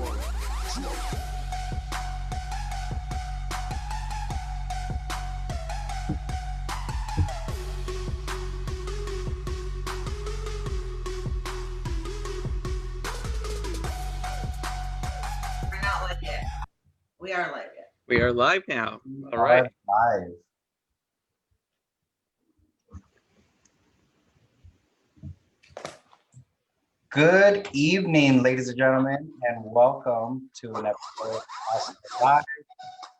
We're not live yet. We are live yet. We are live now. All right. Live. Good evening, ladies and gentlemen, and welcome to an episode of Oxnard Live,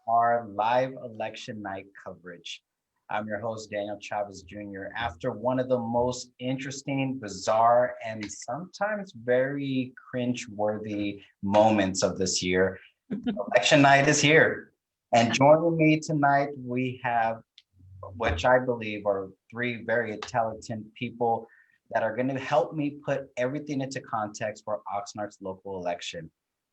our live election night coverage. I'm your host, Daniel Chavez Jr. After one of the most interesting, bizarre, and sometimes very cringe-worthy moments of this year, election night is here. And joining me tonight, we have, which I believe are three very talented people that are going to help me put everything into context for Oxnard's local election.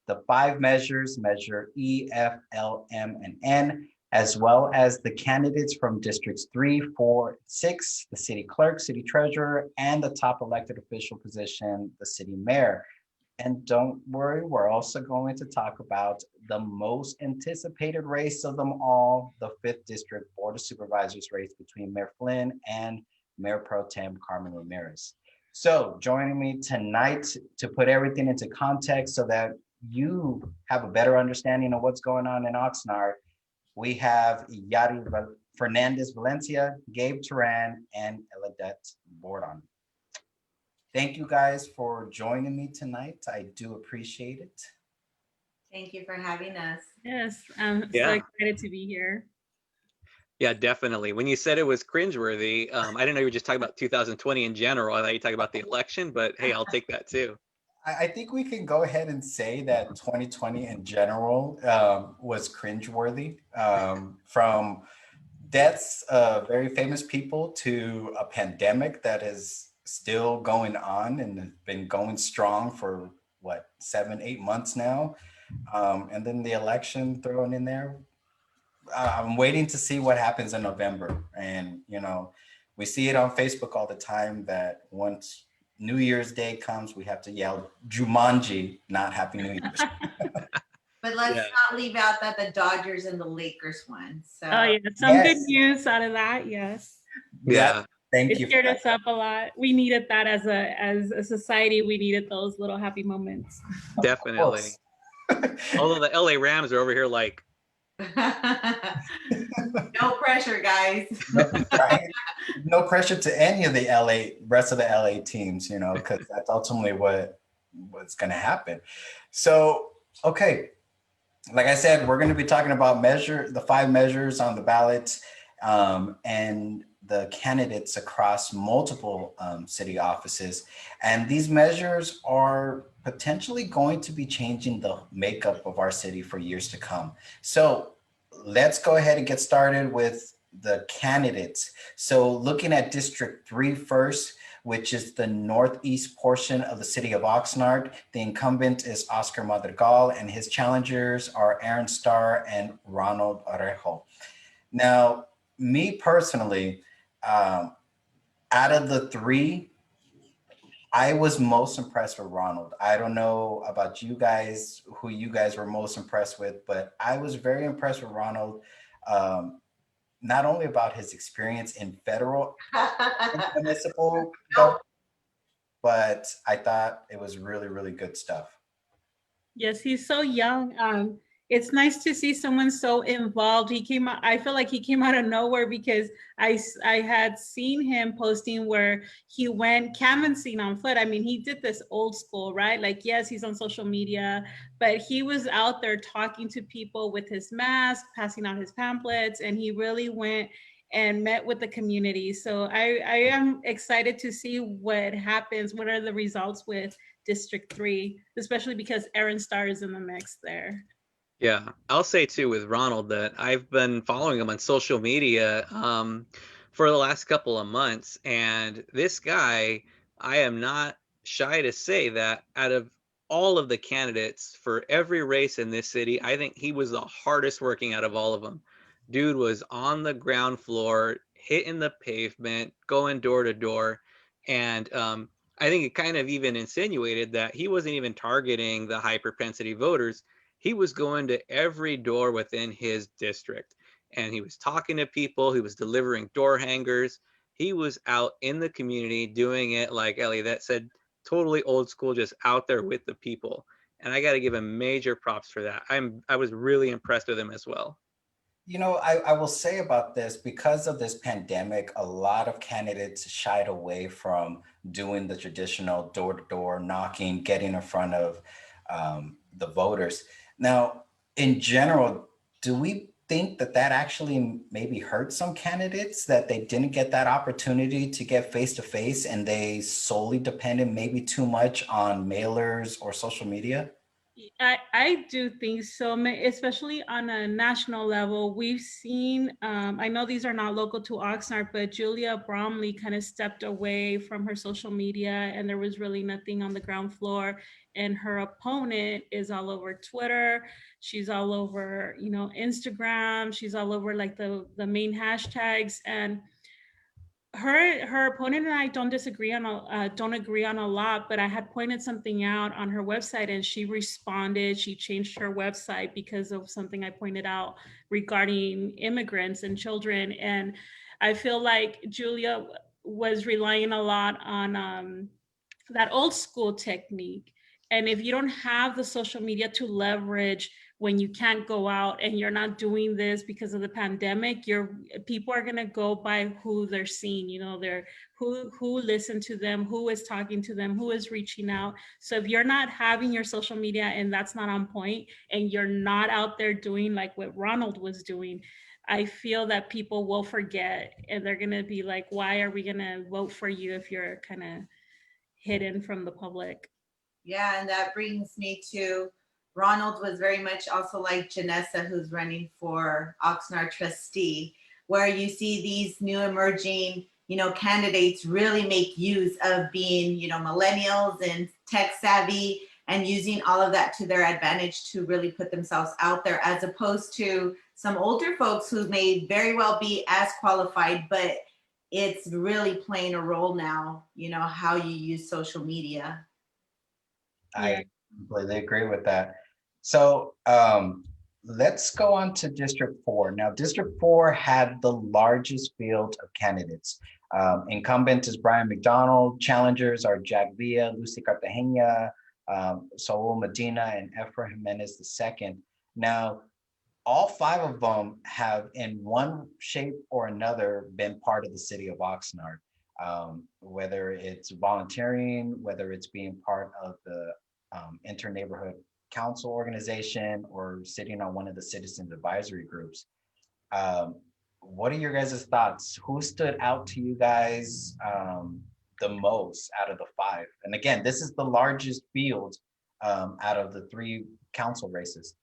The 5 measures, measure E, F, L, M, and N, as well as the candidates from districts 3, 4, 6, the city clerk, city treasurer, and the top elected official position, the city mayor. And don't worry, we're also going to talk about the most anticipated race of them all, the 5th District Board of Supervisors race between Mayor Flynn and Mayor Pro Tem Carmen Ramirez. So joining me tonight to put everything into context so that you have a better understanding of what's going on in Oxnard, we have Yari Fernandez Valencia, Gabe Turan, and Eladette Bordon. Thank you guys for joining me tonight. I do appreciate it. Thank you for having us. Yes, I'm so excited to be here. Yeah, definitely. When you said it was cringeworthy, I didn't know you were just talking about 2020 in general. I thought you were talking about the election, but hey, I'll take that too. I think we can go ahead and say that 2020 in general was cringeworthy, from deaths of very famous people to a pandemic that is still going on and has been going strong for what, 7-8 months now, and then the election thrown in there. I'm waiting to see what happens in November. And, you know, we see it on Facebook all the time that once New Year's Day comes, we have to yell Jumanji, not Happy New Year's. But let's not leave out that the Dodgers and the Lakers won. So some good news out of that. Yes. Yeah. Thank you. It cheered us up a lot. We needed that as a society. We needed those little happy moments. Definitely. Although the LA Rams are over here like, no pressure, guys. No pressure to any of the rest of the LA teams, you know, because that's ultimately what's going to happen. So, okay, like I said, we're going to be talking about the 5 measures on the ballot, and the candidates across multiple city offices. And these measures are potentially going to be changing the makeup of our city for years to come. So let's go ahead and get started with the candidates. So looking at District 3 first, which is the northeast portion of the city of Oxnard, the incumbent is Oscar Madrigal, and his challengers are Aaron Starr and Ronald Orejo. Now, me personally, out of the 3, I was most impressed with Ronald. I don't know about you guys, who you guys were most impressed with, but I was very impressed with Ronald, not only about his experience in federal and municipal government, but I thought it was really, really good stuff. Yes, he's so young. It's nice to see someone so involved. I feel like he came out of nowhere because I had seen him posting where he went canvassing on foot. I mean, he did this old school, right? Like, yes, he's on social media, but he was out there talking to people with his mask, passing out his pamphlets, and he really went and met with the community. So I am excited to see what happens. What are the results with District 3, especially because Aaron Starr is in the mix there. Yeah, I'll say too with Ronald that I've been following him on social media for the last couple of months. And this guy, I am not shy to say that out of all of the candidates for every race in this city, I think he was the hardest working out of all of them. Dude was on the ground floor, hitting the pavement, going door to door. And I think it kind of even insinuated that he wasn't even targeting the high propensity voters. He was going to every door within his district, and he was talking to people. He was delivering door hangers. He was out in the community doing it, like Ellie that said, totally old school, just out there with the people. And I got to give him major props for that. I was really impressed with him as well. I will say about this, because of this pandemic, a lot of candidates shied away from doing the traditional door-to-door knocking, getting in front of the voters. Now, in general, do we think that that actually maybe hurt some candidates, that they didn't get that opportunity to get face-to-face and they solely depended maybe too much on mailers or social media? I do think so, especially on a national level. We've seen, I know these are not local to Oxnard, but Julia Bromley kind of stepped away from her social media and there was really nothing on the ground floor. And her opponent is all over Twitter. She's all over, Instagram. She's all over like the main hashtags. And her opponent and I don't agree on a lot, but I had pointed something out on her website and she responded. She changed her website because of something I pointed out regarding immigrants and children. And I feel like Julia was relying a lot on that old school technique. And if you don't have the social media to leverage when you can't go out and you're not doing this because of the pandemic, people are gonna go by who they're seeing, they're who listened to them, who is talking to them, who is reaching out. So if you're not having your social media and that's not on point and you're not out there doing like what Ronald was doing, I feel that people will forget and they're gonna be like, why are we gonna vote for you if you're kind of hidden from the public? Yeah, and that brings me to Ronald was very much also like Janessa, who's running for Oxnard trustee, where you see these new emerging, candidates really make use of being, millennials and tech savvy and using all of that to their advantage to really put themselves out there, as opposed to some older folks who may very well be as qualified, but it's really playing a role now, how you use social media. I completely agree with that. So let's go on to District 4. Now, District 4 had the largest field of candidates. Incumbent is Brian McDonald. Challengers are Jack Villa, Lucy Cartagena, Saul Medina, and Efra Jimenez II. Now, all five of them have, in one shape or another, been part of the city of Oxnard. Whether it's volunteering, whether it's being part of the inter-neighborhood council organization, or sitting on one of the citizens advisory groups. What are your guys' thoughts? Who stood out to you guys the most out of the five? And again, this is the largest field out of the three council races.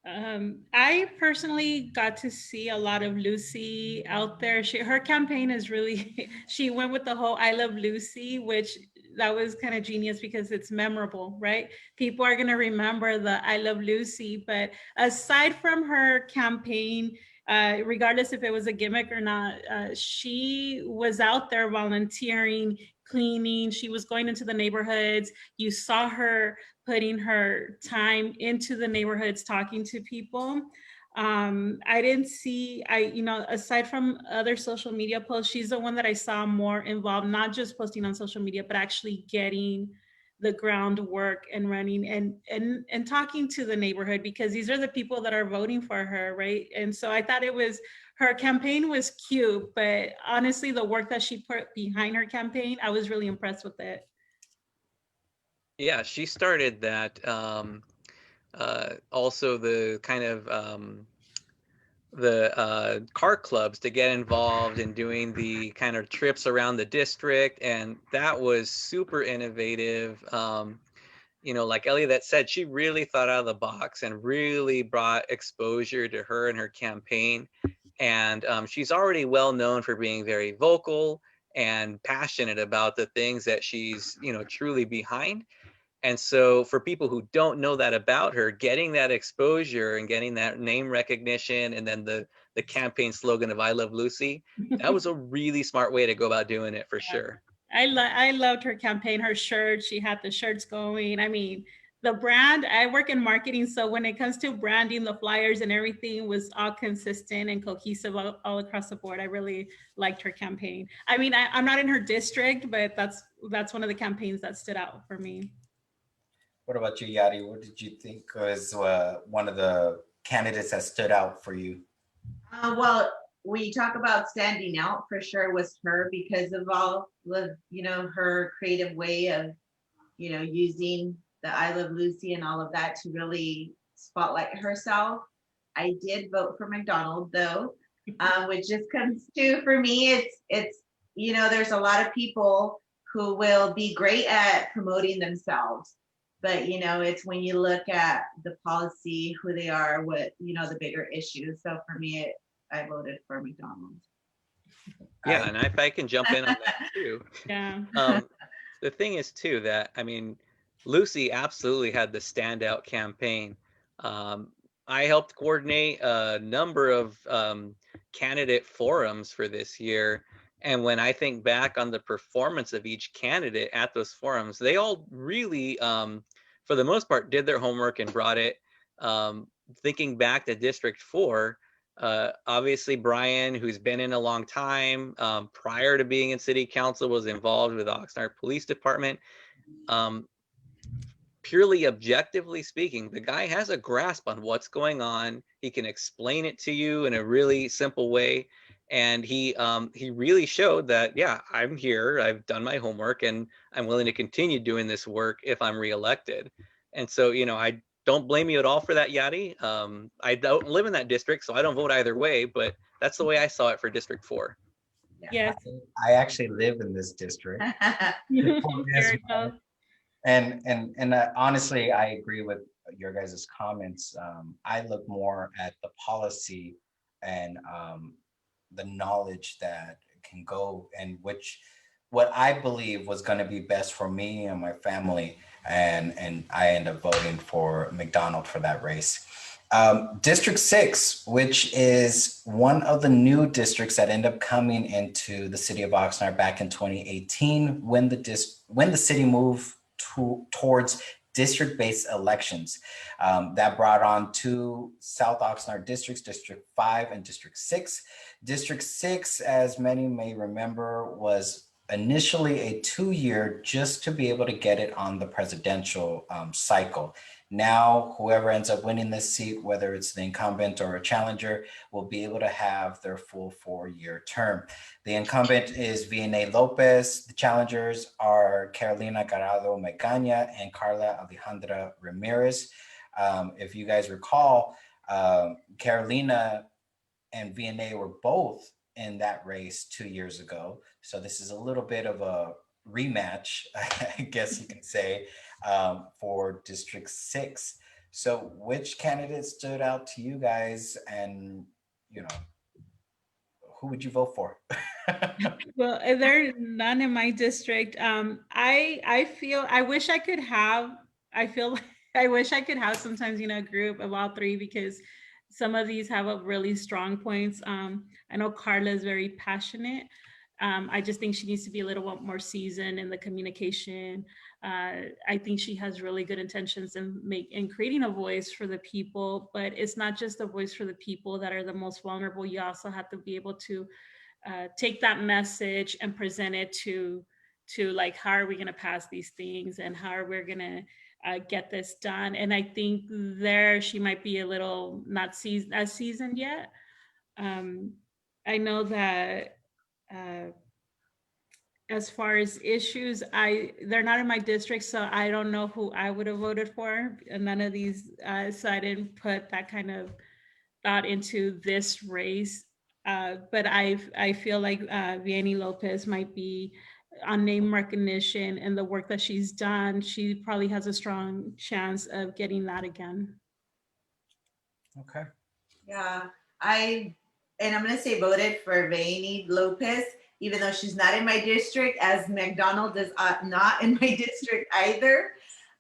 I personally got to see a lot of Lucy out there. Her campaign is really, she went with the whole I love Lucy, which that was kind of genius because it's memorable, right? People are going to remember the I love Lucy. But aside from her campaign, regardless if it was a gimmick or not, she was out there volunteering, cleaning. She was going into the neighborhoods. You saw her putting her time into the neighborhoods, talking to people. I didn't see, aside from other social media posts, she's the one that I saw more involved, not just posting on social media, but actually getting the groundwork and running and talking to the neighborhood, because these are the people that are voting for her, right? And so I thought her campaign was cute, but honestly, the work that she put behind her campaign, I was really impressed with it. Yeah, she started that. Also, the kind of the car clubs to get involved in doing the kind of trips around the district, and that was super innovative. Like Ellie that said, she really thought out of the box and really brought exposure to her and her campaign. And she's already well known for being very vocal and passionate about the things that she's, truly behind. And so for people who don't know that about her, getting that exposure and getting that name recognition and then the campaign slogan of I love Lucy, that was a really smart way to go about doing it for sure. I loved her campaign, her shirts. She had the shirts going. I mean, the brand, I work in marketing, so when it comes to branding, the flyers and everything was all consistent and cohesive all across the board. I really liked her campaign. I mean, I'm not in her district, but that's one of the campaigns that stood out for me. What about you, Yadi? What did you think was one of the candidates that stood out for you? Well, when you talk about standing out, for sure was her because of all the, her creative way of, using the I Love Lucy and all of that to really spotlight herself. I did vote for McDonald though, which just comes to, for me, it's, there's a lot of people who will be great at promoting themselves. But, it's when you look at the policy, who they are, what, the bigger issues. So for me, I voted for McDonald's. Yeah, and if I can jump in on that too. Yeah. The thing is too that, I mean, Lucy absolutely had the standout campaign. I helped coordinate a number of candidate forums for this year. And when I think back on the performance of each candidate at those forums, they all really, for the most part, did their homework and brought it. Thinking back to District 4, obviously Brian, who's been in a long time, prior to being in city council, was involved with the Oxnard Police Department. Purely objectively speaking, the guy has a grasp on what's going on. He can explain it to you in a really simple way. And he really showed that, yeah, I'm here, I've done my homework, and I'm willing to continue doing this work if I'm reelected. And so, I don't blame you at all for that, Yadi. I don't live in that district, so I don't vote either way, but that's the way I saw it for District 4. Yes. I actually live in this district. And honestly, I agree with your guys' comments. I look more at the policy and the knowledge that can go, and what I believe was going to be best for me and my family, and I end up voting for McDonald for that race. District 6, which is one of the new districts that end up coming into the city of Oxnard back in 2018 when the city moved towards district-based elections. That brought on two South Oxnard districts, District 5 and District 6. District 6, as many may remember, was initially a 2-year just to be able to get it on the presidential cycle. Now, whoever ends up winning this seat, whether it's the incumbent or a challenger, will be able to have their full 4-year term. The incumbent is Miguel Lopez. The challengers are Carolina Garado Megaña and Carla Alejandra Ramirez. If you guys recall, Carolina and VNA were both in that race 2 years ago. So this is a little bit of a rematch, I guess you can say, for District 6. So which candidate stood out to you guys, and who would you vote for? Well, there are none in my district. I feel I wish I could have. I feel like I wish I could have sometimes, a group of all three, because some of these have a really strong points. I know Carla is very passionate. I just think she needs to be a little bit more seasoned in the communication. I think she has really good intentions in creating a voice for the people, but it's not just a voice for the people that are the most vulnerable. You also have to be able to take that message and present it to like, how are we going to pass these things, and how are we going to get this done? And I think there she might be a little not as seasoned yet. I know that as far as issues, they're not in my district, so I don't know who I would have voted for. And none of these, so I didn't put that kind of thought into this race. But I feel like Vianney Lopez might be on name recognition and the work that she's done. She probably has a strong chance of getting that again. Okay. Yeah, I'm going to say voted for Vianney Lopez, even though she's not in my district, as McDonald is not in my district either.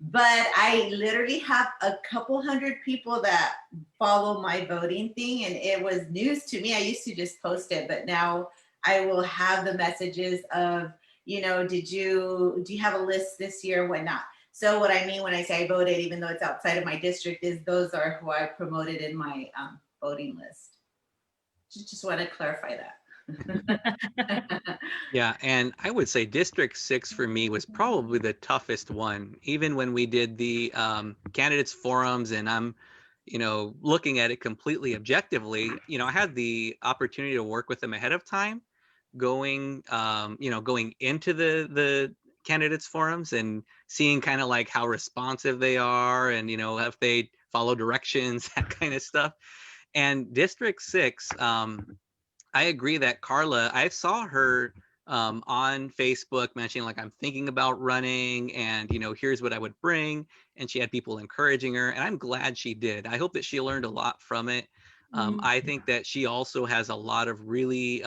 But I literally have a couple hundred people that follow my voting thing, and it was news to me. I used to just post it, but now I will have the messages of, you know, do you have a list this year, whatnot? So what I mean when I say I voted, even though it's outside of my district, is those are who I promoted in my voting list. Just want to clarify that. Yeah, and I would say District 6 for me was probably the toughest one. Even when we did the candidates forums and I'm, looking at it completely objectively, I had the opportunity to work with them ahead of time, going into the candidates forums and seeing kind of like how responsive they are and, if they follow directions, that kind of stuff. And District 6, I agree that Carla, I saw her on Facebook mentioning like, I'm thinking about running and, here's what I would bring. And she had people encouraging her, and I'm glad she did. I hope that she learned a lot from it. I think that she also has a lot of really,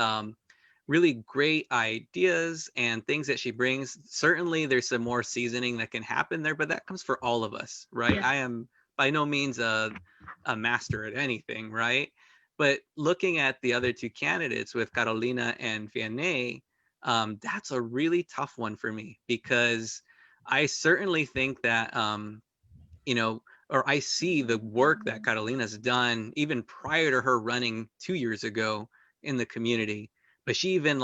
really great ideas and things that she brings. Certainly there's some more seasoning that can happen there, but that comes for all of us, right? Yeah. I am by no means a master at anything, right? But looking at the other two candidates with Carolina and Vianney, that's a really tough one for me because I certainly think that, or I see the work that Carolina's done even prior to her running 2 years ago in the community. But she even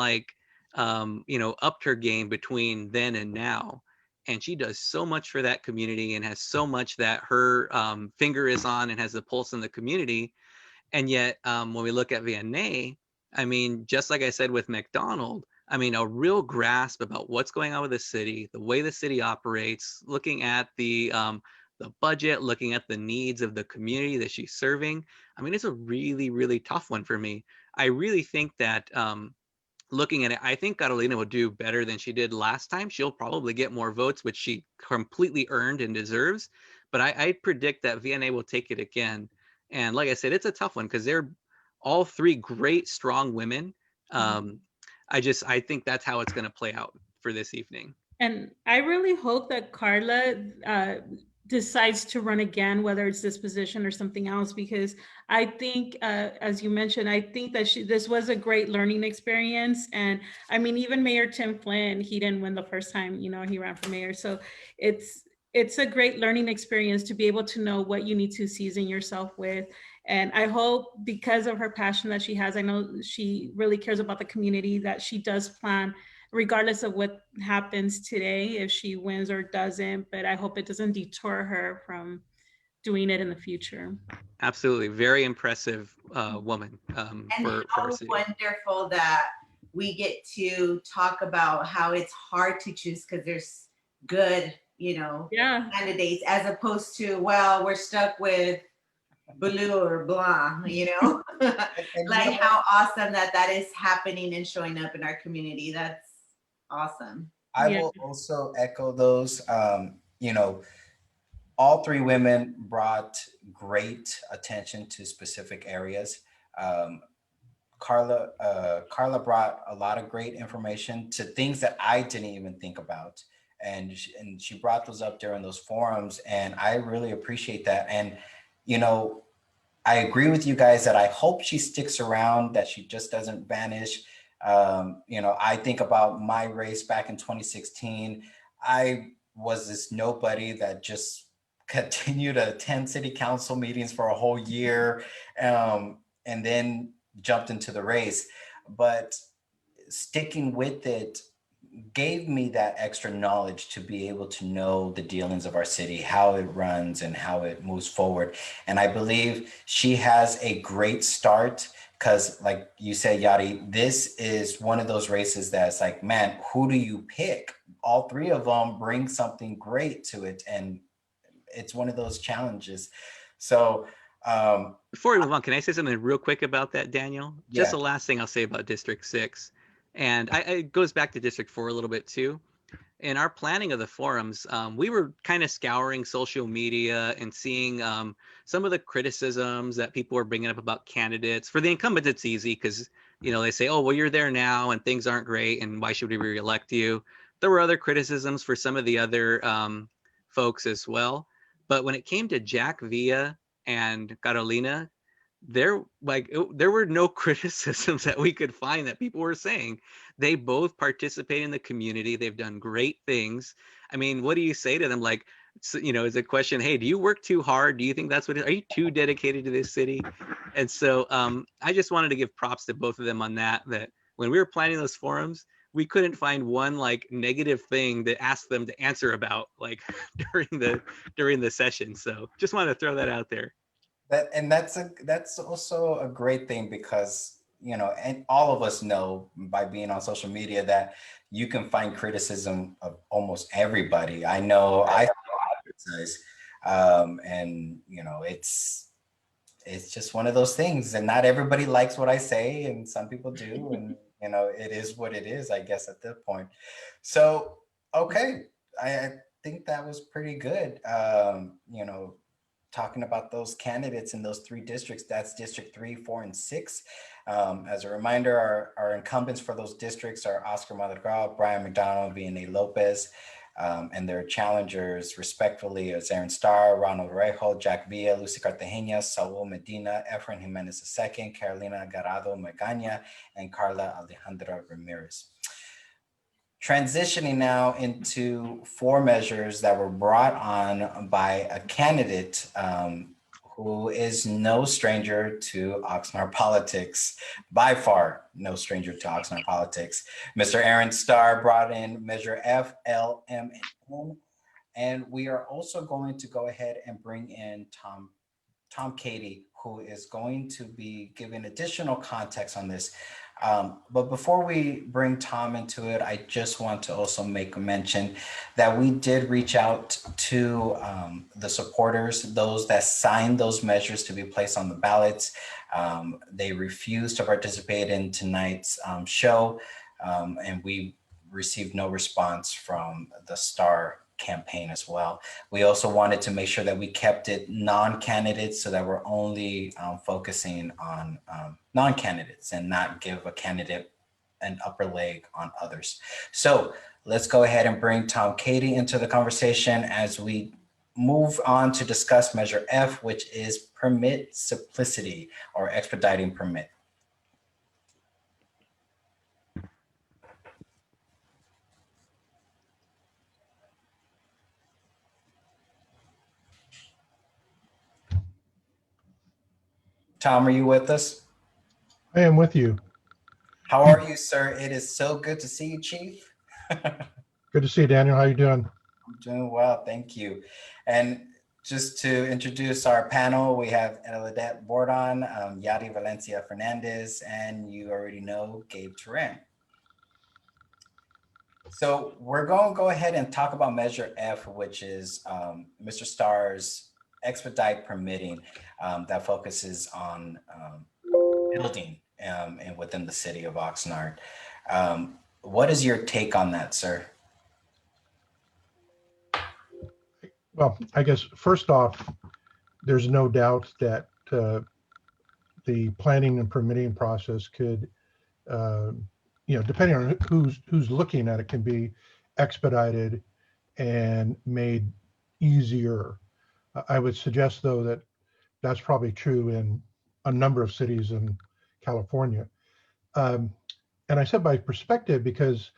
upped her game between then and now. And she does so much for that community and has so much that her finger is on and has the pulse in the community. And yet, when we look at Vianney, I mean, just like I said with McDonald, I mean, a real grasp about what's going on with the city, the way the city operates, looking at the budget, looking at the needs of the community that she's serving. I mean, it's a really, really tough one for me. I really think that looking at it, I think Carolina will do better than she did last time. She'll probably get more votes, which she completely earned and deserves. But I predict that Vianney will take it again. And like I said, it's a tough one because they're all three great, strong women. I think that's how it's going to play out for this evening. And I really hope that Carla decides to run again, whether it's this position or something else, because I think, as you mentioned, I think that this was a great learning experience. And I mean, even Mayor Tim Flynn, he didn't win the first time, he ran for mayor. So it's a great learning experience to be able to know what you need to season yourself with. And I hope, because of her passion that she has, I know she really cares about the community, that she does plan regardless of what happens today, if she wins or doesn't, but I hope it doesn't deter her from doing it in the future. Absolutely. Very impressive woman and for how our city. Wonderful that we get to talk about how it's hard to choose because there's good, candidates, as opposed to, well, we're stuck with blue or blah, like how awesome that is happening and showing up in our community. That's awesome. I will also echo those. All three women brought great attention to specific areas. Carla brought a lot of great information to things that I didn't even think about. And she brought those up during those forums. And I really appreciate that. And, I agree with you guys that I hope she sticks around, that she just doesn't vanish. I think about my race back in 2016. I was this nobody that just continued to attend city council meetings for a whole year, and then jumped into the race. But sticking with it gave me that extra knowledge to be able to know the dealings of our city, how it runs and how it moves forward. And I believe she has a great start because, like you said, Yadi, this is one of those races that's like, man, who do you pick? All three of them bring something great to it. And it's one of those challenges. So before we move on, can I say something real quick about that, Daniel? Yeah. Just the last thing I'll say about District 6. And it goes back to District 4 a little bit too. In our planning of the forums, we were kind of scouring social media and seeing some of the criticisms that people were bringing up about candidates. For the incumbents, it's easy because, they say, oh, well, you're there now and things aren't great and why should we re-elect you? There were other criticisms for some of the other folks as well. But when it came to Jack Villa and Carolina, there were no criticisms that we could find that people were saying. They both participate in the community. They've done great things. I mean, what do you say to them? Like, so, is a question, hey, do you work too hard? Do you think that's what are you too dedicated to this city? And so I just wanted to give props to both of them on that when we were planning those forums, we couldn't find one like negative thing to ask them to answer about like during the session. So just wanted to throw that out there. That's also a great thing because and all of us know by being on social media that you can find criticism of almost everybody. I know I criticize, and it's just one of those things, and not everybody likes what I say, and some people do, and it is what it is, I guess, at that point. So okay, I think that was pretty good. Talking about those candidates in those three districts, that's District 3, 4, and 6. As a reminder, our incumbents for those districts are Oscar Madrigal, Brian McDonald, Miguel Lopez, and their challengers respectively is Aaron Starr, Ronald Rejo, Jack Villa, Lucy Cartagena, Saul Medina, Efrain Jimenez II, Carolina Garado Magaña, and Carla Alejandra Ramirez. Transitioning now into 4 measures that were brought on by a candidate who is no stranger to Oxnard politics, by far no stranger to Oxnard politics. Mr. Aaron Starr brought in Measure F, L, M, and N. And we are also going to go ahead and bring in Tom Cady, who is going to be giving additional context on this. But before we bring Tom into it, I just want to also make a mention that we did reach out to the supporters, those that signed those measures to be placed on the ballots. They refused to participate in tonight's show, and we received no response from the Star campaign as well. We also wanted to make sure that we kept it non-candidates so that we're only focusing on non-candidates and not give a candidate an upper leg on others. So let's go ahead and bring Tom Cady into the conversation as we move on to discuss Measure F, which is permit simplicity or expediting permit. Tom, are you with us? I am with you. How are you, sir? It is so good to see you, Chief. Good to see you, Daniel. How you doing? I'm doing well, thank you. And just to introduce our panel, we have Eladette Bordon, Yadi Valencia Fernandez, and you already know Gabe Turan. So we're going to go ahead and talk about Measure F, which is Mr. Starr's expedite permitting that focuses on building and within the city of Oxnard. What is your take on that, sir? Well, I guess first off, there's no doubt that the planning and permitting process could, depending on who's looking at it, can be expedited and made easier. I would suggest, though, that that's probably true in a number of cities in California. And I said by perspective because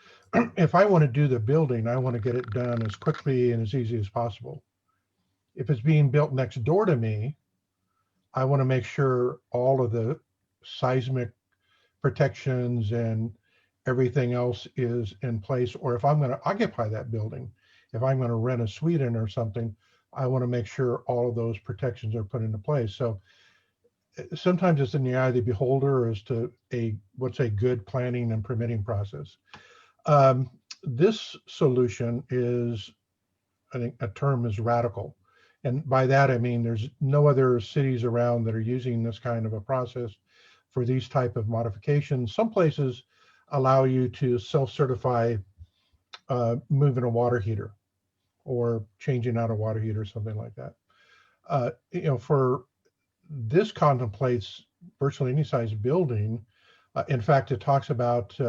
if I want to do the building, I want to get it done as quickly and as easy as possible. If it's being built next door to me, I want to make sure all of the seismic protections and everything else is in place. Or if I'm going to occupy that building, if I'm going to rent a suite in or something, I want to make sure all of those protections are put into place. So sometimes it's in the eye of the beholder as to what's a good planning and permitting process. This solution is, I think a term is radical. And by that, I mean, there's no other cities around that are using this kind of a process for these type of modifications. Some places allow you to self-certify moving a water heater or changing out a water heater, something like that. For this contemplates virtually any size building. In fact, it talks about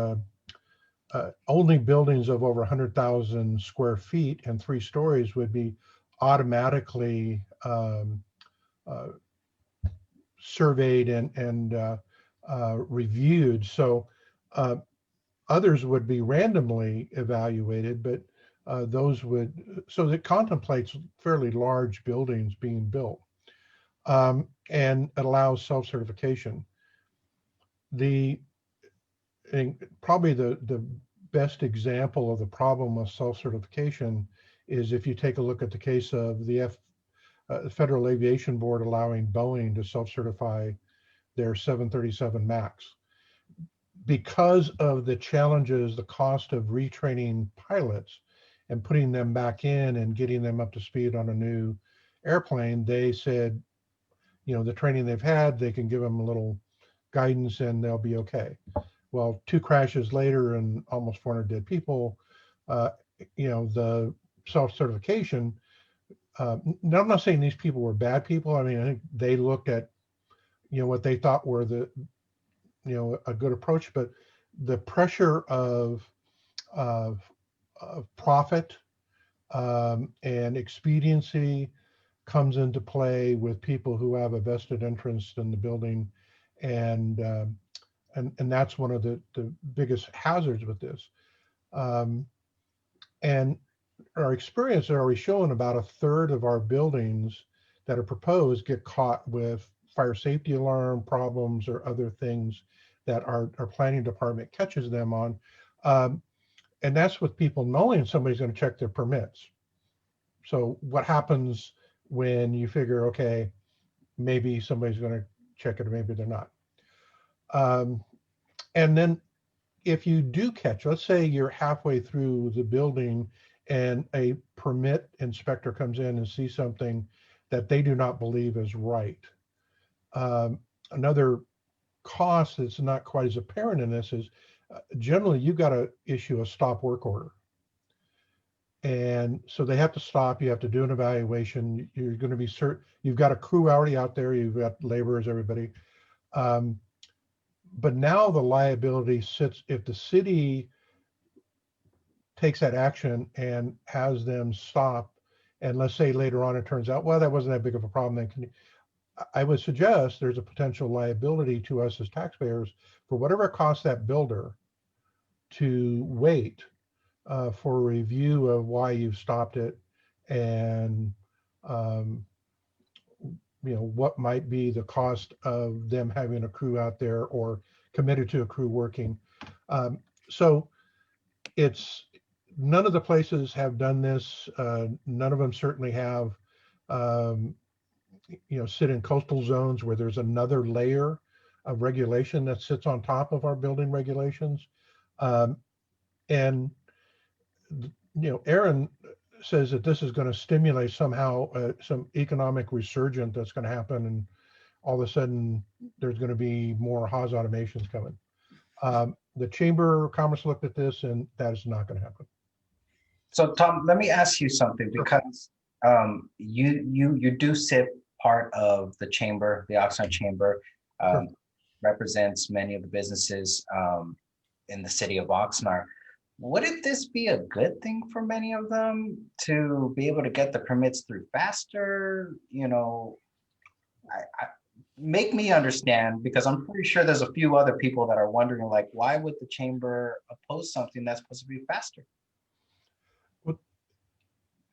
only buildings of over 100,000 square feet and 3 stories would be automatically surveyed and reviewed. So others would be randomly evaluated, but those would, so it contemplates fairly large buildings being built, and it allows self-certification. Probably the best example of the problem with self-certification is if you take a look at the case of the Federal Aviation Board allowing Boeing to self-certify their 737 MAX. Because of the challenges, the cost of retraining pilots and putting them back in and getting them up to speed on a new airplane, they said, the training they've had, they can give them a little guidance and they'll be okay. Well, 2 crashes later and almost 400 dead people, the self-certification, now I'm not saying these people were bad people. I mean, I think they looked at, what they thought were a good approach, but the pressure of profit and expediency comes into play with people who have a vested interest in the building, and that's one of the biggest hazards with this. And our experience has already shown about 1/3 of our buildings that are proposed get caught with fire safety alarm problems or other things that our planning department catches them on. And that's with people knowing somebody's going to check their permits. So what happens when you figure, okay, maybe somebody's going to check it or maybe they're not? And then if you do catch, let's say you're halfway through the building and a permit inspector comes in and sees something that they do not believe is right. Another cost that's not quite as apparent in this is generally you've got to issue a stop work order. And so they have to stop, you have to do an evaluation, you're going to be certain, you've got a crew already out there, you've got laborers, everybody. But now the liability sits, if the city takes that action and has them stop, and let's say later on it turns out, well, that wasn't that big of a problem, then I would suggest there's a potential liability to us as taxpayers for whatever it costs that builder to wait for a review of why you've stopped it, and what might be the cost of them having a crew out there or committed to a crew working. So it's, none of the places have done this. None of them certainly have, sit in coastal zones where there's another layer of regulation that sits on top of our building regulations. And Aaron says that this is going to stimulate somehow some economic resurgence that's going to happen, and all of a sudden there's going to be more Haas automations coming. The Chamber of Commerce looked at this, and that is not going to happen. So Tom, let me ask you something, because you do sit part of the chamber, the Oxnard Chamber, represents many of the businesses in the city of Oxnard. Wouldn't this be a good thing for many of them to be able to get the permits through faster? Make me understand, because I'm pretty sure there's a few other people that are wondering, like, why would the chamber oppose something that's supposed to be faster? Well,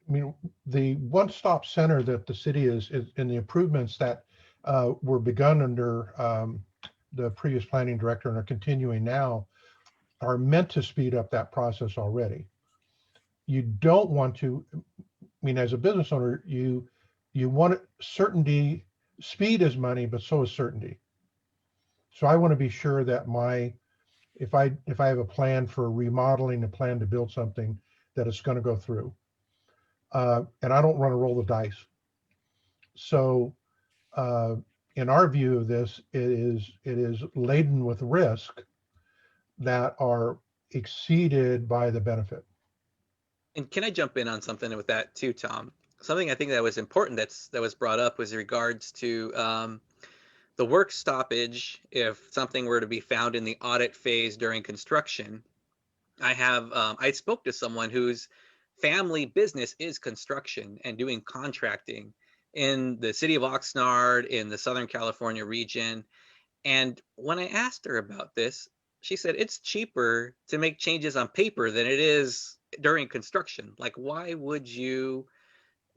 I mean, the one-stop center that the city is in, the improvements that were begun under the previous planning director and are continuing now, are meant to speed up that process already. You don't want to, as a business owner, you want certainty. Speed is money, but so is certainty. So I want to be sure that if I have a plan for remodeling, a plan to build something, that it's going to go through. And I don't want to roll the dice. So in our view of this, it is laden with risk that are exceeded by the benefit. And can I jump in on something with that too, Tom? Something I think that was important that was brought up was in regards to the work stoppage if something were to be found in the audit phase during construction. I spoke to someone whose family business is construction and doing contracting, in the city of Oxnard in the Southern California region. And when I asked her about this, she said it's cheaper to make changes on paper than it is during construction. Like, why would you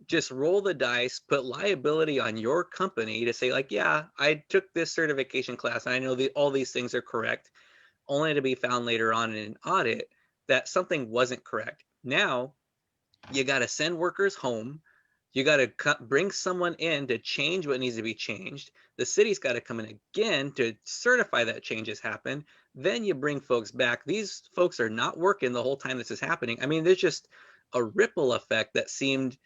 just roll the dice, put liability on your company to say, like, yeah, I took this certification class and I know that all these things are correct, only to be found later on in an audit that something wasn't correct. Now you got to send workers home. You got to bring someone in to change what needs to be changed. The city's got to come in again to certify that changes happen. Then you bring folks back. These folks are not working the whole time this is happening. I mean, there's just a ripple effect that seemed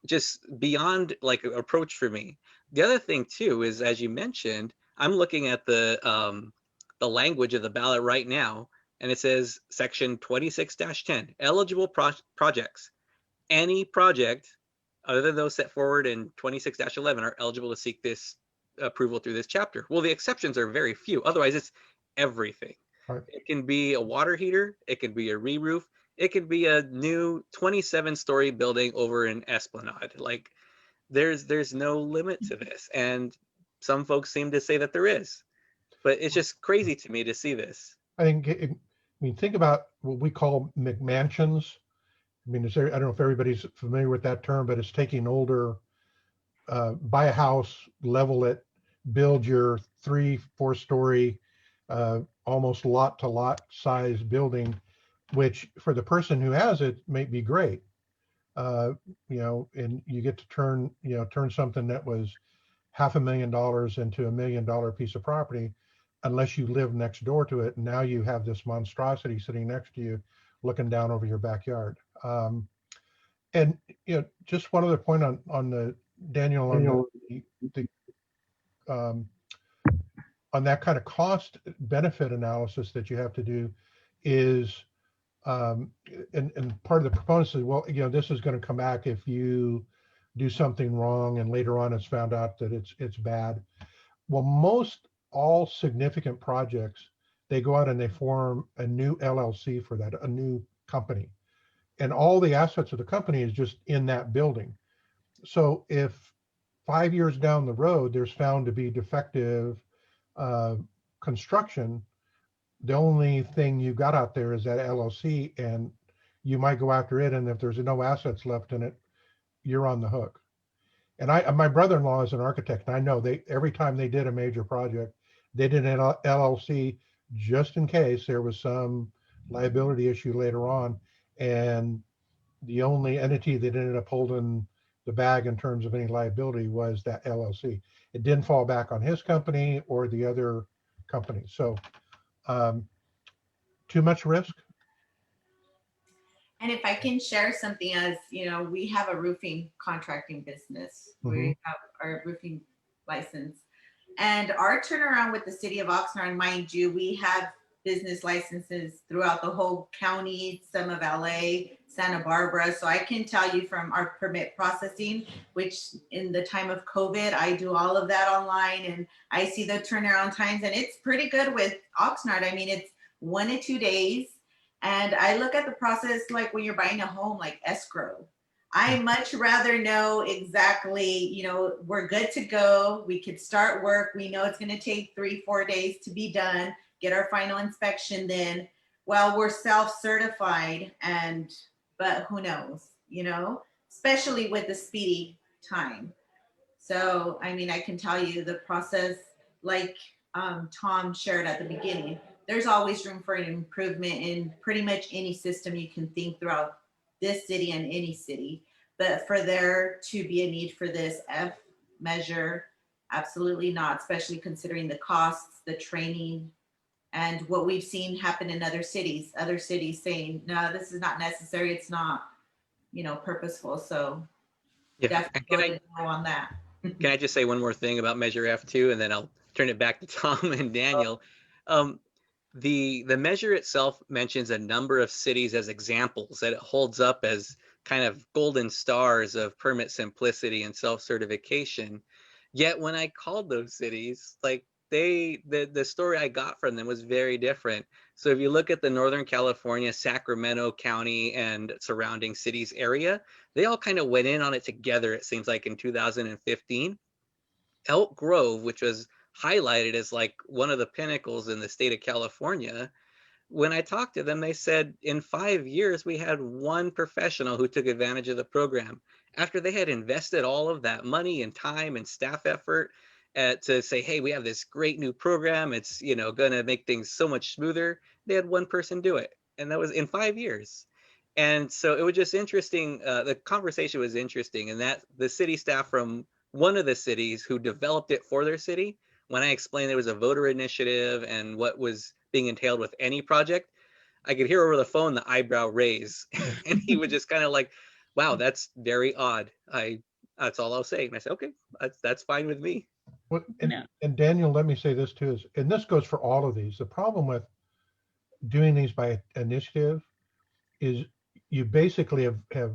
just beyond like approach for me. The other thing too is, as you mentioned, I'm looking at the language of the ballot right now, and it says section 26-10, eligible projects. Any project other than those set forward in 26-11 are eligible to seek this approval through this chapter. Well, the exceptions are very few. Otherwise, it's everything. Right. It can be a water heater. It can be a re-roof. It could be a new 27-story building over in Esplanade. Like, there's no limit to this. And some folks seem to say that there is. But it's just crazy to me to see this. I mean, think about what we call McMansions. I mean, I don't know if everybody's familiar with that term, but it's taking older, buy a house, level it, build your 3-4 story, almost lot to lot size building, which for the person who has it may be great. And you get to turn something that was $500,000 into $1 million piece of property, unless you live next door to it. And now you have this monstrosity sitting next to you, looking down over your backyard. And just one other point on the Daniel on that kind of cost benefit analysis that you have to do is, and part of the proponents say, well, this is going to come back if you do something wrong and later on it's found out that it's bad. Well, most all significant projects, they go out and they form a new LLC for that, a new company. And all the assets of the company is just in that building. So if 5 years down the road, there's found to be defective construction, the only thing you got out there is that LLC, and you might go after it. And if there's no assets left in it, you're on the hook. And my brother-in-law is an architect, and I know every time they did a major project, they did an LLC just in case there was some liability issue later on. And the only entity that ended up holding the bag in terms of any liability was that LLC. It didn't fall back on his company or the other company. So too much risk. And if I can share something, as we have a roofing contracting business. We have our roofing license, and our turnaround with the city of Oxnard, mind you, we have business licenses throughout the whole county, some of LA, Santa Barbara. So I can tell you from our permit processing, which in the time of COVID, I do all of that online, and I see the turnaround times, and it's pretty good with Oxnard. I mean, it's 1 to 2 days. And I look at the process like when you're buying a home, like escrow. I much rather know exactly, we're good to go. We could start work. We know it's going to take 3-4 days to be done, get our final inspection then. Well, we're self-certified, but who knows, especially with the speedy time. So, I mean, I can tell you the process, like Tom shared at the beginning, there's always room for an improvement in pretty much any system you can think throughout this city and any city. But for there to be a need for this F measure, absolutely not, especially considering the costs, the training, and what we've seen happen in other cities saying, no, this is not necessary. It's not, purposeful. So definitely go on that. Can I just say one more thing about Measure F too, and then I'll turn it back to Tom and Daniel. The measure itself mentions a number of cities as examples that it holds up as kind of golden stars of permit simplicity and self-certification. Yet when I called those cities, like the story I got from them was very different. So if you look at the Northern California, Sacramento County and surrounding cities area, they all kind of went in on it together, it seems like, in 2015. Elk Grove, which was highlighted as like one of the pinnacles in the state of California, when I talked to them, they said in 5 years, we had one professional who took advantage of the program. After they had invested all of that money and time and staff effort to say, hey, we have this great new program. It's, going to make things so much smoother. They had one person do it. And that was in 5 years. And so it was just interesting. The conversation was interesting, and that the city staff from one of the cities who developed it for their city, when I explained there was a voter initiative and what was being entailed with any project, I could hear over the phone the eyebrow raise. And he was just kind of like, wow, that's very odd. That's all I'll say. And I said, okay, that's fine with me. Well, and Daniel, let me say this too, and this goes for all of these. The problem with doing these by initiative is you basically have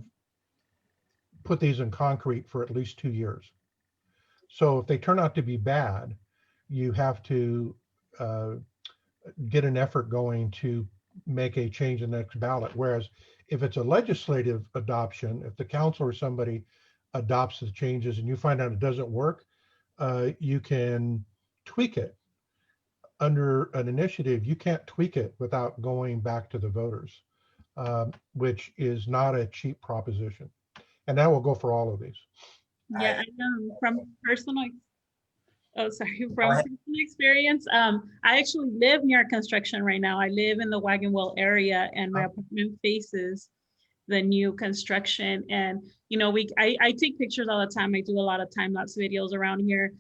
put these in concrete for at least 2 years. So if they turn out to be bad, you have to get an effort going to make a change in the next ballot. Whereas if it's a legislative adoption, if the council or somebody adopts the changes and you find out it doesn't work, you can tweak it. Under an initiative, you can't tweak it without going back to the voters, which is not a cheap proposition. And that will go for all of these. Yeah, I know from personal experience. I actually live near construction right now. I live in the Wagon Wheel area, and my apartment faces the new construction. And I take pictures all the time. I do a lot of time-lapse videos around here.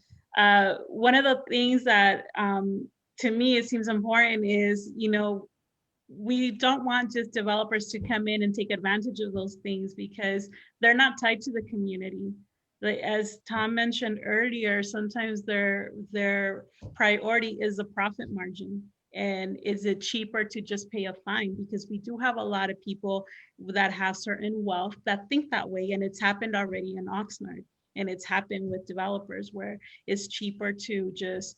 One of the things that to me it seems important is, we don't want just developers to come in and take advantage of those things because they're not tied to the community. As Tom mentioned earlier, sometimes their priority is the profit margin. And is it cheaper to just pay a fine? Because we do have a lot of people that have certain wealth that think that way. And it's happened already in Oxnard. And it's happened with developers where it's cheaper to just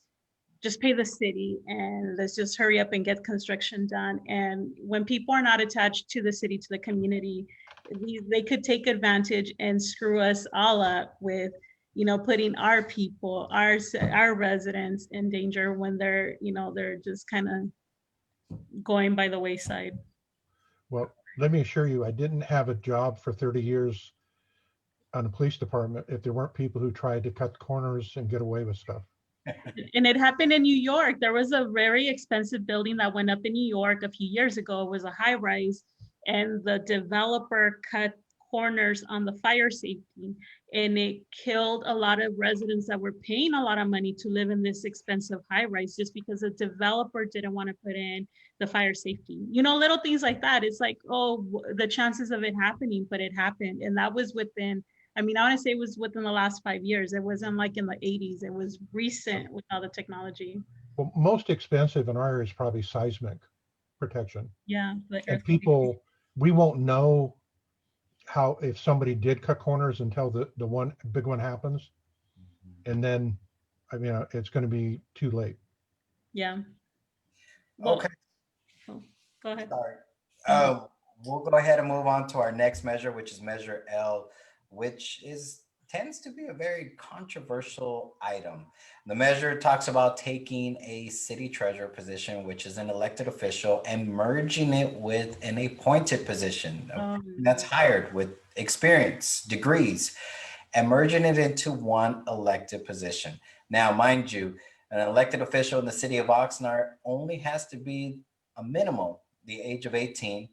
pay the city and let's just hurry up and get construction done. And when people are not attached to the city, to the community, they could take advantage and screw us all up with, putting our people, our residents in danger when they're just kind of going by the wayside. Well, let me assure you, I didn't have a job for 30 years on the police department if there weren't people who tried to cut corners and get away with stuff. And it happened in New York. There was a very expensive building that went up in New York a few years ago. It was a high rise, and the developer cut corners on the fire safety, and it killed a lot of residents that were paying a lot of money to live in this expensive high rise just because the developer didn't want to put in the fire safety. Little things like that. It's like, oh, the chances of it happening, but it happened. And that was within, I want to say it was within the last 5 years. It wasn't like in the 80s. It was recent with all the technology. Well, most expensive in our area is probably seismic protection. Yeah. And people, we won't know how, if somebody did cut corners until the one big one happens. And then, it's going to be too late. Yeah. Well, okay. Go ahead. Sorry. We'll go ahead and move on to our next measure, which is Measure L, which tends to be a very controversial item. The measure talks about taking a city treasurer position, which is an elected official, and merging it with an appointed position that's hired with experience, degrees, and merging it into one elected position. Now, mind you, an elected official in the city of Oxnard only has to be a minimum the age of 18,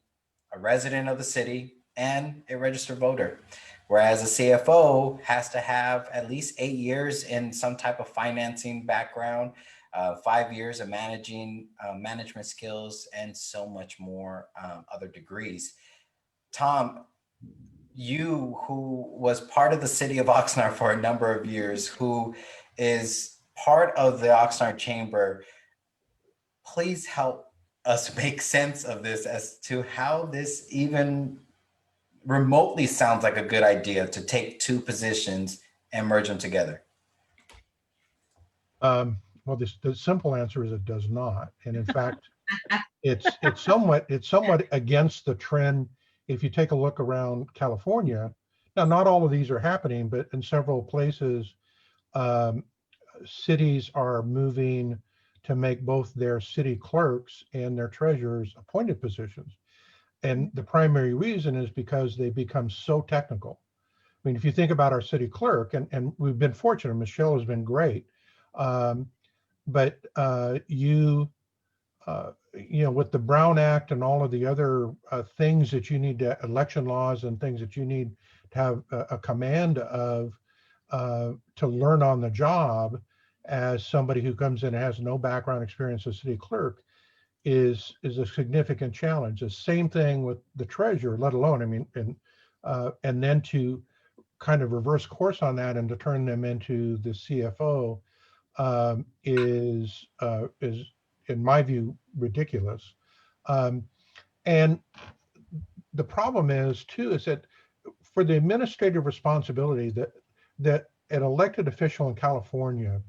a resident of the city, and a registered voter. Whereas a CFO has to have at least 8 years in some type of financing background, 5 years of management skills, and so much more other degrees. Tom, you who was part of the city of Oxnard for a number of years, who is part of the Oxnard Chamber, please help us make sense of this as to how this even remotely sounds like a good idea to take two positions and merge them together. Well, the simple answer is it does not. And in fact, it's somewhat against the trend. If you take a look around California, now not all of these are happening, but in several places, um, cities are moving to make both their city clerks and their treasurers appointed positions. And the primary reason is because they become so technical. I mean, if you think about our city clerk, and we've been fortunate, Michelle has been great. Um, but with the Brown Act and all of the other things that you need to, election laws and things that you need to have a command of to learn on the job as somebody who comes in and has no background experience as city clerk is a significant challenge. The same thing with the treasurer, let alone, I mean, and then to kind of reverse course on that and to turn them into the CFO is in my view ridiculous. And the problem is too is that for the administrative responsibility that an elected official in California,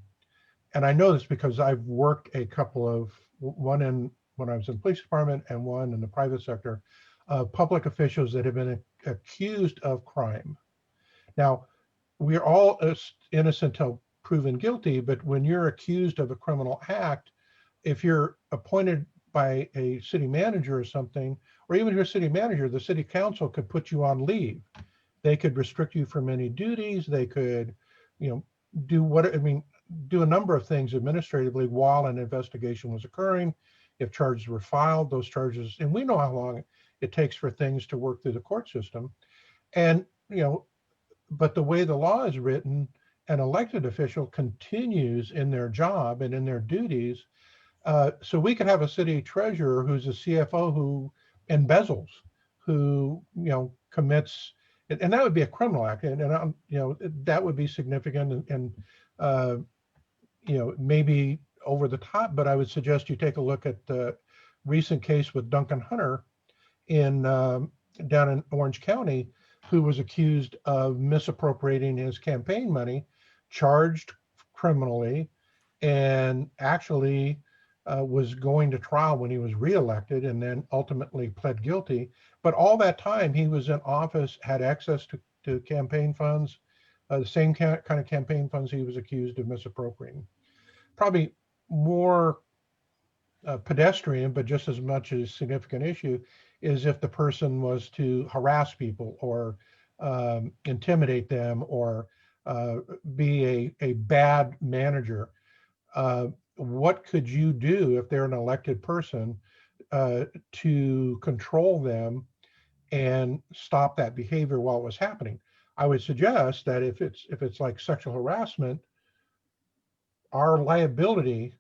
and I know this because I've worked a couple of, one in when I was in the police department and one in the private sector, public officials that have been accused of crime. Now, we're all innocent till proven guilty, but when you're accused of a criminal act, if you're appointed by a city manager or something, or even if you're a city manager, the city council could put you on leave. They could restrict you from any duties. They could, do a number of things administratively while an investigation was occurring. If charges were filed, those charges, and we know how long it takes for things to work through the court system. And, but the way the law is written, an elected official continues in their job and in their duties. So we could have a city treasurer who's a CFO who embezzles, who, commits, and that would be a criminal act. And that would be significant and maybe over the top, but I would suggest you take a look at the recent case with Duncan Hunter down in Orange County, who was accused of misappropriating his campaign money, charged criminally, and actually was going to trial when he was reelected and then ultimately pled guilty. But all that time he was in office, had access to campaign funds, the same kind of campaign funds he was accused of misappropriating. Probably more pedestrian, but just as much a significant issue, is if the person was to harass people or intimidate them or be a bad manager. What could you do if they're an elected person to control them and stop that behavior while it was happening? I would suggest that if it's like sexual harassment, our liability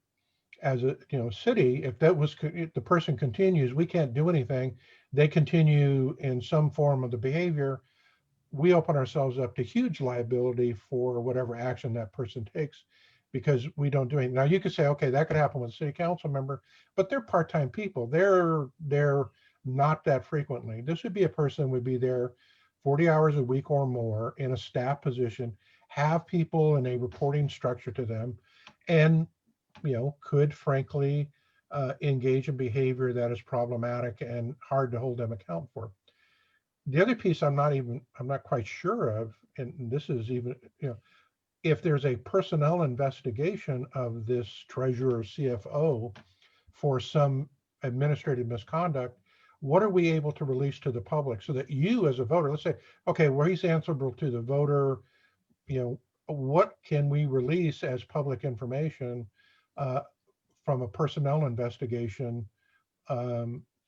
as a city, if the person continues, we can't do anything. They continue in some form of the behavior, we open ourselves up to huge liability for whatever action that person takes because we don't do anything. Now you could say, okay, that could happen with a city council member, but they're part-time people. They're not that frequently. This would be a person who would be there 40 hours a week or more in a staff position, have people in a reporting structure to them, and could frankly engage in behavior that is problematic and hard to hold them account for. The other piece I'm not quite sure of, and this is even, if there's a personnel investigation of this treasurer CFO for some administrative misconduct, what are we able to release to the public so that you as a voter, let's say, okay, well, he's answerable to the voter, what can we release as public information from a personnel investigation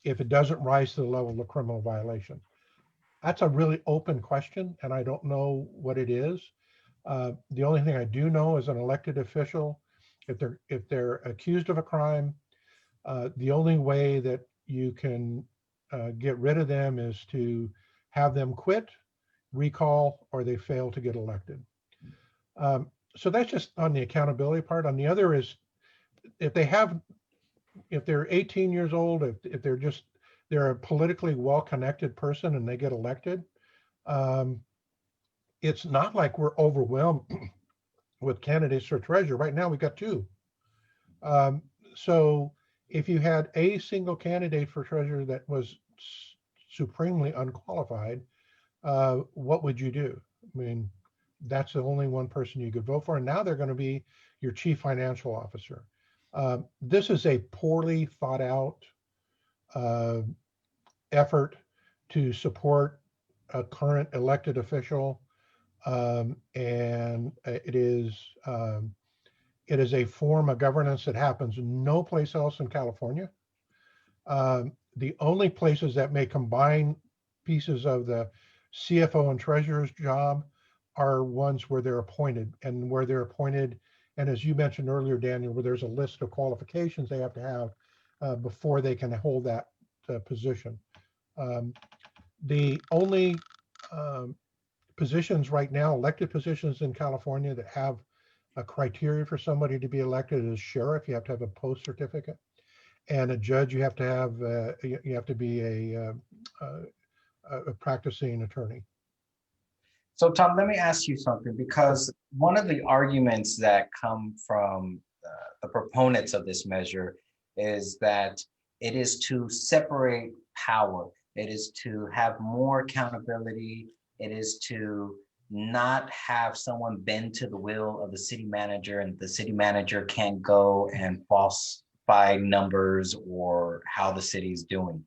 if it doesn't rise to the level of a criminal violation? That's a really open question, and I don't know what it is. The only thing I do know as an elected official, if they're accused of a crime, the only way that you can get rid of them is to have them quit, recall, or they fail to get elected. So that's just on the accountability part. On the other is if they're 18 years old, if they're a politically well-connected person and they get elected, it's not like we're overwhelmed with candidates for treasurer. Right now, we've got two. So if you had a single candidate for treasurer that was supremely unqualified, what would you do? I mean, that's the only one person you could vote for. And now they're going to be your chief financial officer. This is a poorly thought out uh, effort to support a current elected official. And it is a form of governance that happens no place else in California. The only places that may combine pieces of the CFO and treasurer's job are ones where they're appointed, and as you mentioned earlier, Daniel, where there's a list of qualifications they have to have before they can hold that position. The only positions right now, elected positions in California that have a criteria for somebody to be elected is sheriff. You have to have a post certificate, and a judge. You have to be a practicing attorney. So Tom, let me ask you something, because one of the arguments that come from the proponents of this measure is that it is to separate power. It is to have more accountability. It is to not have someone bend to the will of the city manager, and the city manager can't go and falsify numbers or how the city's doing.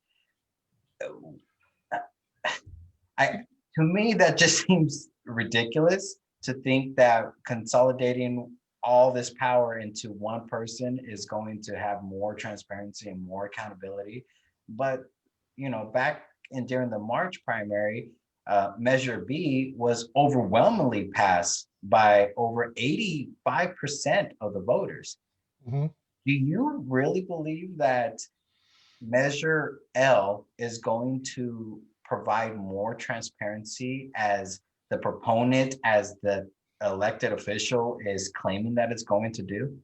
To me, that just seems ridiculous, to think that consolidating all this power into one person is going to have more transparency and more accountability. But, you know, back in during the March primary, Measure B was overwhelmingly passed by over 85% of the voters. Mm-hmm. Do you really believe that Measure L is going to provide more transparency as the proponent, as the elected official is claiming that it's going to do?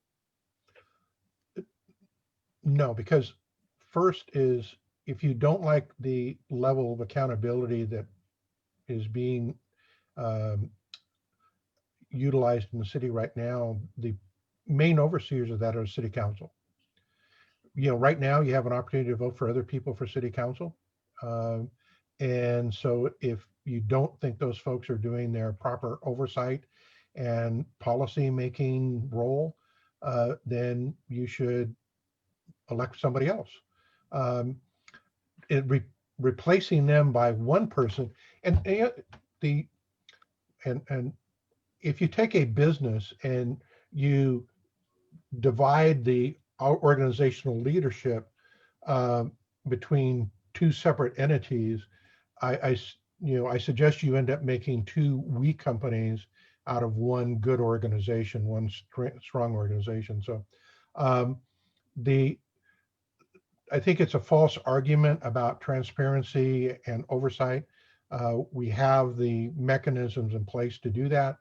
No, because first is, if you don't like the level of accountability that is being utilized in the city right now, the main overseers of that are city council. You know, right now you have an opportunity to vote for other people for city council. And so if you don't think those folks are doing their proper oversight and policy making role, then you should elect somebody else. Replacing them by one person, and if you take a business and you divide the organizational leadership between two separate entities, I suggest you end up making two weak companies out of one good organization, one strong organization. So I think it's a false argument about transparency and oversight. We have the mechanisms in place to do that.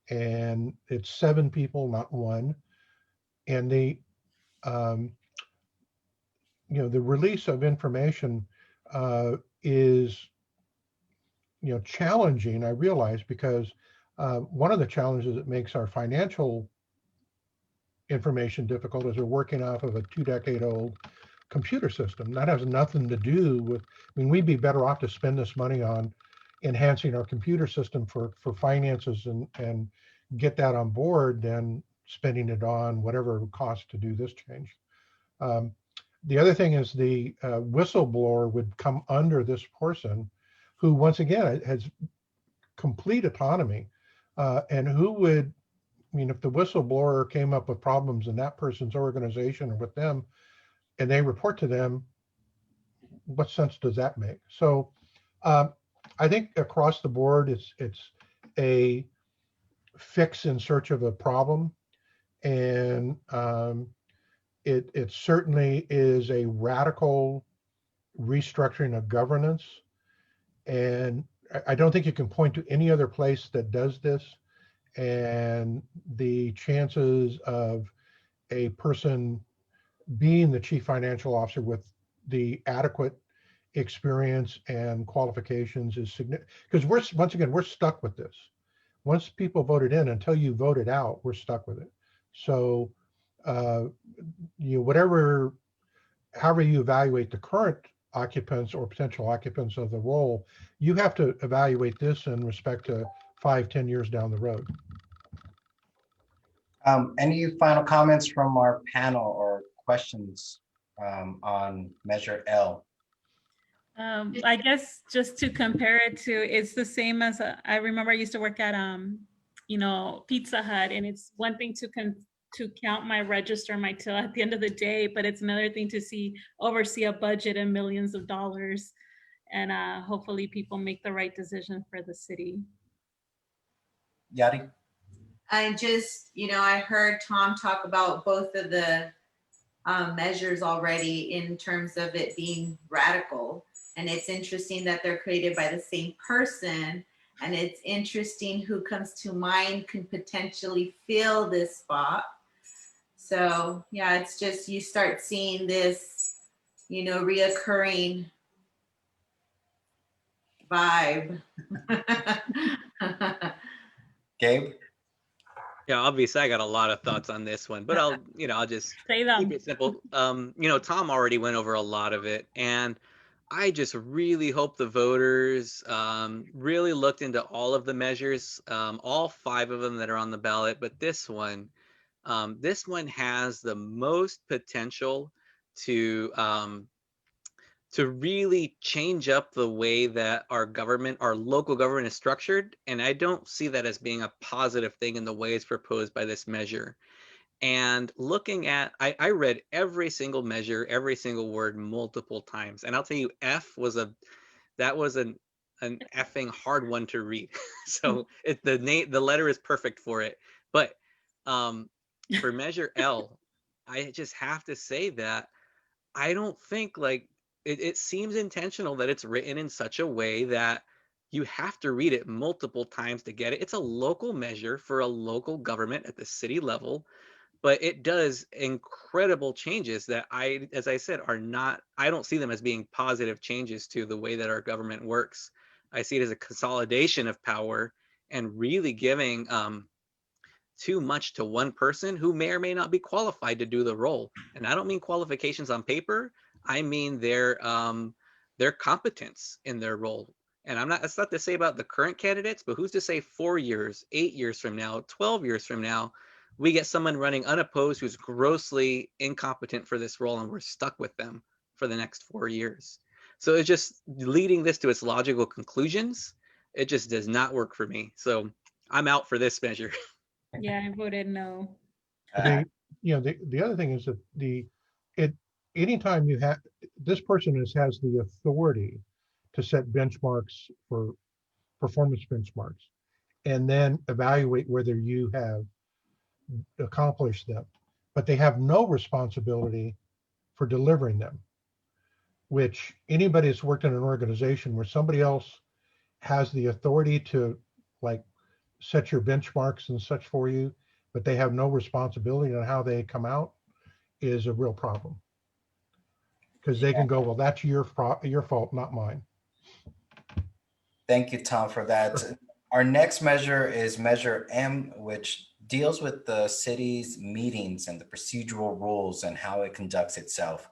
And it's 7 people, not 1. And the release of information is challenging, I realize, because one of the challenges that makes our financial information difficult is we're working off of a 2-decade-old computer system. That has nothing to do with, we'd be better off to spend this money on enhancing our computer system for finances and get that on board than spending it on whatever it would cost to do this change. The other thing is the whistleblower would come under this person who, once again, has complete autonomy, and who would, if the whistleblower came up with problems in that person's organization or with them, and they report to them, what sense does that make? So I think across the board, it's a fix in search of a problem. And it certainly is a radical restructuring of governance. And I don't think you can point to any other place that does this. And the chances of a person being the chief financial officer with the adequate experience and qualifications is significant, because we're stuck with this. Once people voted in, until you vote it out, we're stuck with it. So whatever, however you evaluate the current occupants or potential occupants of the role, you have to evaluate this in respect to 5, 10 years down the road. Any final comments from our panel or questions on Measure L? I guess just to compare it to, it's the same as I remember I used to work at Pizza Hut, and it's one thing to count my register, my till at the end of the day, but it's another thing to oversee a budget and millions of dollars, and hopefully people make the right decision for the city. Yadi? I just, I heard Tom talk about both of the measures already in terms of it being radical. And it's interesting that they're created by the same person. And it's interesting who comes to mind can potentially fill this spot. So yeah, it's just, you start seeing this, reoccurring vibe. Gabe? Yeah, obviously I got a lot of thoughts on this one, but I'll just Say them. keep it simple. Tom already went over a lot of it, and I just really hope the voters really looked into all of the measures, all 5 of them that are on the ballot, but this one has the most potential to really change up the way that our local government is structured. And I don't see that as being a positive thing in the way it's proposed by this measure. And looking at, I read every single measure, every single word multiple times. And I'll tell you, that was an effing hard one to read. So the letter is perfect for it. But for Measure L, I just have to say that I don't think it seems intentional that it's written in such a way that you have to read it multiple times to get it. It's a local measure for a local government at the city level, but it does incredible changes that as I said, I don't see them as being positive changes to the way that our government works. I see it as a consolidation of power and really giving too much to one person who may or may not be qualified to do the role. And I don't mean qualifications on paper. I mean their competence in their role. And that's not to say about the current candidates, but who's to say 4 years, 8 years from now, 12 years from now, we get someone running unopposed who's grossly incompetent for this role and we're stuck with them for the next 4 years. So it's just leading this to its logical conclusions. It just does not work for me. So I'm out for this measure. Yeah, I voted no. The other thing is that anytime you have, this person has the authority to set benchmarks for performance benchmarks and then evaluate whether you have accomplished them, but they have no responsibility for delivering them, which anybody that's worked in an organization where somebody else has the authority to set your benchmarks and such for you, but they have no responsibility on how they come out, is a real problem. Because they can go, well, that's your fault, not mine. Thank you, Tom, for that. Sure. Our next measure is Measure M, which deals with the city's meetings and the procedural rules and how it conducts itself.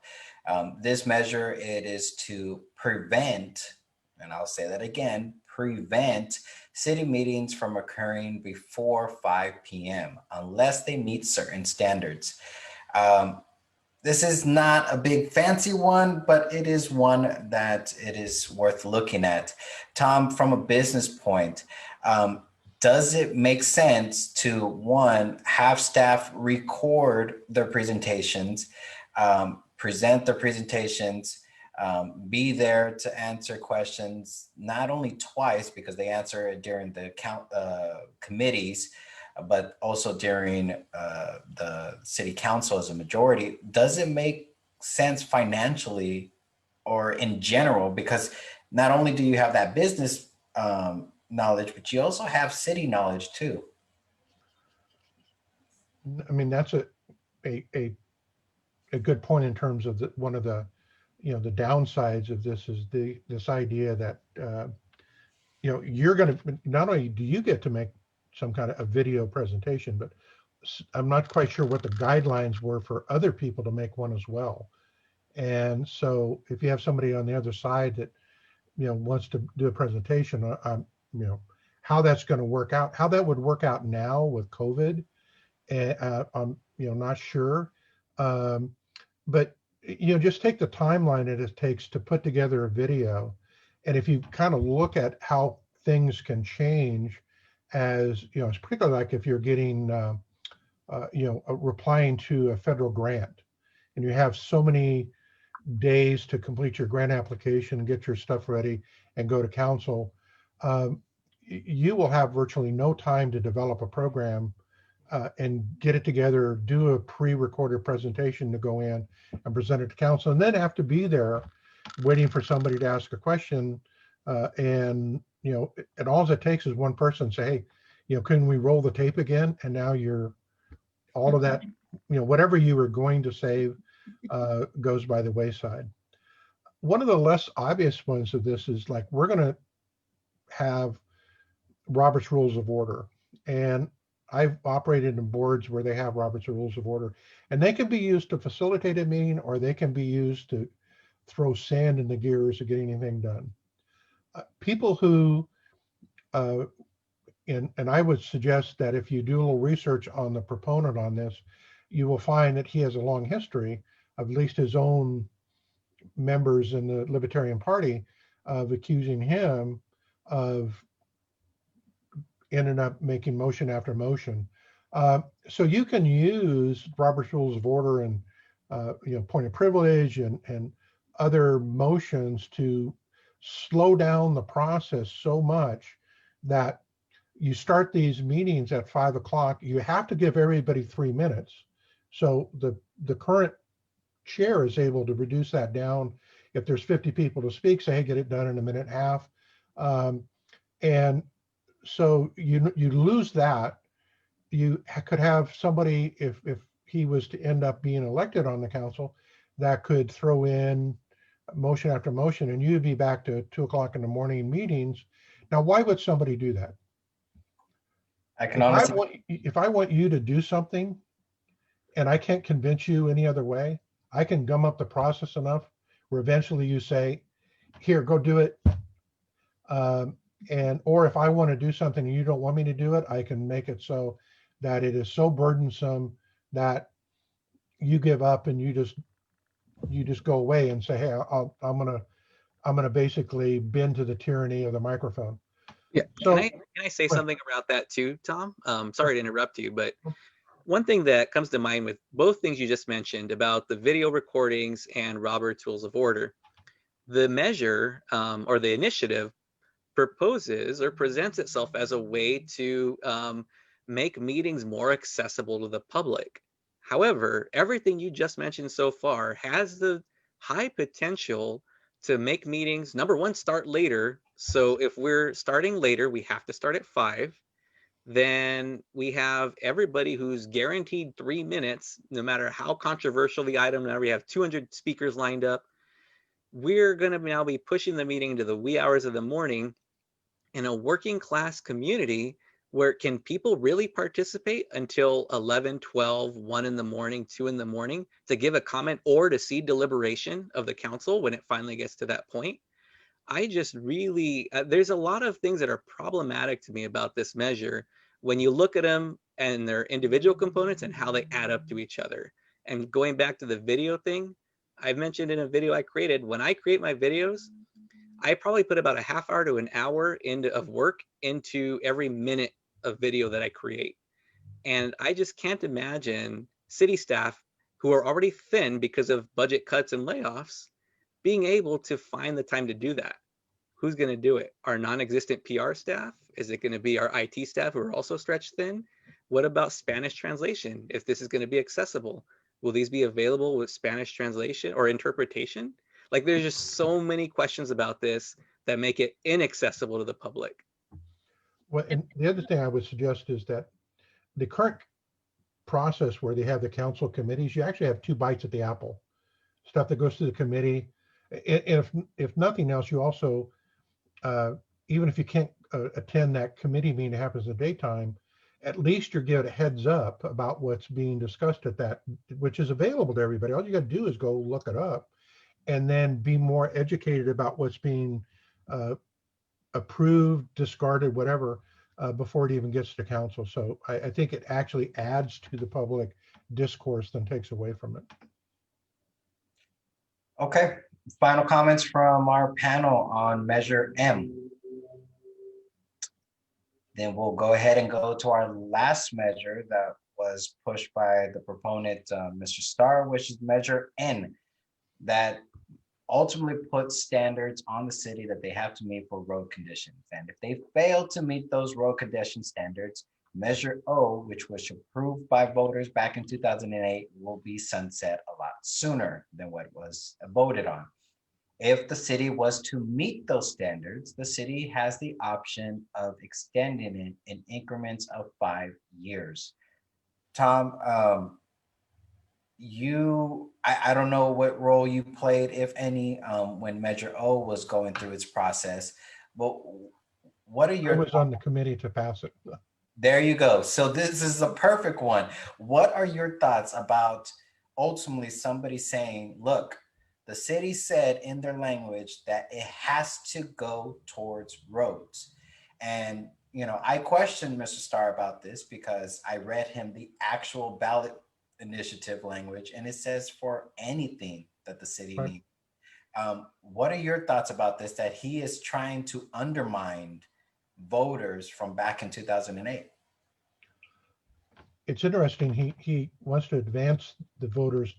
This measure, it is to prevent, and I'll say that again, prevent city meetings from occurring before 5 p.m. unless they meet certain standards. This is not a big fancy one, but it is one that it is worth looking at. Tom, from a business point, does it make sense to, one, have staff record their presentations, present their presentations, be there to answer questions, not only twice because they answer it during the committees, but also during the city council as a majority? Does it make sense financially or in general? Because not only do you have that business knowledge, but you also have city knowledge too. I mean, that's a good point in terms of one of the the downsides of this is this idea that you're going to, not only do you get to make some kind of a video presentation, but I'm not quite sure what the guidelines were for other people to make one as well. And so if you have somebody on the other side that, wants to do a presentation, how that's going to work out, how that would work out now with COVID, and I'm, not sure. But, just take the timeline that it takes to put together a video. And if you kind of look at how things can change as, it's particularly like if you're getting, replying to a federal grant and you have so many days to complete your grant application, get your stuff ready and go to council, you will have virtually no time to develop a program and get it together, do a pre-recorded presentation to go in and present it to council, and then have to be there waiting for somebody to ask a question. And all it takes is one person say, hey, can we roll the tape again? And now you're all of that, whatever you were going to save goes by the wayside. One of the less obvious ones of this is like, we're going to have Robert's Rules of Order. And I've operated in boards where they have Robert's Rules of Order, and they can be used to facilitate a meeting, or they can be used to throw sand in the gears of getting anything done. People who, and I would suggest that if you do a little research on the proponent on this, you will find that he has a long history of at least his own members in the Libertarian Party of accusing him of ended up making motion after motion. So you can use Robert's Rules of Order and point of privilege and other motions to slow down the process so much that you start these meetings at 5 o'clock. You have to give everybody 3 minutes. So the current chair is able to reduce that down. If there's 50 people to speak, say, hey, get it done in a minute and a half. And so you lose that. You could have somebody, if he was to end up being elected on the council, that could throw in motion after motion, and you'd be back to 2 o'clock in the morning meetings. Now, why would somebody do that? I can honestly, if I want you to do something and I can't convince you any other way, I can gum up the process enough where eventually you say, here, go do it. Or if I want to do something and you don't want me to do it, I can make it so that it is so burdensome that you give up and you just go away and say, hey, I'm gonna basically bend to the tyranny of the microphone. Yeah. So, can I say something about that too, Tom? Sorry to interrupt you, but one thing that comes to mind with both things you just mentioned about the video recordings and Robert's Rules of Order, the measure or the initiative proposes or presents itself as a way to make meetings more accessible to the public. However, everything you just mentioned so far has the high potential to make meetings, number one, start later. So if we're starting later, we have to start at 5. Then we have everybody who's guaranteed 3 minutes, no matter how controversial the item. Now we have 200 speakers lined up. We're going to now be pushing the meeting into the wee hours of the morning in a working class community where can people really participate until 11, 12, 1 in the morning, 2 in the morning to give a comment or to see deliberation of the council when it finally gets to that point? I just really, there's a lot of things that are problematic to me about this measure when you look at them and their individual components and how they add up to each other. And going back to the video thing, I mentioned in a video I created, when I create my videos, I probably put about a half hour to an hour of work into every minute of video that I create. And I just can't imagine city staff who are already thin because of budget cuts and layoffs being able to find the time to do that. Who's going to do it? Our non-existent PR staff? Is it going to be our IT staff who are also stretched thin? What about Spanish translation? If this is going to be accessible, will these be available with Spanish translation or interpretation? Like, there's just so many questions about this that make it inaccessible to the public. Well, and the other thing I would suggest is that the current process where they have the council committees, you actually have 2 bites at the apple. Stuff that goes to the committee. And if nothing else, you also, even if you can't attend that committee meeting that happens in the daytime, at least you're given a heads up about what's being discussed at that, which is available to everybody. All you got to do is go look it up and then be more educated about what's being approved, discarded, whatever, before it even gets to council. So I think it actually adds to the public discourse than takes away from it. Okay, final comments from our panel on Measure M. Then we'll go ahead and go to our last measure that was pushed by the proponent, Mr. Starr, which is Measure N, that ultimately puts standards on the city that they have to meet for road conditions. And if they fail to meet those road condition standards, Measure O, which was approved by voters back in 2008, will be sunset a lot sooner than what was voted on. If the city was to meet those standards, the city has the option of extending it in increments of 5 years. Tom, I don't know what role you played, if any, when Measure O was going through its process, but what are your— I was on the committee to pass it. There you go. So this is a perfect one. What are your thoughts about ultimately somebody saying, look, the city said in their language that it has to go towards roads? And, you know, I questioned Mr. Starr about this because I read him the actual ballot initiative language, and it says for anything that the city Right. needs. What are your thoughts about this, that he is trying to undermine voters from back in 2008? It's interesting. He wants to advance the voters'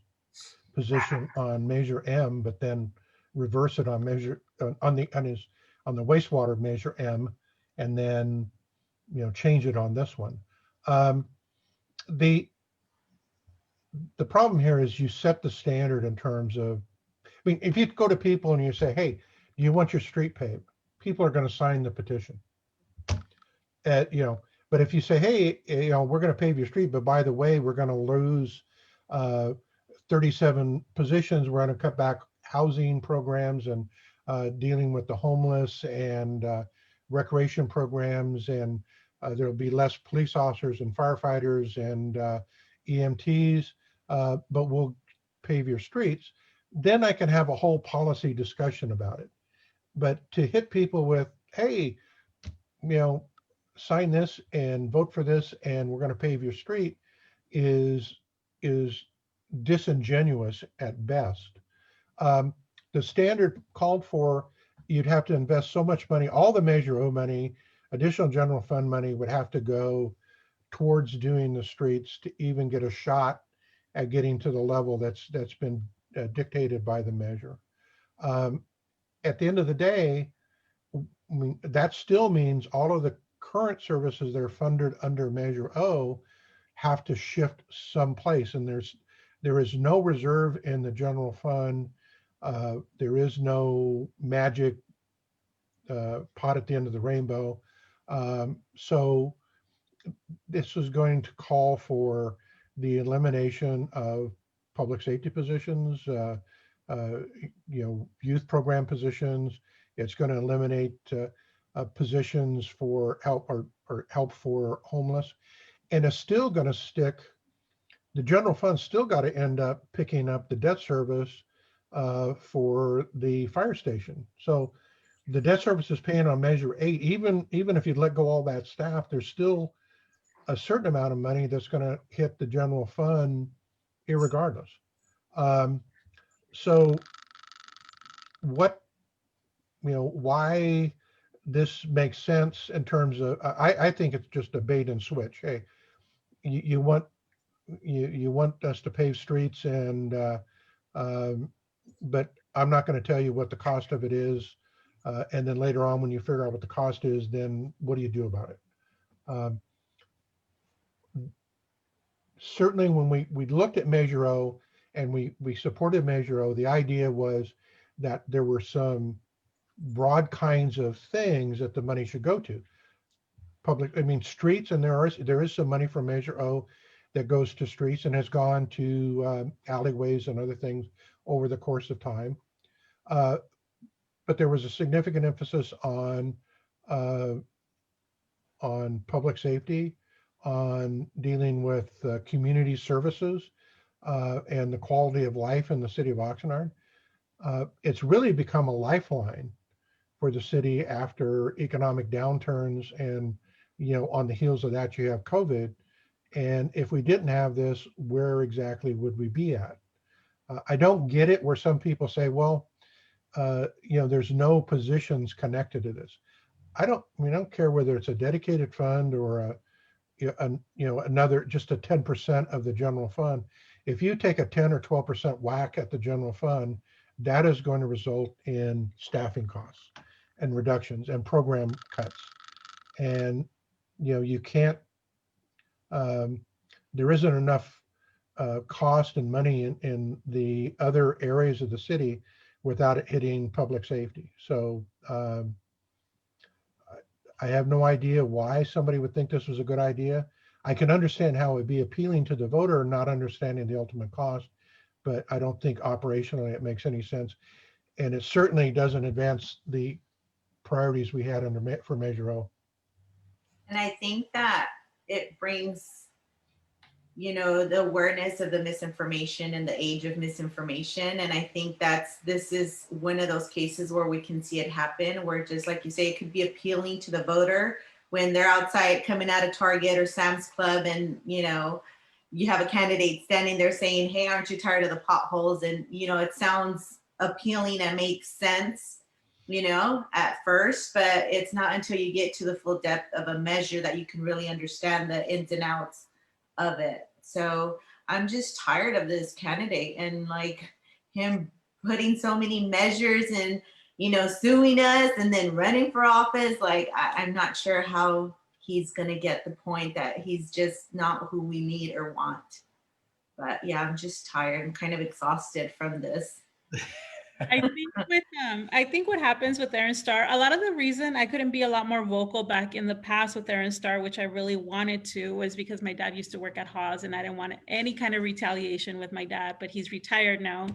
position on Measure M, but then reverse it on the wastewater Measure M, and then, you know, change it on this one. The problem here is you set the standard in terms of, I mean, if you go to people and you say, hey, do you want your street paved? People are going to sign the petition. You know, but if you say, hey, you know, we're going to pave your street, but by the way, we're going to lose 37 positions. We're going to cut back housing programs and dealing with the homeless and recreation programs, and there'll be less police officers and firefighters and EMTs, but we'll pave your streets. Then I can have a whole policy discussion about it. But to hit people with, hey, you know, sign this and vote for this and we're going to pave your street is disingenuous at best. The standard called for, you'd have to invest so much money, all the Measure O money, additional general fund money would have to go towards doing the streets to even get a shot at getting to the level that's been dictated by the measure. At the end of the day, I mean, that still means all of the current services that are funded under Measure O have to shift someplace, and there is no reserve in the general fund. There is no magic pot at the end of the rainbow. So this is going to call for the elimination of public safety positions, you know, youth program positions. It's going to eliminate positions for help or help for homeless, and it's still going to stick. The general fund's still got to end up picking up the debt service for the fire station. So the debt service is paying on Measure 8. Even if you let go all that staff, there's still a certain amount of money that's going to hit the general fund irregardless. So what, you know, why this makes sense in terms of, I think it's just a bait and switch. Hey, you want us to pave streets, and but I'm not going to tell you what the cost of it is, and then later on when you figure out what the cost is, then what do you do about it? Certainly when we looked at Measure O and we supported Measure O, the idea was that there were some broad kinds of things that the money should go to. Public, I mean, streets, and there is some money from Measure O that goes to streets and has gone to alleyways and other things over the course of time. But there was a significant emphasis on public safety, on dealing with community services and the quality of life in the city of Oxnard. It's really become a lifeline for the city after economic downturns, and on the heels of that you have COVID. And if we didn't have this, where exactly would we be at? I don't get it where some people say, well, there's no positions connected to this. I don't care whether it's a dedicated fund or another, just a 10% of the general fund. If you take a 10 or 12% whack at the general fund, that is going to result in staffing costs and reductions and program cuts. And you can't, there isn't enough cost and money in the other areas of the city without it hitting public safety. So I have no idea why somebody would think this was a good idea. I can understand how it would be appealing to the voter, not understanding the ultimate cost, but I don't think operationally it makes any sense. And it certainly doesn't advance the priorities we had for Measure O. And I think that it brings, the awareness of the misinformation and the age of misinformation. And I think this is one of those cases where we can see it happen, where just like you say, it could be appealing to the voter when they're outside coming out of Target or Sam's Club, and, you have a candidate standing there saying, hey, aren't you tired of the potholes? And, it sounds appealing and makes sense, at first, but it's not until you get to the full depth of a measure that you can really understand the ins and outs of it. So I'm just tired of this candidate and like him putting so many measures and, suing us and then running for office. Like, I'm not sure how he's going to get the point that he's just not who we need or want. But yeah, I'm just tired. I'm kind of exhausted from this. I think what happens with Aaron Starr, a lot of the reason I couldn't be a lot more vocal back in the past with Aaron Starr, which I really wanted to, was because my dad used to work at Haas and I didn't want any kind of retaliation with my dad, but he's retired now.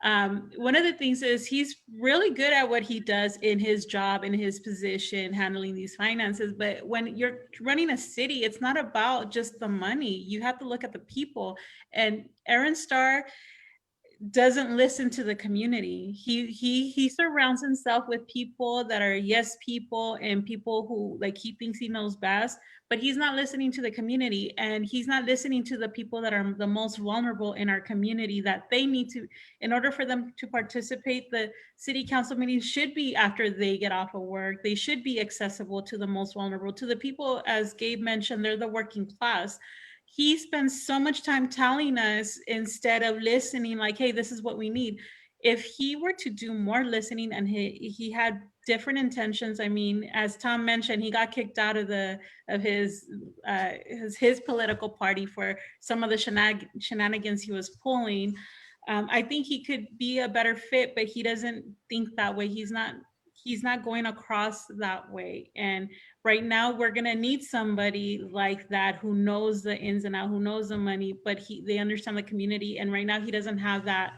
One of the things is he's really good at what he does in his job, in his position, handling these finances. But when you're running a city, it's not about just the money. You have to look at the people. And Aaron Starr doesn't listen to the community. He surrounds himself with people that are yes people and people who like he thinks he knows best, but he's not listening to the community, and he's not listening to the people that are the most vulnerable in our community, that they need to, in order for them to participate, the city council meetings should be after they get off of work. They should be accessible to the most vulnerable, to the people, as Gabe mentioned, they're the working class. He spends so much time telling us instead of listening, like, hey, this is what we need. If he were to do more listening and he had different intentions, I mean, as Tom mentioned, he got kicked out of his political party for some of the shenanigans he was pulling. I think he could be a better fit, but he doesn't think that way. He's not going across that way. And right now we're going to need somebody like that who knows the ins and outs, who knows the money, but they understand the community. And right now he doesn't have that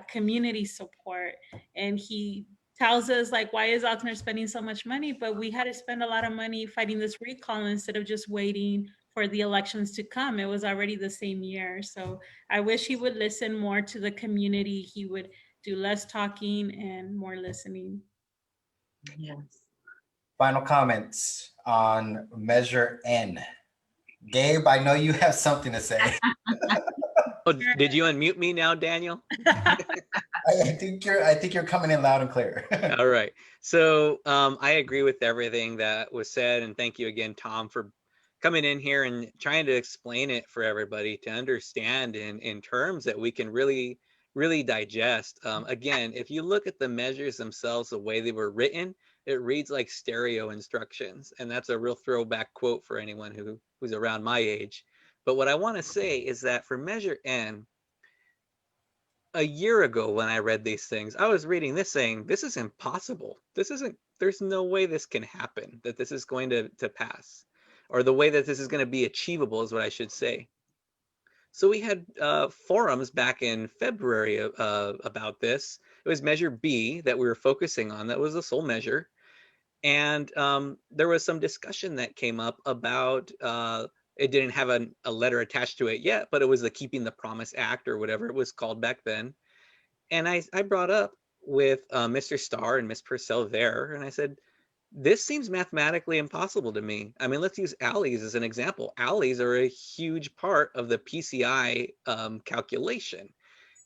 community support. And he tells us, like, why is Oxnard spending so much money? But we had to spend a lot of money fighting this recall instead of just waiting for the elections to come. It was already the same year. So I wish he would listen more to the community. He would do less talking and more listening. Yes. Final comments on Measure N. Gabe, I know you have something to say. Oh, did you unmute me now, Daniel? I think you're coming in loud and clear. All right. So I agree with everything that was said, and thank you again, Tom, for coming in here and trying to explain it for everybody to understand in terms that we can really digest. Again, if you look at the measures themselves, the way they were written, it reads like stereo instructions, and that's a real throwback quote for anyone who's around my age. But what I want to say is that for Measure N, a year ago when I read these things, I was reading this saying, this is impossible. There's no way this can happen, that this is going to pass, or the way that this is going to be achievable is what I should say. So we had forums back in February about this. It was Measure B that we were focusing on. That was the sole measure. And there was some discussion that came up about It didn't have a letter attached to it yet, but it was the Keeping the Promise Act or whatever it was called back then. And I brought up with Mr. Starr and Miss Purcell there, and I said, this seems mathematically impossible to me. I mean, let's use alleys as an example. Alleys are a huge part of the PCI calculation,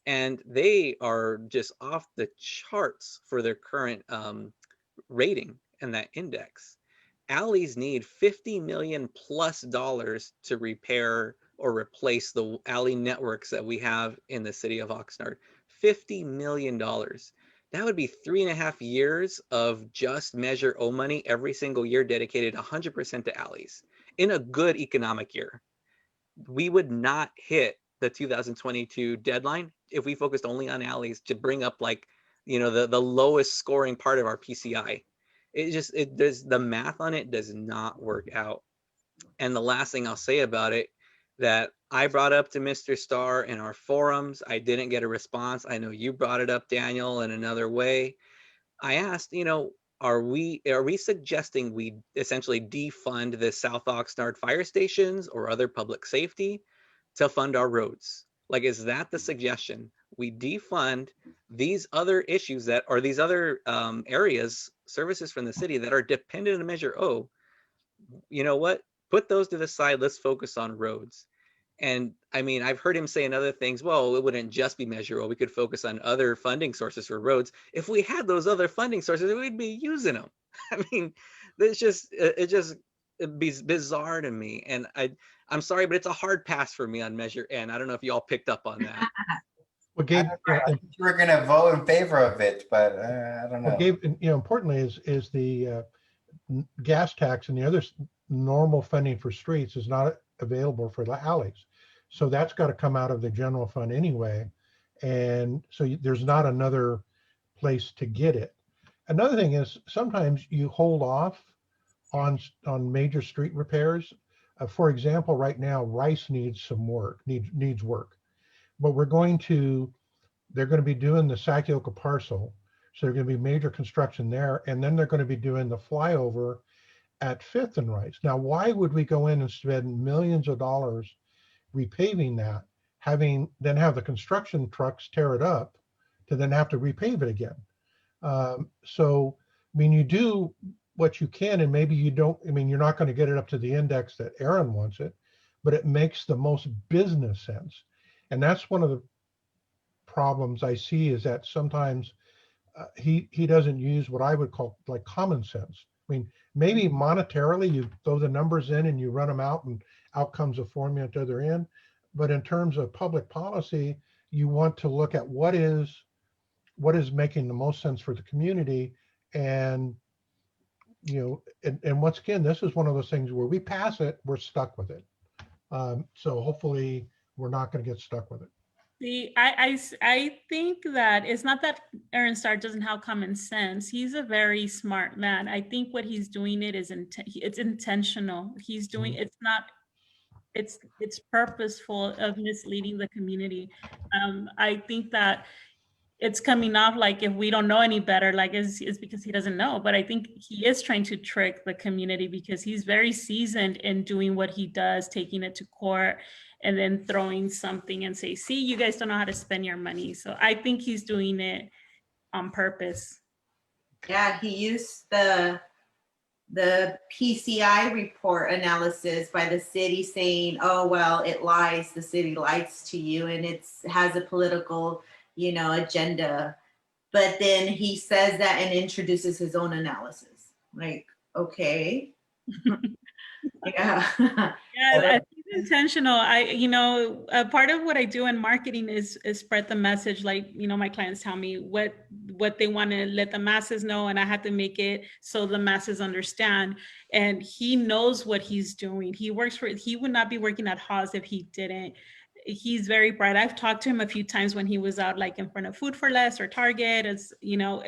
and they are just off the charts for their current rating in that index. Alleys need $50 million plus to repair or replace the alley networks that we have in the city of Oxnard. $50 million. That would be 3.5 years of just Measure O money every single year dedicated 100% to alleys in a good economic year. We would not hit the 2022 deadline if we focused only on alleys to bring up like, you know, the lowest scoring part of our PCI. There's the math on it does not work out. And the last thing I'll say about it that I brought up to Mr. Starr in our forums, I didn't get a response. I know you brought it up, Daniel, in another way. I asked, you know, are we suggesting we essentially defund the South Oxnard fire stations or other public safety to fund our roads? Like, is that the suggestion? We defund these other issues that are these other areas, services from the city that are dependent on Measure O. You know what? Put those to the side. Let's focus on roads. And I mean, I've heard him say in other things, well, it wouldn't just be Measure O. We could focus on other funding sources for roads. If we had those other funding sources, we'd be using them. I mean, it'd be bizarre to me. And I'm sorry, but it's a hard pass for me on Measure N. I don't know if you all picked up on that. Well, Gabe, I think you were going to vote in favor of it, but I don't know. well, Gabe, you know, importantly is the gas tax and the other normal funding for streets is not available for the alleys. So that's got to come out of the general fund anyway. And so there's not another place to get it. Another thing is sometimes you hold off on major street repairs. For example, right now, Rice needs some work, needs work. But they're going to be doing the Sackyoka parcel. So there's going to be major construction there. And then they're going to be doing the flyover at 5th and Rice. Now, why would we go in and spend millions of dollars repaving that, have the construction trucks tear it up to then have to repave it again? So, I mean, you do what you can, and maybe you don't, I mean, you're not going to get it up to the index that Aaron wants it, but it makes the most business sense. And that's one of the problems I see is that sometimes he doesn't use what I would call like common sense. I mean, maybe monetarily you throw the numbers in and you run them out and out comes a formula at the other end. But in terms of public policy, you want to look at what is making the most sense for the community. And, you know, and once again, this is one of those things where we pass it, we're stuck with it. So hopefully we're not going to get stuck with it. See, I think that it's not that Aaron Starr doesn't have common sense. He's a very smart man. I think what he's doing it's intentional. He's doing it's purposeful of misleading the community. I think that it's coming off like if we don't know any better, like it's because he doesn't know. But I think he is trying to trick the community because he's very seasoned in doing what he does, taking it to court and then throwing something and say, see, you guys don't know how to spend your money. So I think he's doing it on purpose. Yeah, he used the PCI report analysis by the city saying, oh, well, it lies, the city lies to you, and it has a political, you know, agenda. But then he says that and introduces his own analysis. Like, okay. Yeah. Yeah, it's intentional. A part of what I do in marketing is spread the message. Like, you know, my clients tell me what they want to let the masses know, and I have to make it so the masses understand. And he knows what he's doing. He would not be working at Haas if he didn't. He's very bright. I've talked to him a few times when he was out like in front of Food for Less or Target. As you know,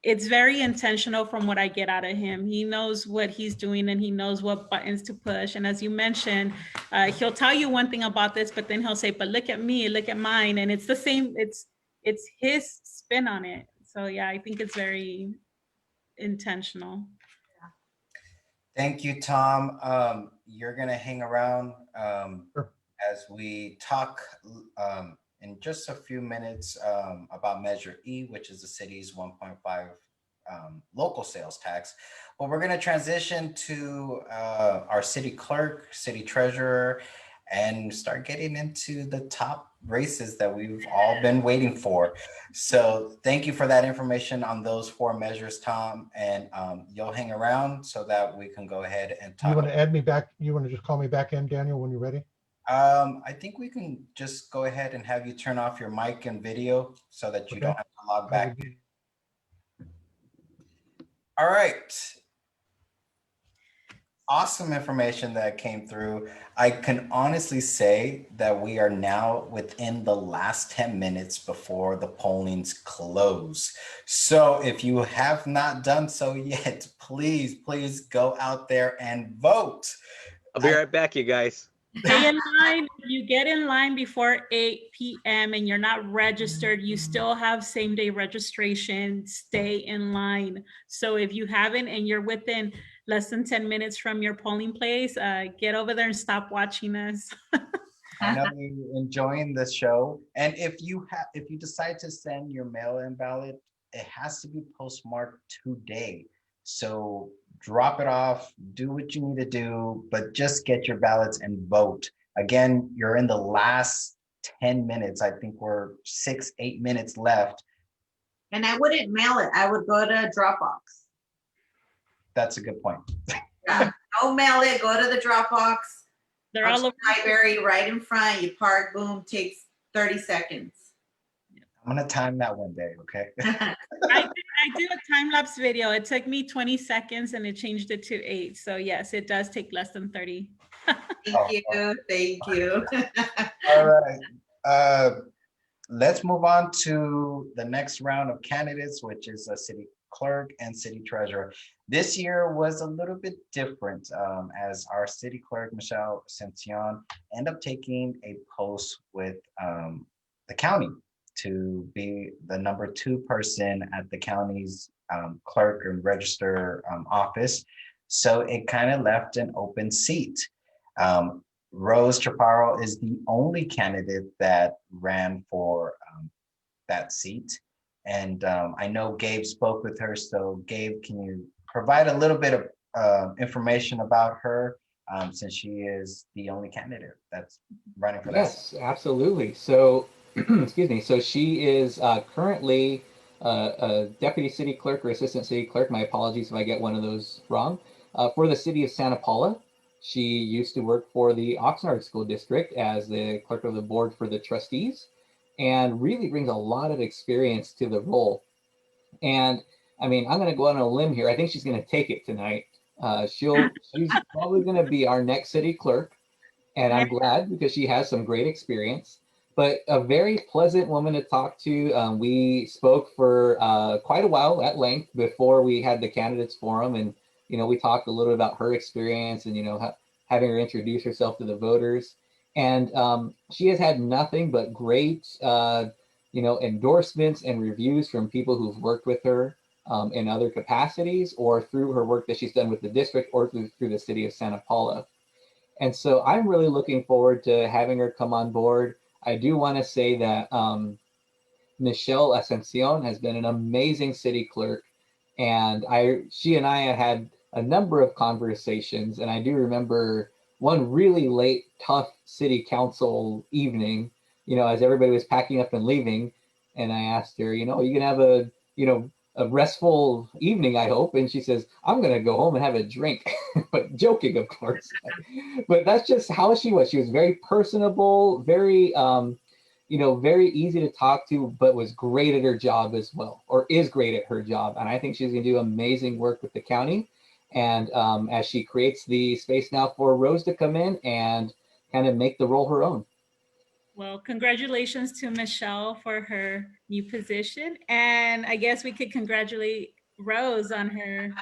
it's very intentional from what I get out of him. He knows what he's doing and he knows what buttons to push. And as you mentioned, he'll tell you one thing about this, but then he'll say, but look at me, look at mine. And it's the same, it's his spin on it. So yeah, I think it's very intentional. Thank you, Tom. You're gonna hang around Sure. as we talk in just a few minutes about Measure E, which is the city's 1.5 local sales tax. But we're gonna transition to our city clerk, city treasurer, and start getting into the top races that we've all been waiting for. So thank you for that information on those 4 measures, Tom. And you'll hang around so that we can go ahead and talk. You want to add me back? You want to just call me back in, Daniel, when you're ready? I think we can just go ahead and have you turn off your mic and video so that you Okay. don't have to log back. That would be- All right. Awesome information that came through. I can honestly say that we are now within the last 10 minutes before the pollings close. So if you have not done so yet, please go out there and vote. I'll be right back, you guys. Stay in line. If you get in line before 8 p.m. and you're not registered, you still have same day registration. Stay in line. So if you haven't and you're within less than 10 minutes from your polling place, get over there and stop watching us. I know you're enjoying the show. And if you decide to send your mail-in ballot, it has to be postmarked today. So drop it off, do what you need to do, but just get your ballots and vote. Again, you're in the last 10 minutes. I think we're 6-8 minutes left. And I wouldn't mail it. I would go to Dropbox. That's a good point. Yeah, don't mail it. Go to the Dropbox. They're all over. Library right in front. You park, boom, takes 30 seconds. I'm gonna time that one day, okay? I did a time-lapse video. It took me 20 seconds and it changed it to 8. So yes, it does take less than 30. Thank you. All right. Let's move on to the next round of candidates, which is a city clerk and city treasurer. This year was a little bit different as our city clerk, Michelle Ascension, ended up taking a post with the county to be the number 2 person at the county's clerk and register office. So it kind of left an open seat. Rose Chaparro is the only candidate that ran for that seat. And I know Gabe spoke with her. So Gabe, can you provide a little bit of information about her since she is the only candidate that's running for that? Yes, absolutely. So, excuse me. So she is currently a deputy city clerk or assistant city clerk. My apologies if I get one of those wrong. For the city of Santa Paula. She used to work for the Oxnard School District as the clerk of the board for the trustees, and really brings a lot of experience to the role. And I mean, I'm going to go on a limb here. I think she's going to take it tonight. She's probably going to be our next city clerk, and I'm glad because she has some great experience. But a very pleasant woman to talk to. We spoke for quite a while at length before we had the candidates forum, and we talked a little about her experience and having her introduce herself to the voters. And she has had nothing but great endorsements and reviews from people who've worked with her in other capacities or through her work that she's done with the district or through the city of Santa Paula. And so I'm really looking forward to having her come on board. I do want to say that Michelle Ascension has been an amazing city clerk, and she and I had a number of conversations, and I do remember one really late, tough city council evening, as everybody was packing up and leaving, and I asked her, are you gonna have a restful evening, I hope? And she says, I'm gonna go home and have a drink. But joking, of course. But that's just how she was. She was very personable, very very easy to talk to, but was great at her job as well, or is great at her job. And I think she's gonna do amazing work with the county. And as she creates the space now for Rose to come in and kind of make the role her own. Well, congratulations to Michelle for her new position. And I guess we could congratulate Rose on her,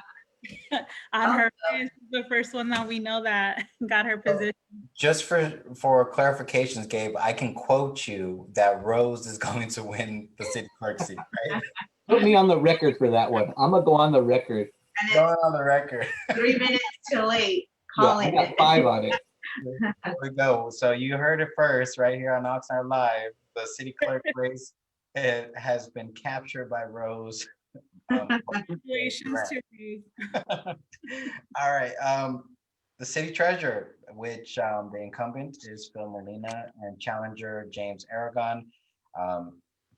the first one that we know that got her position. Just for clarifications, Gabe, I can quote you that Rose is going to win the city clerk seat, right? Put me on the record for that one. I'm gonna go on the record. Going on the record. 3 minutes too late. Yeah, I Calling got it. 5 on it. There we go. So you heard it first right here on Oxnard Live. The city clerk race has been captured by Rose. Congratulations to me. All right. The city treasurer, which the incumbent is Phil Molina and challenger James Aragon,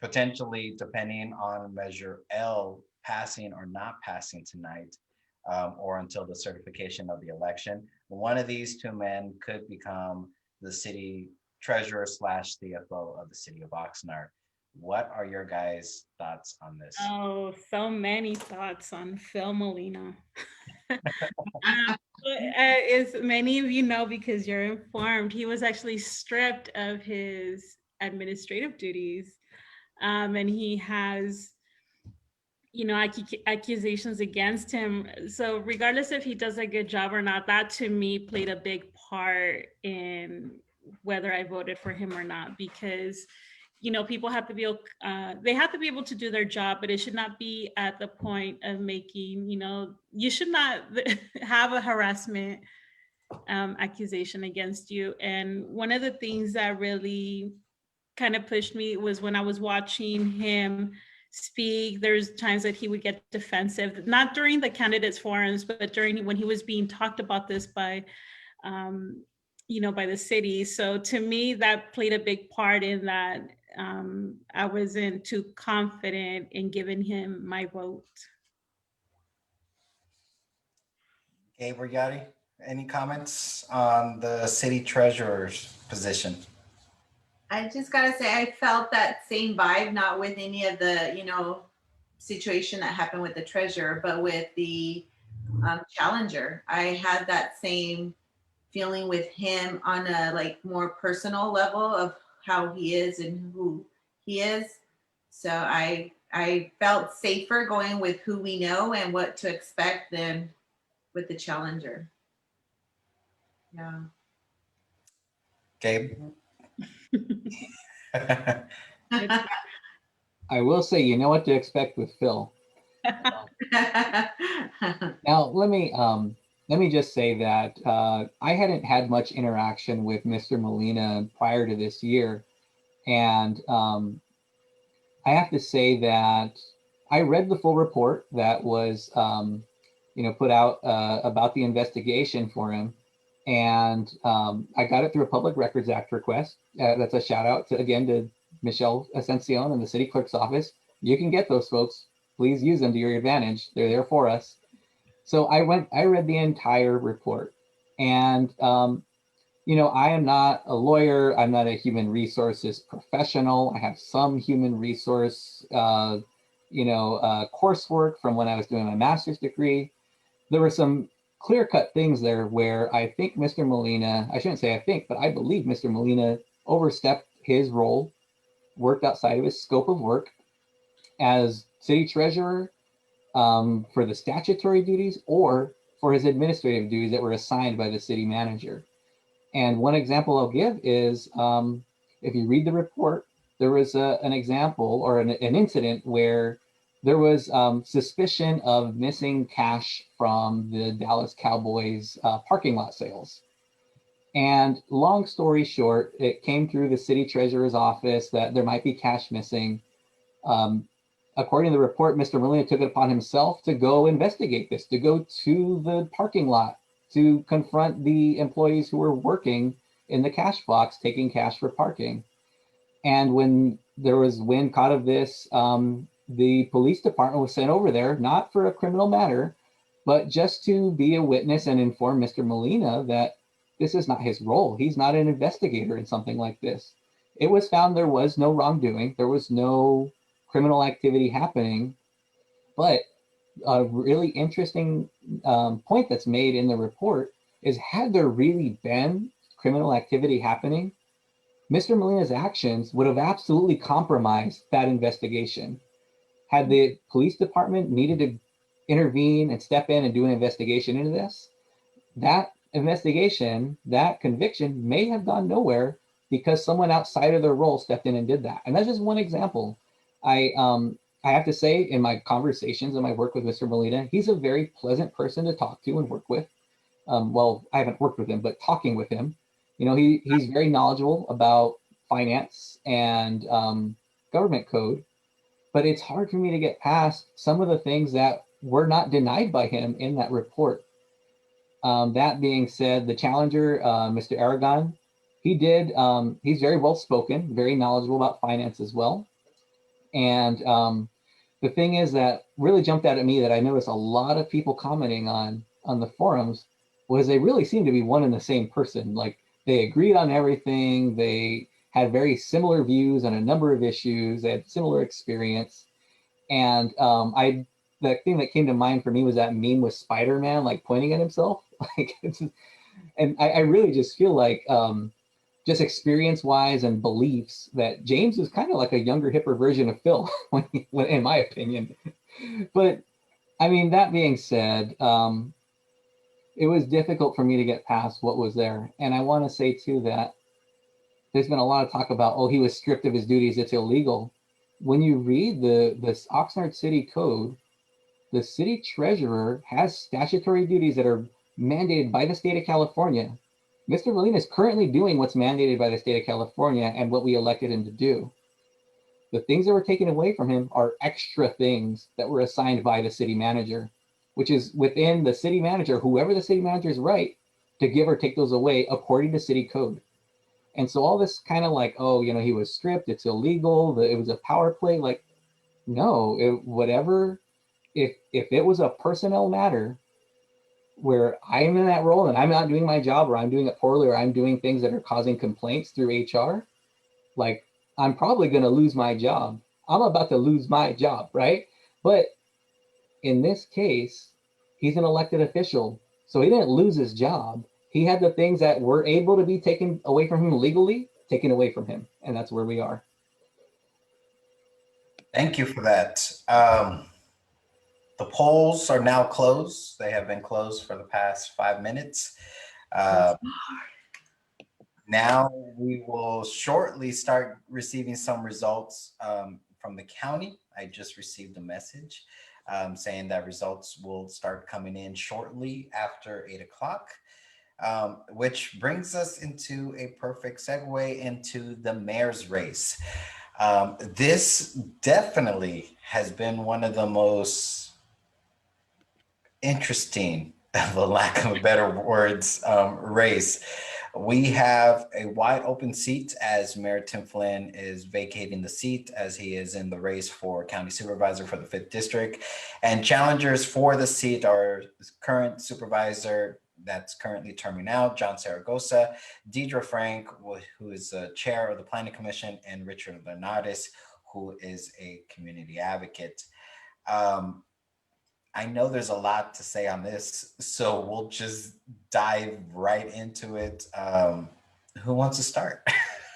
potentially depending on Measure L passing or not passing tonight, or until the certification of the election. One of these two men could become the city treasurer slash CFO of the city of Oxnard. What are your guys' thoughts on this? Oh, so many thoughts on Phil Molina. As many of you know, because you're informed, he was actually stripped of his administrative duties. And he has, accusations against him. So regardless if he does a good job or not, that to me played a big part in whether I voted for him or not, because people have to be they have to be able to do their job, but it should not be at the point of making, you should not have a harassment accusation against you. And one of the things that really kind of pushed me was when I was watching him speak. There's times that he would get defensive, not during the candidates forums, but during when he was being talked about this by by the city. So to me, that played a big part in that. I wasn't too confident in giving him my vote. Gabe Rigotti, any comments on the city treasurer's position? I just gotta say, I felt that same vibe, not with any of the, situation that happened with the treasurer, but with the challenger. I had that same feeling with him on a more personal level of how he is and who he is. So I felt safer going with who we know and what to expect than with the challenger. Yeah. Gabe? I will say, you know what to expect with Phil. Now, let me just say that I hadn't had much interaction with Mr. Molina prior to this year. And I have to say that I read the full report that was, put out about the investigation for him. And I got it through a Public Records Act request. That's a shout out to Michelle Ascension and the city clerk's office. You can get those, folks. Please use them to your advantage. They're there for us. So I read the entire report. And, I am not a lawyer. I'm not a human resources professional. I have some human resource, coursework from when I was doing my master's degree. There were some clear-cut things there where I think Mr. Molina, I shouldn't say I think, but I believe Mr. Molina overstepped his role, worked outside of his scope of work as city treasurer for the statutory duties or for his administrative duties that were assigned by the city manager. And one example I'll give is if you read the report, there was an example or an incident where there was suspicion of missing cash from the Dallas Cowboys parking lot sales. And long story short, it came through the city treasurer's office that there might be cash missing. According to the report, Mr. Molina took it upon himself to go investigate this, to go to the parking lot, to confront the employees who were working in the cash box, taking cash for parking. And when there was wind caught of this, the police department was sent over there, not for a criminal matter, but just to be a witness and inform Mr. Molina that this is not his role. He's not an investigator in something like this. It was found there was no wrongdoing. There was no criminal activity happening. But a really interesting point that's made in the report is, had there really been criminal activity happening, Mr. Molina's actions would have absolutely compromised that investigation. Had the police department needed to intervene and step in and do an investigation into this, that investigation, that conviction may have gone nowhere because someone outside of their role stepped in and did that. And that's just one example. I have to say, in my conversations and my work with Mr. Molina, he's a very pleasant person to talk to and work with. well, I haven't worked with him, but talking with him, he's very knowledgeable about finance and government code, but it's hard for me to get past some of the things that were not denied by him in that report. That being said, the challenger, Mr. Aragon, he's very well spoken, very knowledgeable about finance as well. And the thing is that really jumped out at me that I noticed a lot of people commenting on the forums was they really seemed to be one and the same person. Like they agreed on everything. They had very similar views on a number of issues. They had similar experience. And the thing that came to mind for me was that meme with Spider-Man, like pointing at himself. Like, and I really just feel like just experience-wise and beliefs that James is kind of like a younger, hipper version of Phil, in my opinion. But I mean, that being said, it was difficult for me to get past what was there. And I want to say too that there's been a lot of talk about, oh, he was stripped of his duties, it's illegal. When you read this Oxnard City Code, the city treasurer has statutory duties that are mandated by the state of California. Mr. Molina is currently doing what's mandated by the state of California and what we elected him to do. The things that were taken away from him are extra things that were assigned by the city manager, which is within the city manager, whoever the city manager is right, to give or take those away according to city code. And so all this kind of like, oh, he was stripped, it's illegal, it was a power play. Like, no, if it was a personnel matter where I'm in that role and I'm not doing my job, or I'm doing it poorly, or I'm doing things that are causing complaints through HR, like I'm probably going to lose my job. I'm about to lose my job, right? But in this case, he's an elected official, so he didn't lose his job. He had the things that were able to be taken away from him legally, taken away from him, and that's where we are. Thank you for that. The polls are now closed. They have been closed for the past 5 minutes. Now we will shortly start receiving some results from the county. I just received a message saying that results will start coming in shortly after 8 o'clock, which brings us into a perfect segue into the mayor's race. This definitely has been one of the most interesting, for lack of better words, race. We have a wide open seat as Mayor Tim Flynn is vacating the seat as he is in the race for county supervisor for the 5th district. And challengers for the seat are current supervisor that's currently terming out, John Saragosa, Deirdre Frank, who is the chair of the Planning Commission, and Richard Linares, who is a community advocate. I know there's a lot to say on this, so we'll just dive right into it. Who wants to start?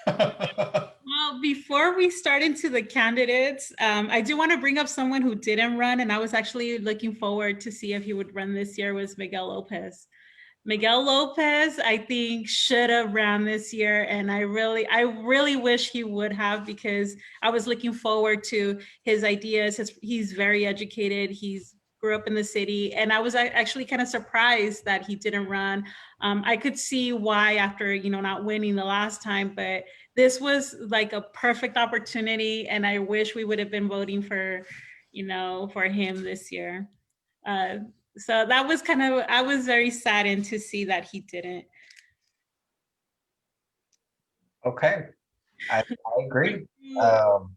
Well, before we start into the candidates, I do want to bring up someone who didn't run, and I was actually looking forward to see if he would run this year, was Miguel Lopez. Miguel Lopez, I think, should have ran this year, and I really wish he would have, because I was looking forward to his ideas. He's very educated. He's grew up in the city, and I was actually kind of surprised that he didn't run. I could see why after not winning the last time, but this was like a perfect opportunity, and I wish we would have been voting for him this year. So that was I was very saddened to see that he didn't. Okay, I agree. No,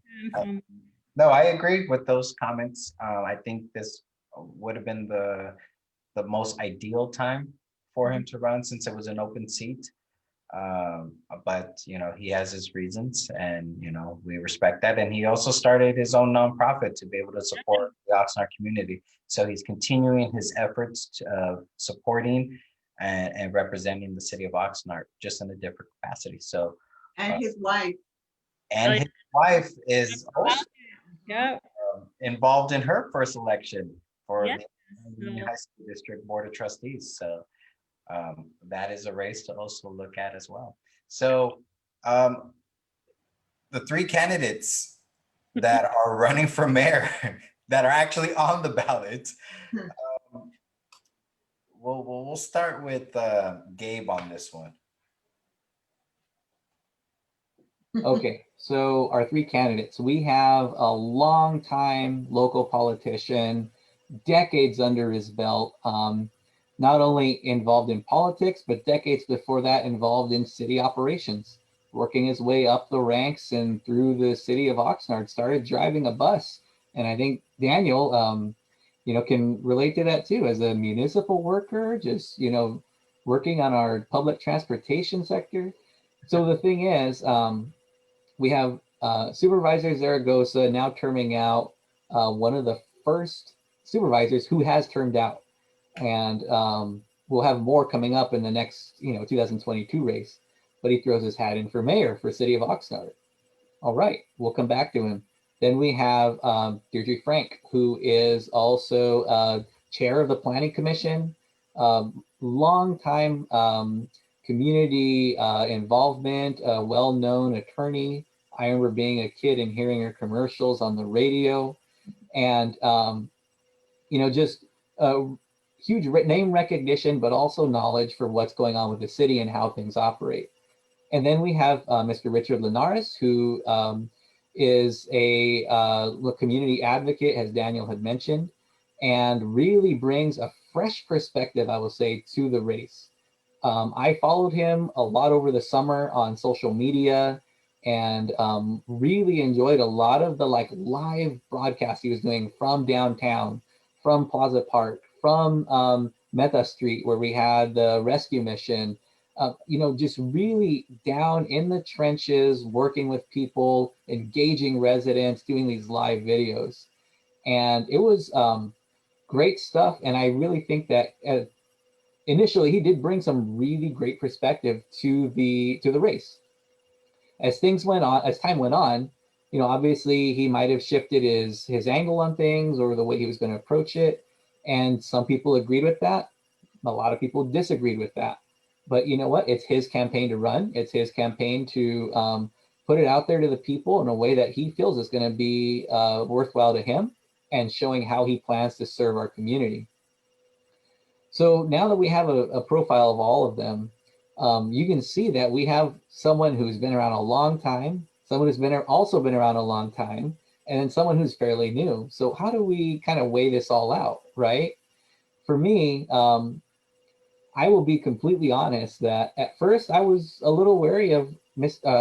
I agree with those comments. I think this would have been the most ideal time for him to run, since it was an open seat. But he has his reasons, and we respect that. And he also started his own nonprofit to be able to support the Oxnard community. So he's continuing his efforts to supporting and representing the city of Oxnard, just in a different capacity. So and his wife. And his wife is also Yep. involved in her first election for Yes. the High School District Board of Trustees. So that is a race to also look at as well. So the 3 candidates that are running for mayor that are actually on the ballot, we'll start with Gabe on this one. Okay, so our three candidates, we have a longtime local politician, decades under his belt, not only involved in politics, but decades before that involved in city operations, working his way up the ranks and through the city of Oxnard, started driving a bus. And I think Daniel, can relate to that too, as a municipal worker, just, working on our public transportation sector. So the thing is, we have Supervisor Zaragoza now terming out, one of the first supervisors who has termed out. And we'll have more coming up in the next, 2022 race. But he throws his hat in for mayor for City of Oxnard. All right, we'll come back to him. Then we have Deirdre Frank, who is also chair of the Planning Commission, long-time community involvement, a well-known attorney. I remember being a kid and hearing her commercials on the radio, and just huge name recognition, but also knowledge for what's going on with the city and how things operate. And then we have Mr. Richard Linares, who is a community advocate, as Daniel had mentioned, and really brings a fresh perspective, I will say, to the race. I followed him a lot over the summer on social media, and really enjoyed a lot of the live broadcasts he was doing from downtown, from Plaza Park, from Meta Street, where we had the rescue mission, just really down in the trenches, working with people, engaging residents, doing these live videos. And it was great stuff. And I really think that initially he did bring some really great perspective to the race. As time went on, obviously he might have shifted his angle on things or the way he was going to approach it. And some people agreed with that. A lot of people disagreed with that. But you know what? It's his campaign to run. It's his campaign to put it out there to the people in a way that he feels is going to be worthwhile to him, and showing how he plans to serve our community. So now that we have a profile of all of them, you can see that we have someone who's been around a long time, someone who's also been around a long time, and then someone who's fairly new. So how do we kind of weigh this all out, right? For me, I will be completely honest that at first I was a little wary of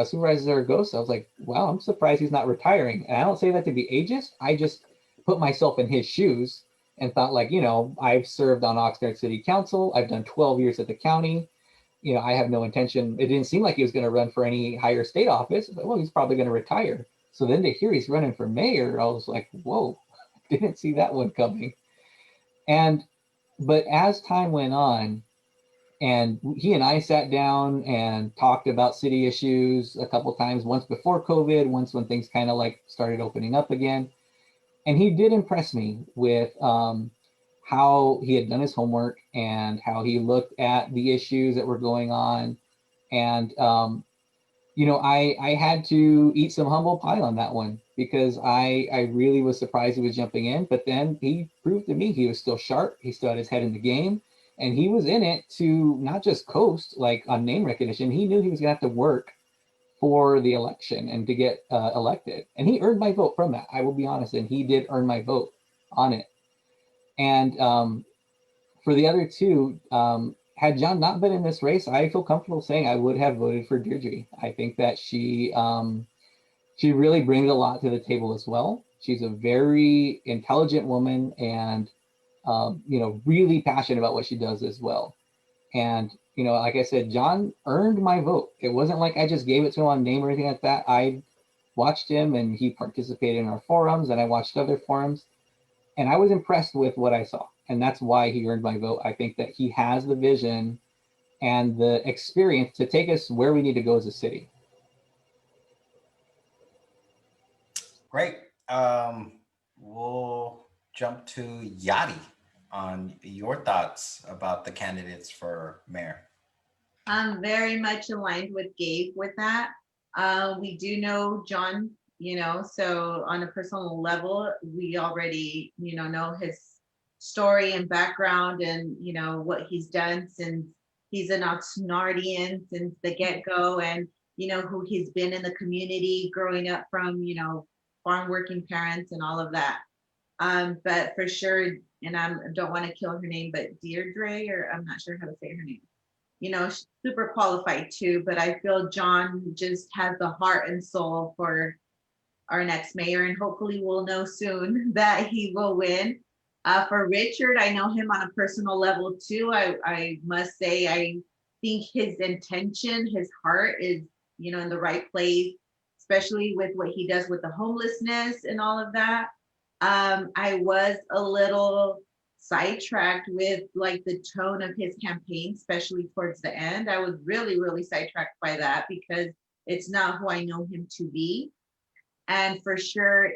Supervisor Zaragoza. I was like, wow, I'm surprised he's not retiring. And I don't say that to be ageist. I just put myself in his shoes and thought, I've served on Oxnard City Council. I've done 12 years at the county. I have no intention. It didn't seem like he was going to run for any higher state office. But, well, he's probably going to retire. So then to hear he's running for mayor, I was like, whoa, didn't see that one coming. But as time went on, and he and I sat down and talked about city issues a couple times, once before COVID, once when things kind of started opening up again. And he did impress me with how he had done his homework and how he looked at the issues that were going on. And, I had to eat some humble pie on that one, because I really was surprised he was jumping in. But then he proved to me he was still sharp. He still had his head in the game. And he was in it to not just coast on name recognition. He knew he was going to have to work for the election and to get elected. And he earned my vote from that. I will be honest. And he did earn my vote on it. And for the other two, had John not been in this race, I feel comfortable saying I would have voted for Deirdre. I think that she really brings a lot to the table as well. She's a very intelligent woman, and really passionate about what she does as well. And, like I said, John earned my vote. It wasn't like I just gave it to him on name or anything like that. I watched him and he participated in our forums, and I watched other forums, and I was impressed with what I saw. And that's why he earned my vote. I think that he has the vision and the experience to take us where we need to go as a city. Great. We'll jump to Yadi on your thoughts about the candidates for mayor. I'm very much aligned with Gabe with that. We do know John, so on a personal level, we already, know his story and background and, you know, what he's done since he's an Oxnardian since the get-go, and, you know, who he's been in the community growing up from, you know, farm working parents and all of that. But for sure, and I don't want to kill her name, but Deirdre, or I'm not sure how to say her name, you know, super qualified too. But I feel John just has the heart and soul for our next mayor, and hopefully we'll know soon that he will win. For Richard, I know him on a personal level too. I must say, I think his intention, his heart is, you know, in the right place, especially with what he does with the homelessness and all of that. I was a little sidetracked with like the tone of his campaign, especially towards the end. I was really, really sidetracked by that because it's not who I know him to be. And for sure,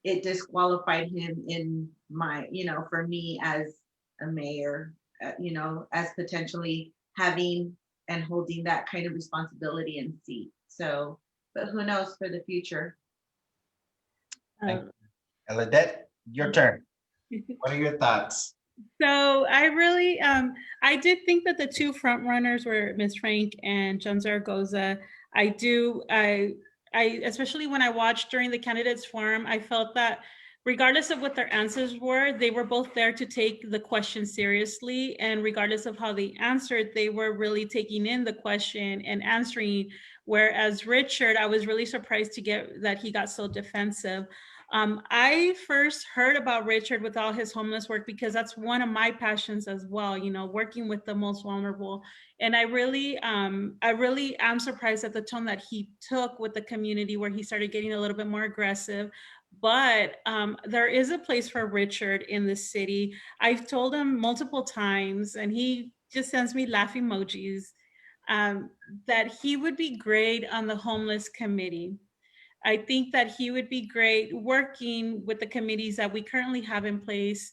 it disqualified him in my, you know, for me as a mayor, you know, as potentially having and holding that kind of responsibility and seat. So, but who knows for the future? Thank you. Eladette, your turn. What are your thoughts? So I really, I did think that the two front runners were Ms. Frank and John Zaragoza. I especially when I watched during the candidates forum, I felt that regardless of what their answers were, they were both there to take the question seriously. And regardless of how they answered, they were really taking in the question and answering. Whereas Richard, I was really surprised to get that he got so defensive. I first heard about Richard with all his homeless work because that's one of my passions as well, you know, working with the most vulnerable. And I really am surprised at the tone that he took with the community, where he started getting a little bit more aggressive. But there is a place for Richard in the city. I've told him multiple times, and he just sends me laugh emojis, that he would be great on the homeless committee. I think that he would be great working with the committees that we currently have in place,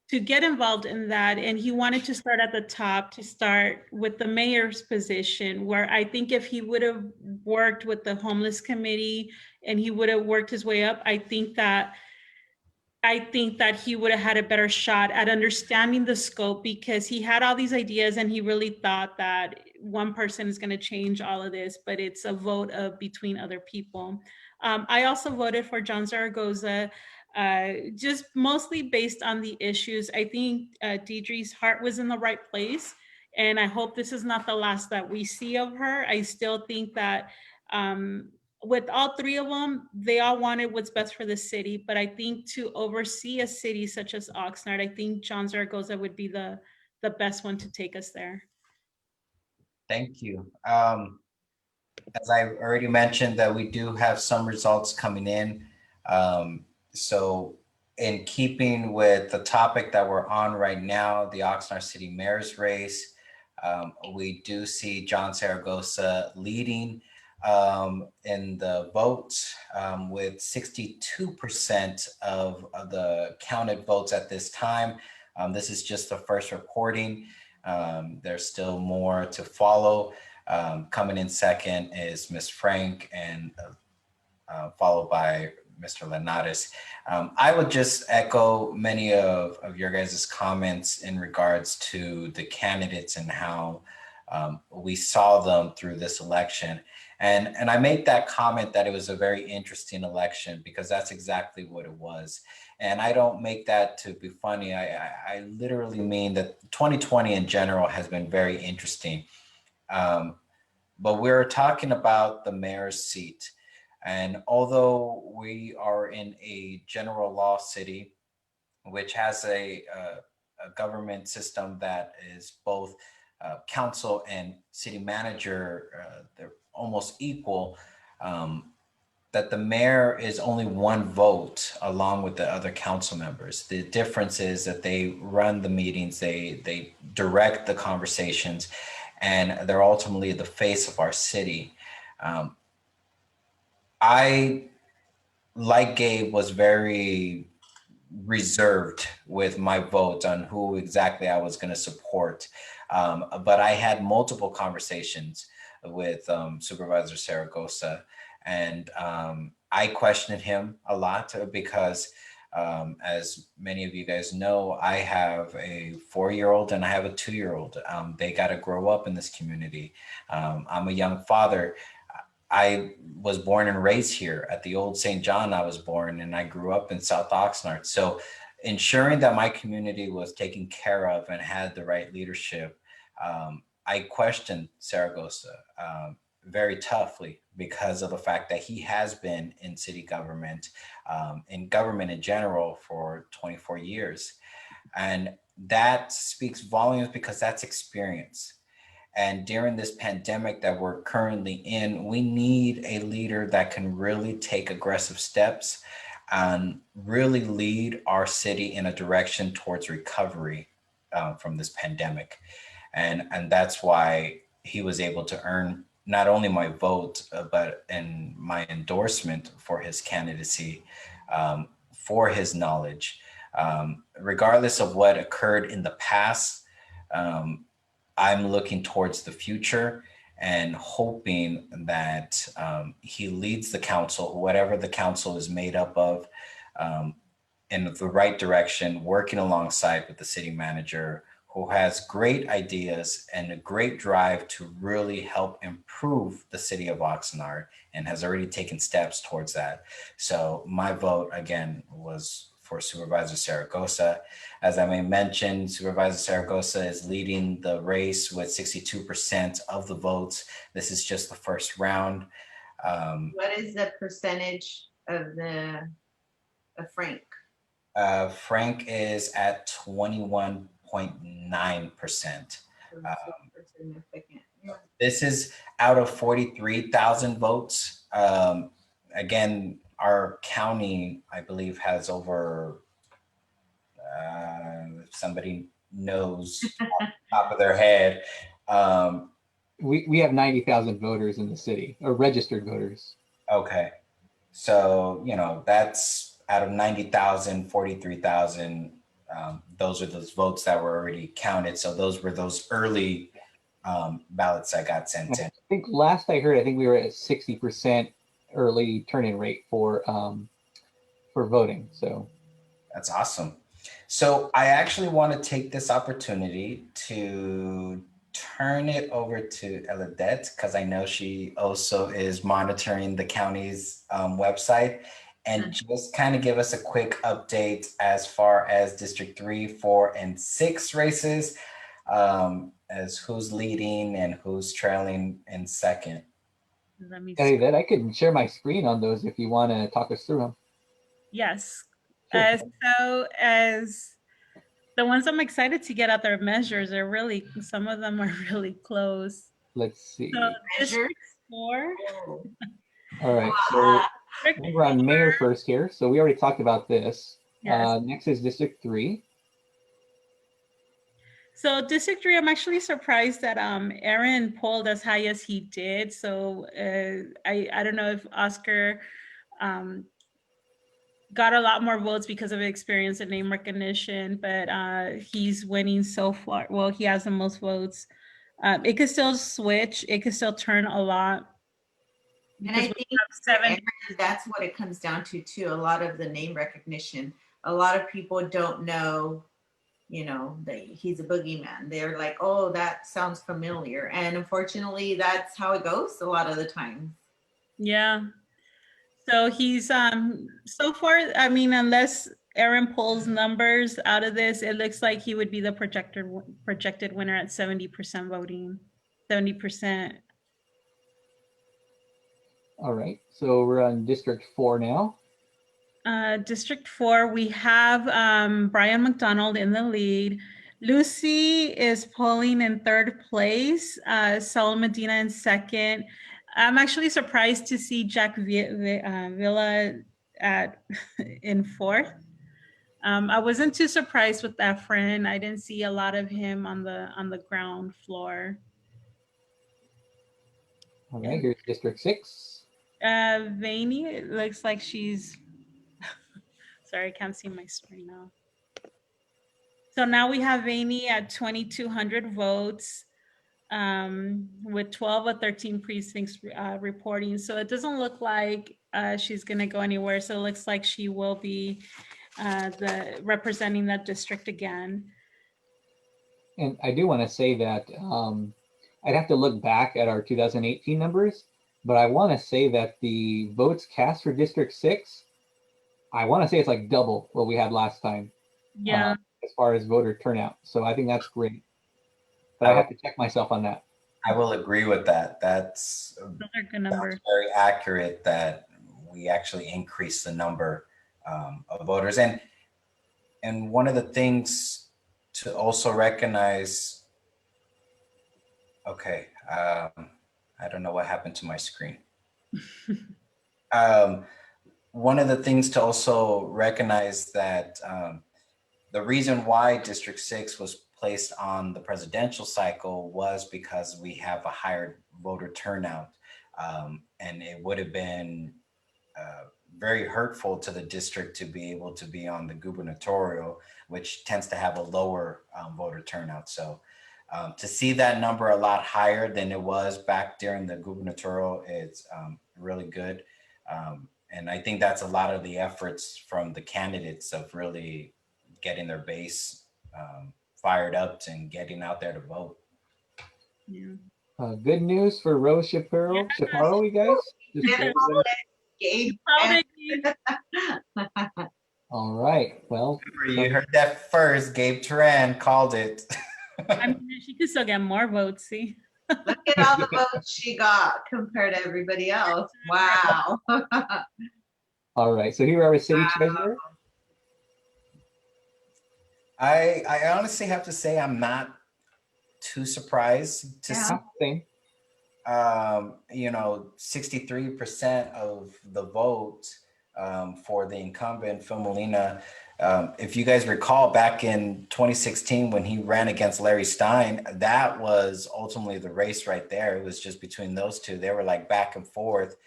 to get involved in that. And he wanted to start at the top, to start with the mayor's position, where I think if he would have worked with the homeless committee and he would have worked his way up, I think that he would have had a better shot at understanding the scope, because he had all these ideas and he really thought that one person is going to change all of this, but it's a vote of between other people. I also voted for John Zaragoza, just mostly based on the issues. I think Deirdre's heart was in the right place, and I hope this is not the last that we see of her. I still think that with all three of them, they all wanted what's best for the city. But I think to oversee a city such as Oxnard, I think John Zaragoza would be the best one to take us there. Thank you. As I already mentioned, that we do have some results coming in. So in keeping with the topic that we're on right now, the Oxnard City Mayor's race, we do see John Zaragoza leading in the votes with 62% of the counted votes at this time. This is just the first reporting. There's still more to follow. Coming in second is Ms. Frank, and followed by Mr. Linares. I would just echo many of your guys' comments in regards to the candidates and how we saw them through this election. And I made that comment that it was a very interesting election, because that's exactly what it was. And I don't make that to be funny. I literally mean that 2020 in general has been very interesting. But we're talking about the mayor's seat. And although we are in a general law city, which has a government system that is both council and city manager, they're almost equal, that the mayor is only one vote along with the other council members. The difference is that they run the meetings, they direct the conversations, and they're ultimately the face of our city. I, like Gabe, was very reserved with my vote on who exactly I was going to support. But I had multiple conversations with Supervisor Zaragoza, and I questioned him a lot because As many of you guys know, I have a 4-year-old and I have a 2-year-old. They got to grow up in this community. I'm a young father. I was born and raised here at the old St. John. I was born and I grew up in South Oxnard. So ensuring that my community was taken care of and had the right leadership, I questioned Saragosa very toughly because of the fact that he has been in city government, in government in general for 24 years. And that speaks volumes because that's experience. And during this pandemic that we're currently in, we need a leader that can really take aggressive steps and really lead our city in a direction towards recovery from this pandemic. And that's why he was able to earn not only my vote, but and my endorsement for his candidacy, for his knowledge. Regardless of what occurred in the past, I'm looking towards the future and hoping that he leads the council, whatever the council is made up of, in the right direction, working alongside with the city manager, who has great ideas and a great drive to really help improve the city of Oxnard and has already taken steps towards that. So my vote, again, was for Supervisor Saragosa. As I may mention, Supervisor Saragosa is leading the race with 62% of the votes. This is just the first round. What is the percentage of Frank? Frank is at 21.9%. Significant. Yeah. This is out of 43,000 votes. Again, our county, I believe, has over, if somebody knows off the top of their head. We have 90,000 voters in the city, or registered voters. Okay. So, you know, that's out of 90,000, 43,000. Those are those votes that were already counted. So those were those early ballots that got sent in. I think last I heard, I think we were at 60% early turn-in rate for voting. So that's awesome. So I actually want to take this opportunity to turn it over to Eladette, because I know she also is monitoring the county's website, and just kind of give us a quick update as far as District 3, 4, and 6 races, as who's leading and who's trailing in second. Let me Hey, see. that I could share my screen on those if you want to talk us through them. Yes. Sure. So as the ones I'm excited to get out their measures are really, some of them are really close. Let's see. So Measures? District 4. Oh. All right. So District we're on 4, mayor first here. So we already talked about this. yes. Next is District 3. So District 3, I'm actually surprised that Aaron polled as high as he did. So I don't know if Oscar got a lot more votes because of experience and name recognition, but he's winning so far. Well, he has the most votes. It could still switch. It could still turn a lot. And I because we think have for 7. Aaron, that's what it comes down to too. A lot of the name recognition. A lot of people don't know, you know, that he's a boogeyman. They're like, oh, that sounds familiar. And unfortunately, that's how it goes a lot of the time. Yeah. So he's so far, I mean, unless Aaron pulls numbers out of this, it looks like he would be the projected winner at 70% voting. 70%. All right. So we're on District 4 now. District 4, we have Brian McDonald in the lead. Lucy is polling in 3rd place. Saul Medina in 2nd. I'm actually surprised to see Jack Villa in 4th. I wasn't too surprised with Efren. I didn't see a lot of him on the ground floor. All right. Here's District 6. Vaney, it looks like she's sorry, I can't see my screen now. So now we have Vaney at 2,200 votes with 12 or 13 precincts reporting. So it doesn't look like she's going to go anywhere. So it looks like she will be the representing that district again. And I do want to say that I'd have to look back at our 2018 numbers, but I want to say that the votes cast for District 6, I want to say it's like double what we had last time. Yeah, As far as voter turnout. So I think that's great. But I have to check myself on that. I will agree with that. That's those are good numbers. very accurate that we actually increased the number of voters. And one of the things to also recognize, okay, I don't know what happened to my screen. One of the things to also recognize that the reason why District 6 was placed on the presidential cycle was because we have a higher voter turnout. And it would have been very hurtful to the district to be able to be on the gubernatorial, which tends to have a lower voter turnout. So to see that number a lot higher than it was back during the gubernatorial, it's really good. And I think that's a lot of the efforts from the candidates of really getting their base fired up and getting out there to vote. Yeah. Good news for Rose Chaparro, you guys. Yeah. Gabe. Proud of you. All right. Well, You heard that first. Gabe Turan called it. I mean, she could still get more votes, see? Look at all the votes she got compared to everybody else. Wow. all right. So here we are with city treasurer. I honestly have to say I'm not too surprised to see, Same. you know, 63% of the vote for the incumbent, Phil Molina. If you guys recall, back in 2016 when he ran against Larry Stein, that was ultimately the race right there. It was just between those two. They were like back and forth.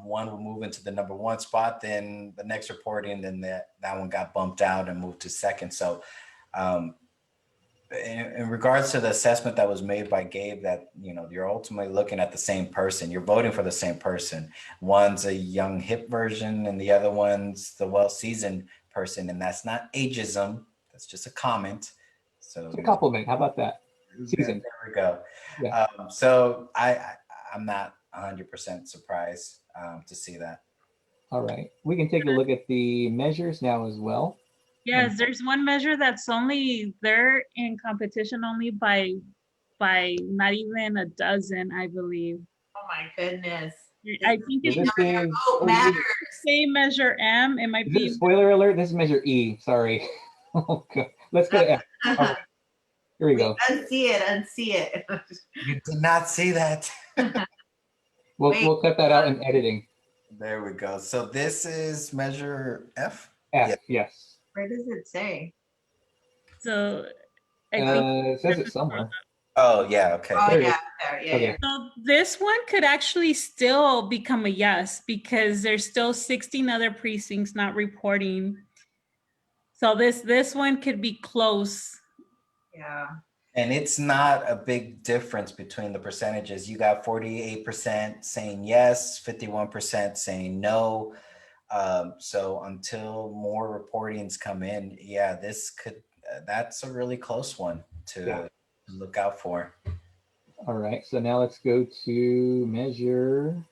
One would move into the number one spot, then the next reporting, then that one got bumped out and moved to second. So in regards to the assessment that was made by Gabe, that, you know, you're ultimately looking at the same person, you're voting for the same person. One's a young hip version and the other one's the well-seasoned person, and that's not ageism, that's just a comment. So It's a compliment. How about that? Season. there we go. Yeah. So I'm not 100% surprised to see that. All right. We can take a look at the measures now as well. Yes, there's one measure that's only, they're in competition only by not even a dozen, I believe. Oh my goodness. I think So it's this is, Oh, matters. same measure M, it might is it be. a spoiler alert? This is measure E. Sorry. Okay. Let's go to F. All right. Here we go. Unsee it. You did not see that. We'll cut that out in editing. There we go. So this is measure F? F, Yeah. yes. Where does it say? So I think It says it somewhere. Oh, yeah, okay. Oh There it yeah, is. there. Yeah, Okay. yeah. so this one could actually still become a yes because there's still 16 other precincts not reporting. So this one could be close. Yeah. And it's not a big difference between the percentages. You got 48% saying yes, 51% saying no. So until more reportings come in, yeah, this could, that's a really close one to look out for. All right. So now let's go to measure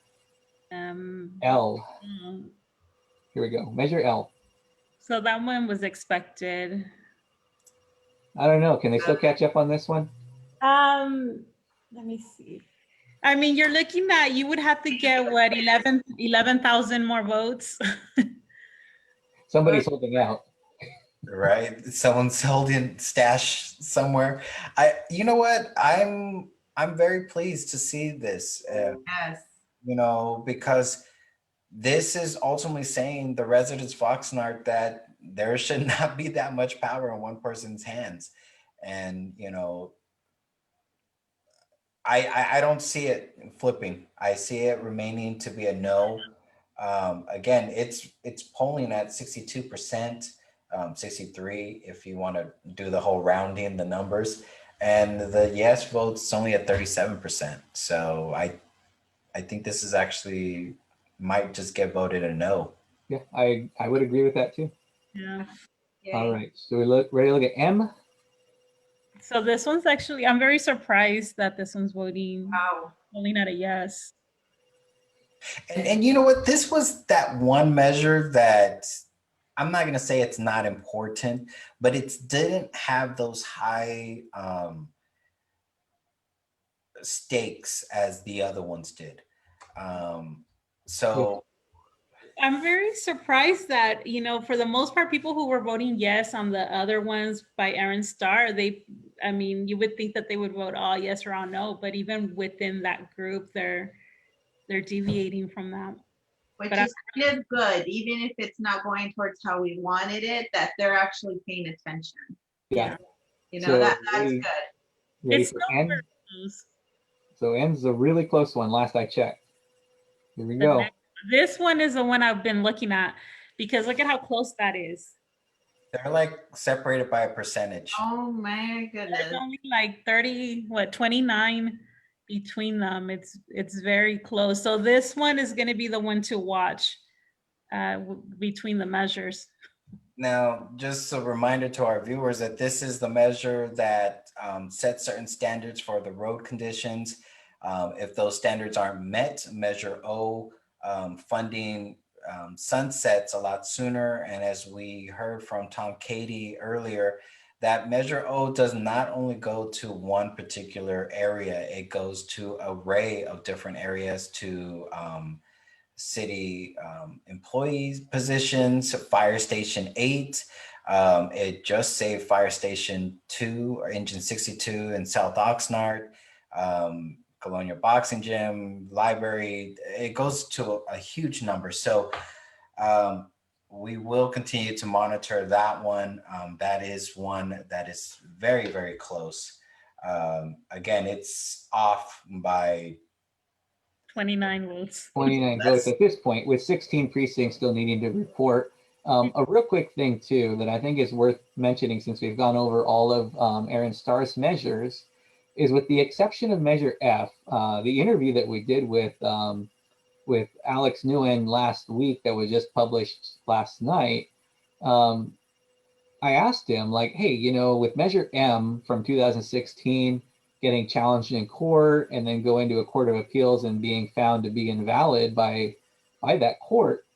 L. Here we go. Measure L. So that one was expected. I don't know. Can they still catch up on this one? Let me see. I mean, you're looking at, you would have to get what, 11,000 more votes. Somebody's holding out. Right? Someone's holding stash somewhere. You know what? I'm very pleased to see this. Yes. You know, because this is ultimately saying the residents of Oxnard that there should not be that much power in one person's hands. And, you know, I don't see it flipping. I see it remaining to be a no. Again, it's polling at 62%, 63 if you want to do the whole rounding the numbers. And the yes vote's only at 37%. So I think this is actually might just get voted a no. Yeah, I would agree with that too. Yeah. All Yay. right, so we ready to look at M? So this one's actually, I'm very surprised that this one's voting at a yes. And you know what? This was that one measure that I'm not going to say it's not important, but it didn't have those high stakes as the other ones did. So I'm very surprised that, for the most part, people who were voting yes on the other ones by Aaron Starr, you would think that they would vote all yes or all no, but even within that group, they're deviating from that. Which But is kind of good, even if it's not going towards how we wanted it, that they're actually paying attention. Yeah. That's ready, good. Ready It's for still N? very close. So N's a really close one, last I checked. Here we The go. This one is the one I've been looking at because look at how close that is. they're like separated by a percentage. Oh my goodness. There's only like 29 between them. It's very close. So this one is going to be the one to watch between the measures. Now, just a reminder to our viewers that this is the measure that sets certain standards for the road conditions. If those standards aren't met, Measure O funding sunsets a lot sooner. And as we heard from Tom Cady earlier, that Measure O does not only go to one particular area, it goes to an array of different areas to city employees positions, Fire Station 8. It just saved Fire Station 2 or Engine 62 in South Oxnard, Colonial Boxing Gym, library. It goes to a huge number. So we will continue to monitor that one. That is one that is very, very close. Again, it's off by 29 votes. 29 votes at this point, with 16 precincts still needing to report. A real quick thing too that I think is worth mentioning, since we've gone over all of Aaron Starr's measures, is with the exception of Measure F, the interview that we did with Alex Nguyen last week that was just published last night. I asked him, like, hey, with Measure M from 2016 getting challenged in court and then going to a court of appeals and being found to be invalid by that court,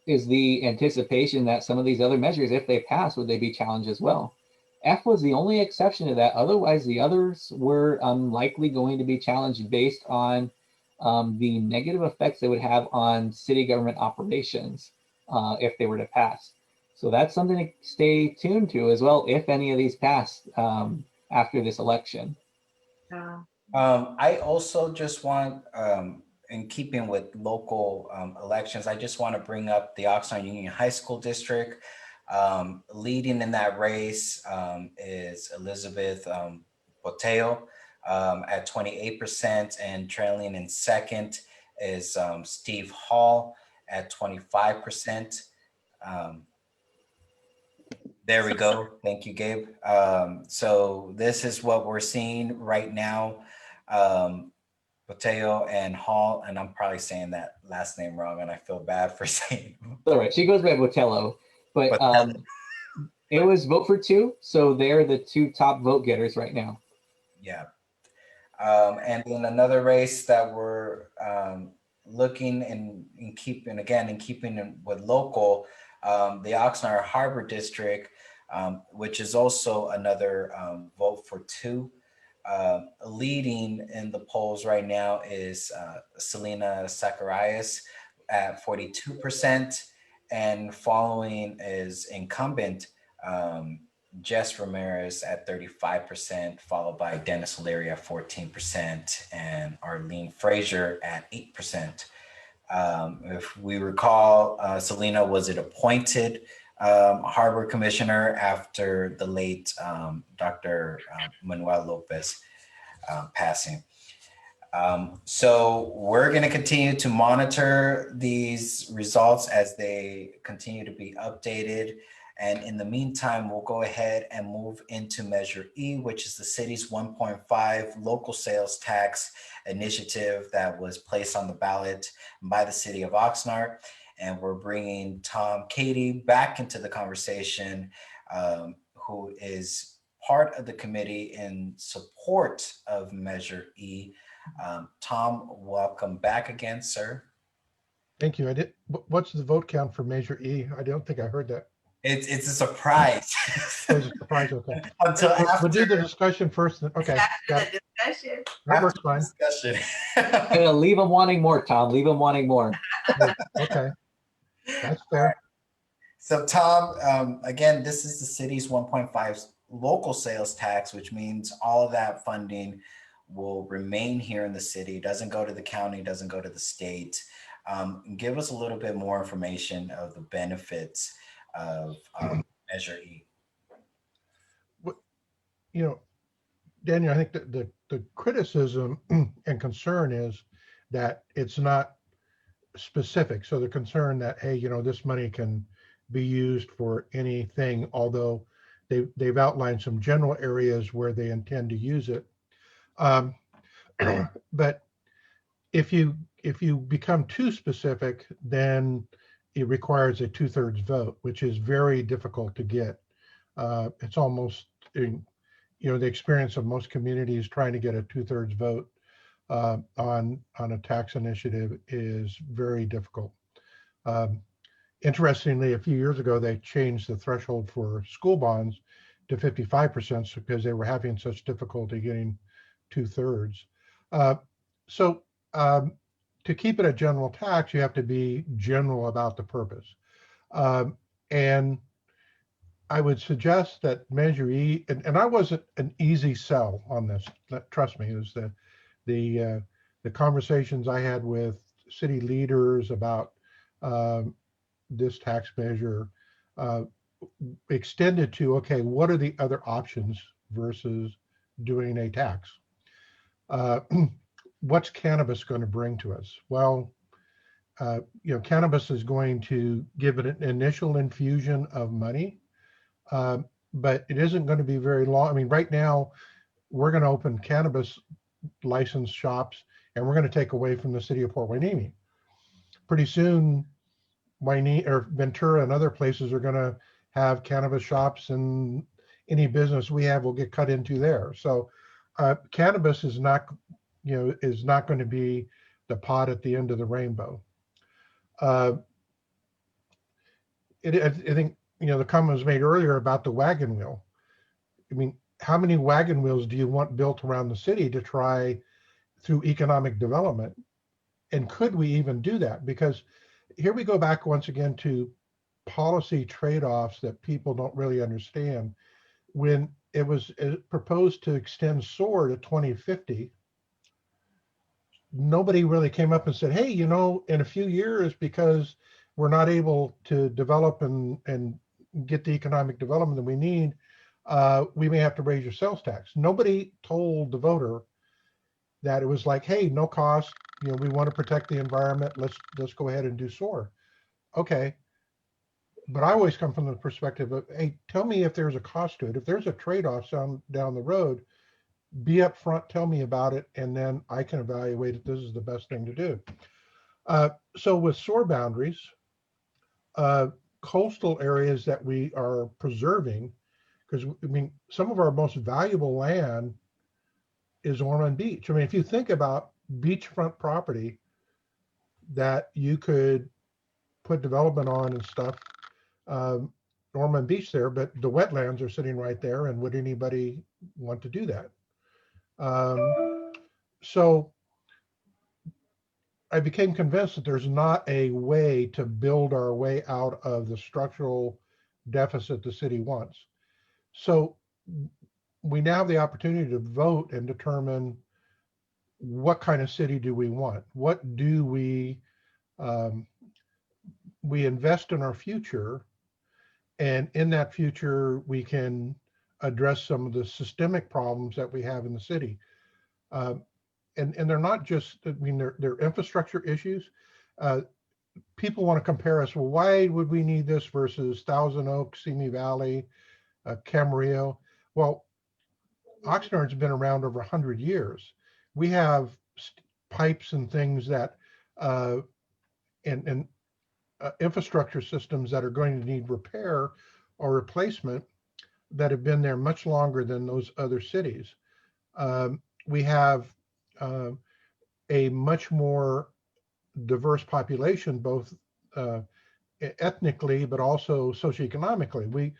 is the anticipation that some of these other measures, if they pass, would they be challenged as well? F was the only exception to that. Otherwise, the others were unlikely going to be challenged based on the negative effects they would have on city government operations if they were to pass. So that's something to stay tuned to as well, if any of these pass after this election. I also just want, in keeping with local elections, I just want to bring up the Oxnard Union High School District. Leading in that race is Elizabeth Boteo at 28%, and trailing in second is Steve Hall at 25%. There we go. Thank you, Gabe. So this is what we're seeing right now. Boteo and Hall, and I'm probably saying that last name wrong, and I feel bad for saying. All right, she goes by Botello, but it was vote for two, so they're the two top vote getters right now. Yeah. And then another race that we're looking in keeping with local, the Oxnard Harbor District, which is also another vote for two. Leading in the polls right now is Selena Zacharias at 42%, and following is incumbent Jess Ramirez at 35%, followed by Dennis O'Leary at 14%, and Arlene Frazier at 8%. If we recall, Selena was appointed Harbor Commissioner after the late Dr. Miguel Lopez passing. So we're going to continue to monitor these results as they continue to be updated. And in the meantime, we'll go ahead and move into Measure E, which is the city's 1.5 local sales tax initiative that was placed on the ballot by the city of Oxnard. And we're bringing Tom Katie back into the conversation, who is part of the committee in support of Measure E. Tom, welcome back again, sir. Thank you. What's the vote count for Measure E? I don't think I heard that. It's a surprise. Oh, it's a surprise. Okay. Until We'll do the discussion first. Okay. After the discussion. That works fine. discussion. Leave them wanting more, Tom. Leave them wanting more. Okay. That's fair. So Tom, again, this is the city's 1.5 local sales tax, which means all of that funding will remain here in the city, doesn't go to the county, doesn't go to the state. Give us a little bit more information of the benefits of Measure E. You know, Daniel, I think that the criticism and concern is that it's not specific. So the concern that, hey, this money can be used for anything, although they've outlined some general areas where they intend to use it. But if you become too specific, then it requires a 2/3 vote, which is very difficult to get. It's almost, the experience of most communities trying to get a 2/3 vote on a tax initiative is very difficult. Interestingly, a few years ago, they changed the threshold for school bonds to 55% because they were having such difficulty getting 2/3. So to keep it a general tax, you have to be general about the purpose. And I would suggest that Measure E, and I wasn't an easy sell on this, trust me, is the conversations I had with city leaders about this tax measure extended to, okay, what are the other options versus doing a tax? What's cannabis going to bring to us? Well, cannabis is going to give it an initial infusion of money, but it isn't going to be very long. I mean, right now, we're going to open cannabis licensed shops, and we're going to take away from the city of Port Hueneme. Pretty soon, Ventura and other places are going to have cannabis shops, and any business we have will get cut into there. So cannabis is not going to be the pot at the end of the rainbow. I think, the comment was made earlier about the wagon wheel. I mean, how many wagon wheels do you want built around the city to try through economic development? And could we even do that? Because here we go back once again to policy trade-offs that people don't really understand. When it was proposed to extend SOAR to 2050, nobody really came up and said, hey, in a few years, because we're not able to develop and get the economic development that we need, we may have to raise your sales tax. Nobody told the voter that it was like, hey, no cost, we want to protect the environment, let's go ahead and do SOAR. Okay. But I always come from the perspective of, hey, tell me if there's a cost to it. If there's a trade-off down the road, be upfront, tell me about it, and then I can evaluate if this is the best thing to do. So with SOAR boundaries, coastal areas that we are preserving, because some of our most valuable land is Ormond Beach. I mean, if you think about beachfront property that you could put development on and stuff, Ormond Beach there, but the wetlands are sitting right there, and would anybody want to do that? So I became convinced that there's not a way to build our way out of the structural deficit the city wants. So we now have the opportunity to vote and determine what kind of city do we want? What do we invest in our future, and in that future we can address some of the systemic problems that we have in the city. And they're not just, they're infrastructure issues. People want to compare us, well, why would we need this versus Thousand Oaks, Simi Valley, Camarillo? Well, Oxnard's been around over 100 years. We have pipes and things that, and infrastructure systems that are going to need repair or replacement that have been there much longer than those other cities. We have a much more diverse population, both ethnically, but also socioeconomically.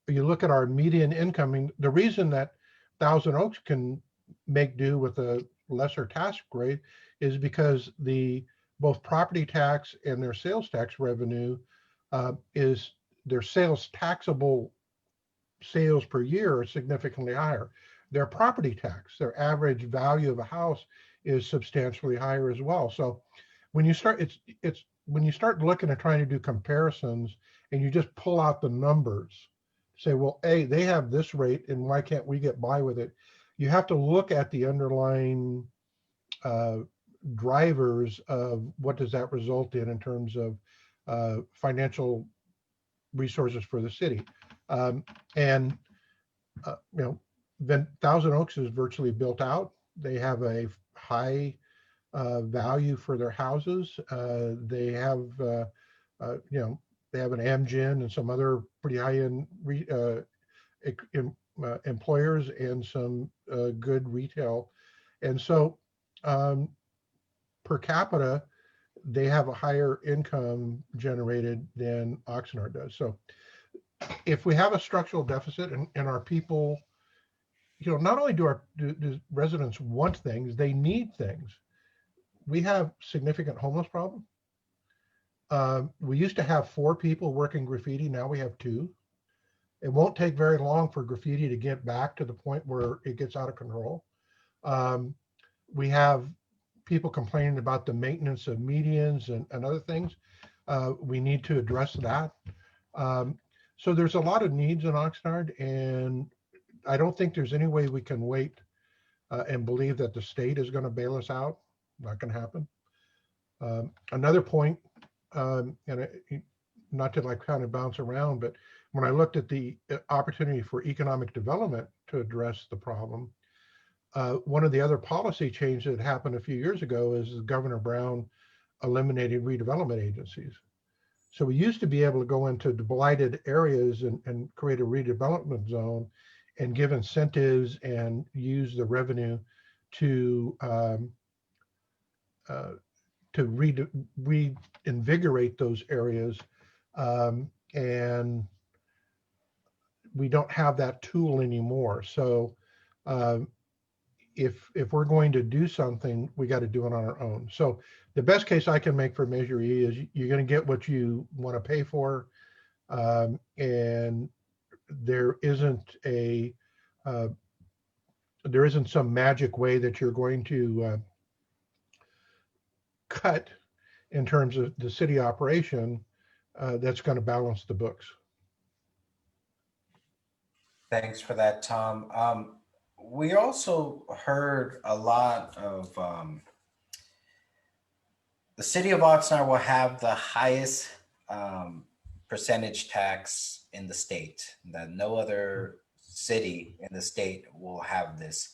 You look at our median income, the reason that Thousand Oaks can make do with a lesser tax rate is because both property tax and their sales tax revenue is their taxable sales per year are significantly higher. Their property tax, their average value of a house is substantially higher as well. So when you start, it's when you start looking at trying to do comparisons and you just pull out the numbers, say, well, hey, they have this rate and why can't we get by with it? You have to look at the underlying drivers of what does that result in terms of financial resources for the city. And then Thousand Oaks is virtually built out. They have a high value for their houses. They have, they have an Amgen and some other pretty high-end employers and some good retail. And so per capita, they have a higher income generated than Oxnard does. So if we have a structural deficit and our people, not only do residents want things, they need things. We have significant homeless problem. We used to have 4 people working graffiti. Now we have 2. It won't take very long for graffiti to get back to the point where it gets out of control. We have people complaining about the maintenance of medians and other things. We need to address that. So there's a lot of needs in Oxnard, and I don't think there's any way we can wait and believe that the state is going to bail us out. Not going to happen. Another point, and not to kind of bounce around, but when I looked at the opportunity for economic development to address the problem, one of the other policy changes that happened a few years ago is Governor Brown eliminated redevelopment agencies. So we used to be able to go into the blighted areas and create a redevelopment zone and give incentives and use the revenue to reinvigorate those areas. And we don't have that tool anymore. So if we're going to do something, we got to do it on our own. So the best case I can make for Measure E is you're going to get what you want to pay for, and there isn't some magic way that you're going to cut in terms of the city operation that's going to balance the books. Thanks for that, Tom. We also heard a lot of the city of Oxnard will have the highest percentage tax in the state, that no other city in the state will have this.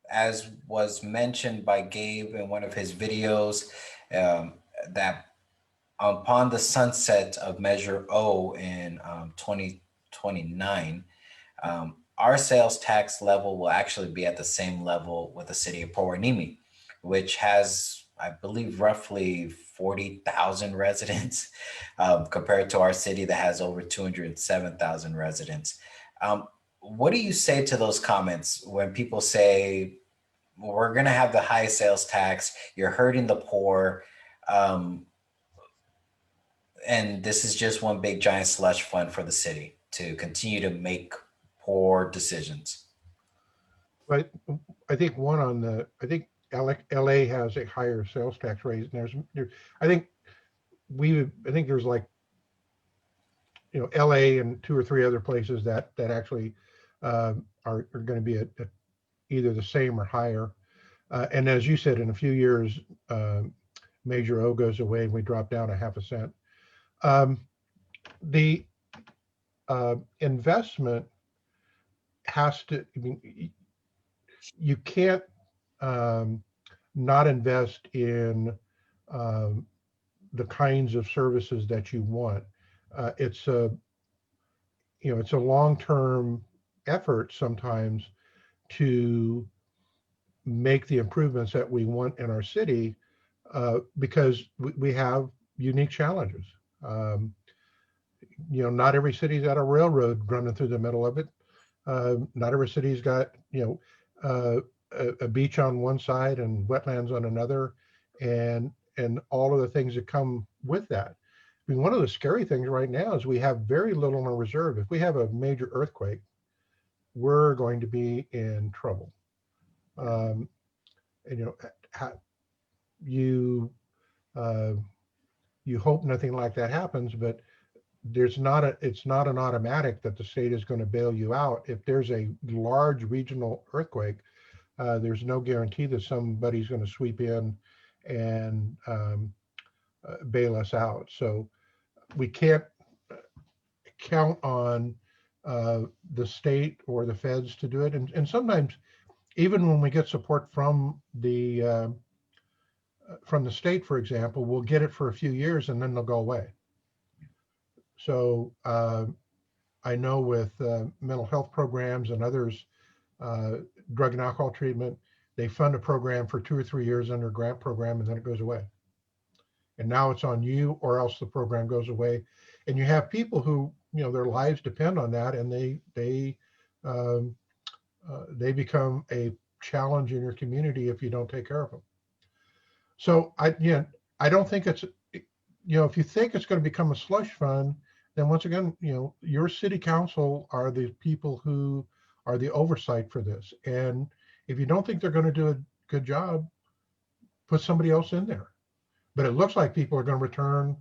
As was mentioned by Gabe in one of his videos, that upon the sunset of Measure O in 2029, our sales tax level will actually be at the same level with the city of Port Hueneme, which has, I believe, roughly 40,000 residents compared to our city that has over 207,000 residents. What do you say to those comments when people say, we're going to have the highest sales tax, you're hurting the poor, and this is just one big giant slush fund for the city to continue to make poor decisions? But I think I think LA has a higher sales tax rate. And I think there's like, LA and 2 or 3 other places that actually are going to be at either the same or higher. And as you said, in a few years, Measure O goes away and we drop down 0.5 cent. The investment has to, you can't not invest in the kinds of services that you want. It's a, it's a long-term effort sometimes to make the improvements that we want in our city, because we have unique challenges. Not every city's got a railroad running through the middle of it. Not every city's got, a beach on one side and wetlands on another, and all of the things that come with that. I mean, one of the scary things right now is we have very little in reserve. If we have a major earthquake, we're going to be in trouble. And you hope nothing like that happens, but it's not an automatic that the state is going to bail you out. If there's a large regional earthquake, there's no guarantee that somebody's going to sweep in and bail us out. So we can't count on the state or the feds to do it. And sometimes, even when we get support from the state, for example, we'll get it for a few years and then they'll go away. So I know with mental health programs and others, drug and alcohol treatment, they fund a program for 2 or 3 years under a grant program, and then it goes away. And now it's on you, or else the program goes away. And you have people who, their lives depend on that, and they become a challenge in your community if you don't take care of them. So I don't think it's, if you think it's going to become a slush fund, then once again, your city council are the people who are the oversight for this. And if you don't think they're going to do a good job, put somebody else in there. But it looks like people are going to return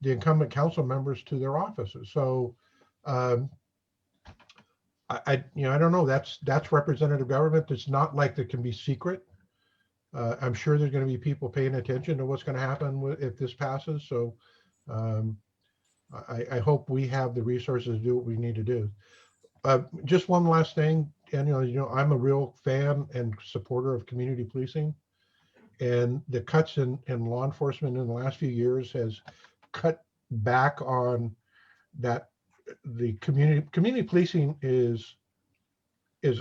the incumbent council members to their offices. So I don't know. That's representative government. It's not like it can be secret. I'm sure there's going to be people paying attention to what's going to happen if this passes. So I hope we have the resources to do what we need to do. Just one last thing, Daniel, I'm a real fan and supporter of community policing, and the cuts in law enforcement in the last few years has cut back on that. The community policing is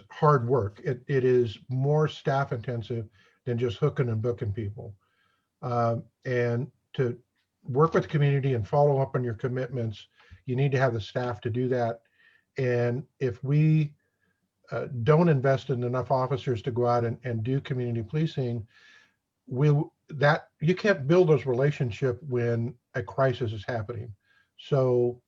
hard work. It is more staff intensive than just hooking and booking people. And to work with the community and follow up on your commitments, you need to have the staff to do that. And if we don't invest in enough officers to go out and do community policing, you can't build those relationships when a crisis is happening. So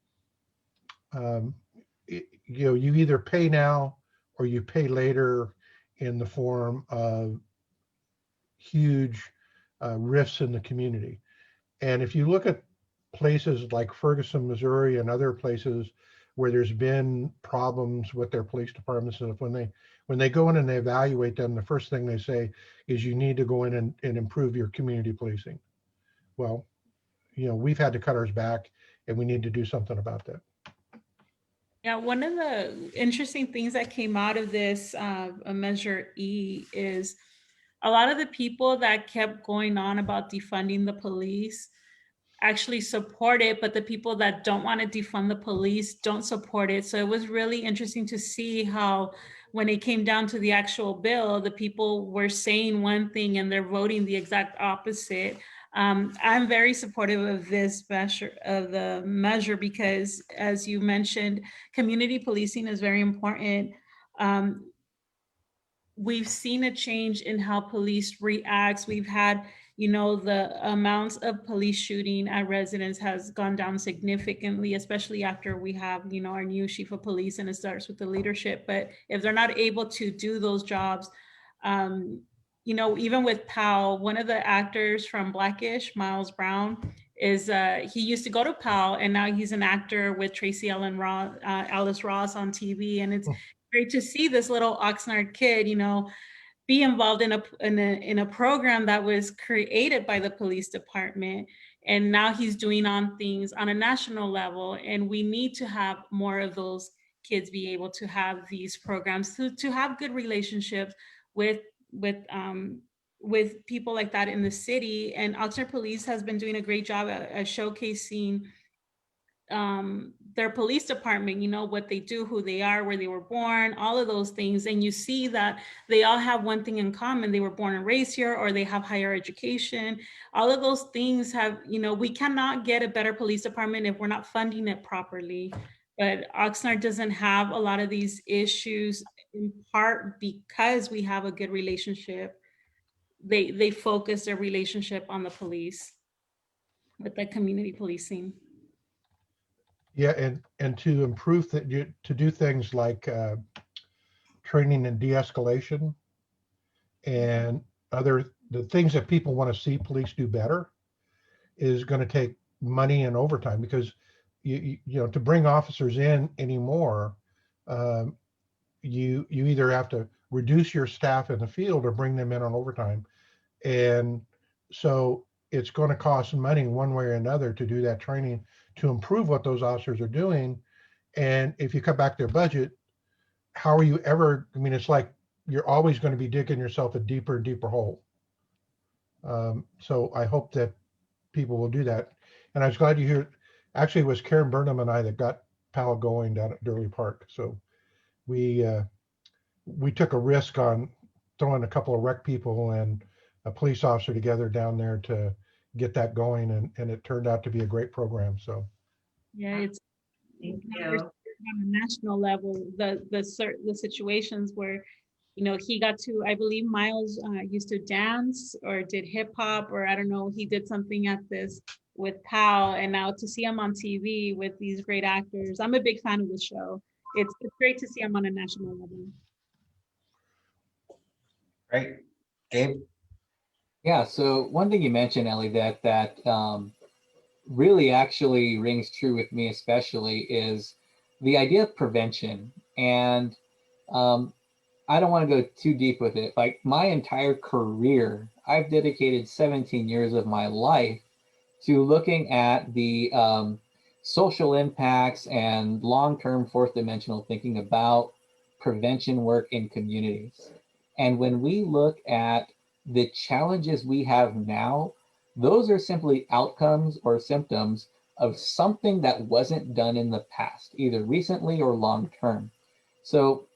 you either pay now or you pay later in the form of huge rifts in the community. And if you look at places like Ferguson, Missouri, and other places where there's been problems with their police departments, and when they go in and they evaluate them, the first thing they say is you need to go in and improve your community policing. Well, we've had to cut ours back, and we need to do something about that. Yeah, one of the interesting things that came out of this Measure E is a lot of the people that kept going on about defunding the police actually support it, but the people that don't want to defund the police don't support it. So it was really interesting to see how when it came down to the actual bill, the people were saying one thing and they're voting the exact opposite. I'm very supportive of this measure, because, as you mentioned, community policing is very important. We've seen a change in how police reacts. We've had, the amounts of police shooting at residents has gone down significantly, especially after we have, our new chief of police, and it starts with the leadership. But if they're not able to do those jobs, even with POW, one of the actors from Blackish, Miles Brown, is he used to go to POW, and now he's an actor with Tracy Ellis Ross on TV. And it's great to see this little Oxnard kid, be involved in a program that was created by the police department. And now he's doing things on a national level. And we need to have more of those kids be able to have these programs, to have good relationships with with people like that in the city. And Oxnard Police has been doing a great job at showcasing their police department, you know, what they do, who they are, where they were born, all of those things. And you see that they all have one thing in common. They were born and raised here, or they have higher education. All of those things have, you know, we cannot get a better police department if we're not funding it properly. But Oxnard doesn't have a lot of these issues, in part because we have a good relationship. They focus their relationship on the police, with the community policing. Yeah, and to improve that, to do things like training and de-escalation and the things that people want to see police do better is going to take money and overtime, because you know, to bring officers in anymore, you either have to reduce your staff in the field or bring them in on overtime. And so it's going to cost money one way or another to do that training to improve what those officers are doing. And if you cut back their budget, how are you ever, I mean, it's like you're always going to be digging yourself a deeper and deeper hole. So I hope that people will do that. And I was glad you hear, actually it was Karen Burnham and I that got PAL going down at Durley Park. So we took a risk on throwing a couple of rec people and a police officer together down there to get that going, and it turned out to be a great program. So Yeah, it's Thank never you. on a national level, the situations where, you know, he got to, I believe Miles used to dance or did hip hop, or I don't know, he did something at this with PAL, and now to see him on TV with these great actors. I'm a big fan of the show. It's great to see him on a national level. Great. Gabe? Yeah, so one thing you mentioned, Ellie, that really actually rings true with me especially is the idea of prevention. And I don't want to go too deep with it. Like my entire career, I've dedicated 17 years of my life to looking at the social impacts and long-term fourth dimensional thinking about prevention work in communities. And when we look at the challenges we have now, those are simply outcomes or symptoms of something that wasn't done in the past, either recently or long-term. So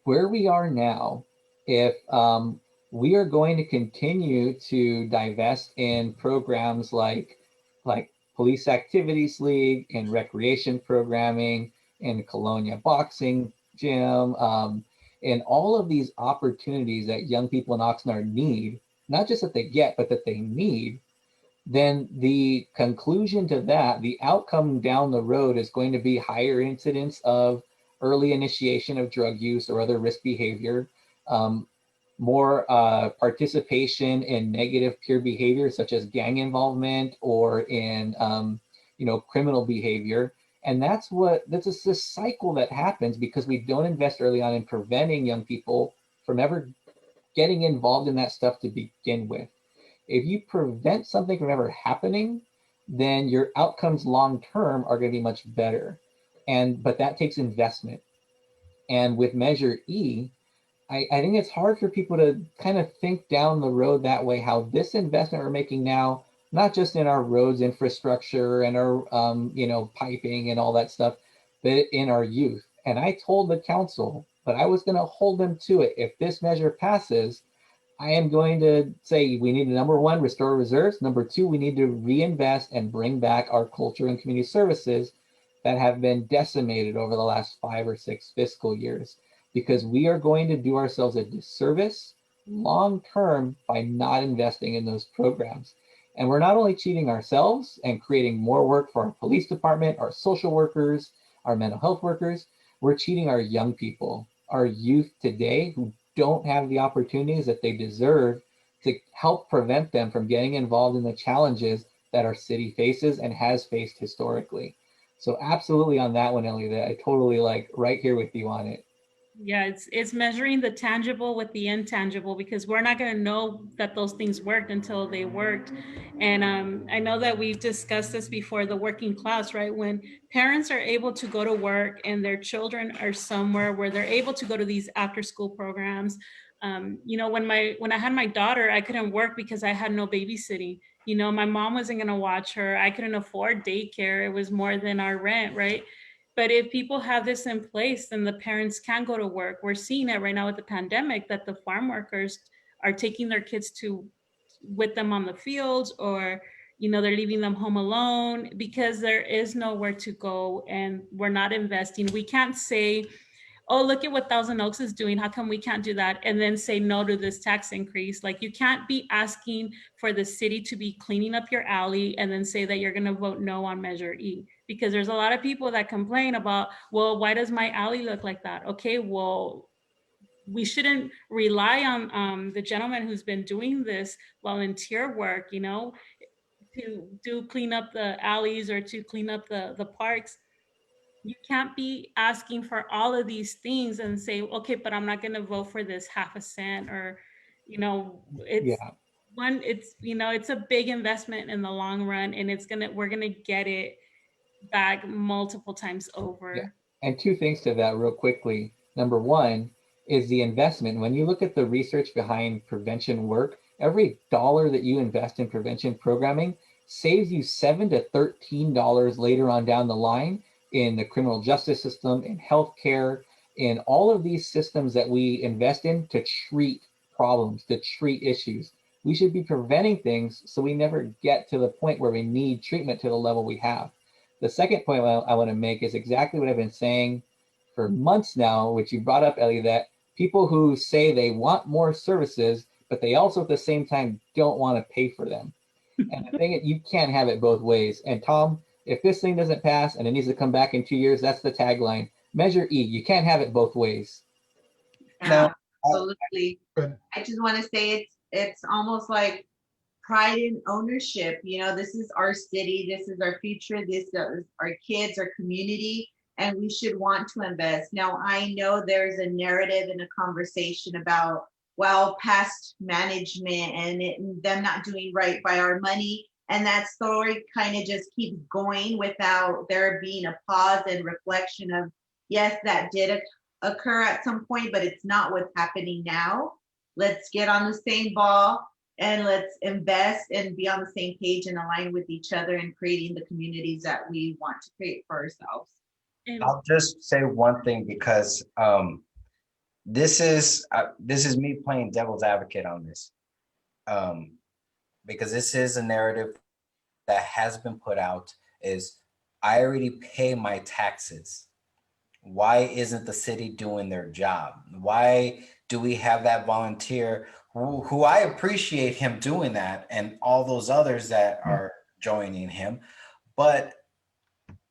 where we are now, if we are going to continue to divest in programs like Police Activities League and recreation programming and Colonia Boxing Gym, and all of these opportunities that young people in Oxnard need, not just that they get, but that they need, then the conclusion to that, the outcome down the road is going to be higher incidence of early initiation of drug use or other risk behavior, more participation in negative peer behavior, such as gang involvement or in criminal behavior. And that's this cycle that happens because we don't invest early on in preventing young people from ever getting involved in that stuff to begin with. If you prevent something from ever happening, then your outcomes long-term are going to be much better. But that takes investment. And with Measure E, I think it's hard for people to kind of think down the road that way, how this investment we're making now, not just in our roads infrastructure and our piping and all that stuff, but in our youth. And I told the council, but I was going to hold them to it. If this measure passes, I am going to say we need to, number one, restore reserves. Number two, we need to reinvest and bring back our culture and community services that have been decimated over the last 5 or 6 fiscal years, because we are going to do ourselves a disservice long-term by not investing in those programs. And we're not only cheating ourselves and creating more work for our police department, our social workers, our mental health workers, we're cheating our young people, our youth today who don't have the opportunities that they deserve to help prevent them from getting involved in the challenges that our city faces and has faced historically. So absolutely on that one, Ellie, I totally right here with you on it. Yeah, it's measuring the tangible with the intangible, because we're not going to know that those things worked until they worked. And I know that we've discussed this before, the working class, right? When parents are able to go to work and their children are somewhere where they're able to go to these after school programs, You know, when I had my daughter, I couldn't work because I had no babysitting. You know, my mom wasn't going to watch her. I couldn't afford daycare. It was more than our rent, right? But if people have this in place, then the parents can go to work. We're seeing it right now with the pandemic that the farm workers are taking their kids with them on the fields, or, you know, they're leaving them home alone because there is nowhere to go and we're not investing. We can't say, oh, look at what Thousand Oaks is doing. How come we can't do that? And then say no to this tax increase. Like, you can't be asking for the city to be cleaning up your alley and then say that you're going to vote no on Measure E. Because there's a lot of people that complain about, well, why does my alley look like that? Okay, well, we shouldn't rely on the gentleman who's been doing this volunteer work, you know, to do clean up the alleys or to clean up the parks. You can't be asking for all of these things and say, okay, but I'm not going to vote for this half a cent, or, you know, it's, you know, it's a big investment in the long run, and we're going to get it back multiple times over. Yeah. And two things to that real quickly. Number one is the investment. When you look at the research behind prevention work, every dollar that you invest in prevention programming saves you $7 to $13 later on down the line in the criminal justice system, in healthcare, in all of these systems that we invest in to treat problems, to treat issues. We should be preventing things so we never get to the point where we need treatment to the level we have. The second point I want to make is exactly what I've been saying for months now, which you brought up, Ellie, that people who say they want more services, but they also at the same time don't want to pay for them. And the thing is, you can't have it both ways. And Tom, if this thing doesn't pass and it needs to come back in 2 years, that's the tagline. Measure E, you can't have it both ways. No. Absolutely. I just want to say it's almost like pride in ownership. You know, this is our city, this is our future, this is our kids, our community, and we should want to invest. Now, I know there's a narrative and a conversation about, well, past management and them not doing right by our money. And that story kind of just keeps going without there being a pause and reflection of, yes, that did occur at some point, but it's not what's happening now. Let's get on the same ball and let's invest and be on the same page and align with each other and creating the communities that we want to create for ourselves. I'll just say one thing, because this is me playing devil's advocate on this, because this is a narrative that has been put out, is I already pay my taxes. Why isn't the city doing their job? Why do we have that volunteer who I appreciate him doing that, and all those others that are joining him? But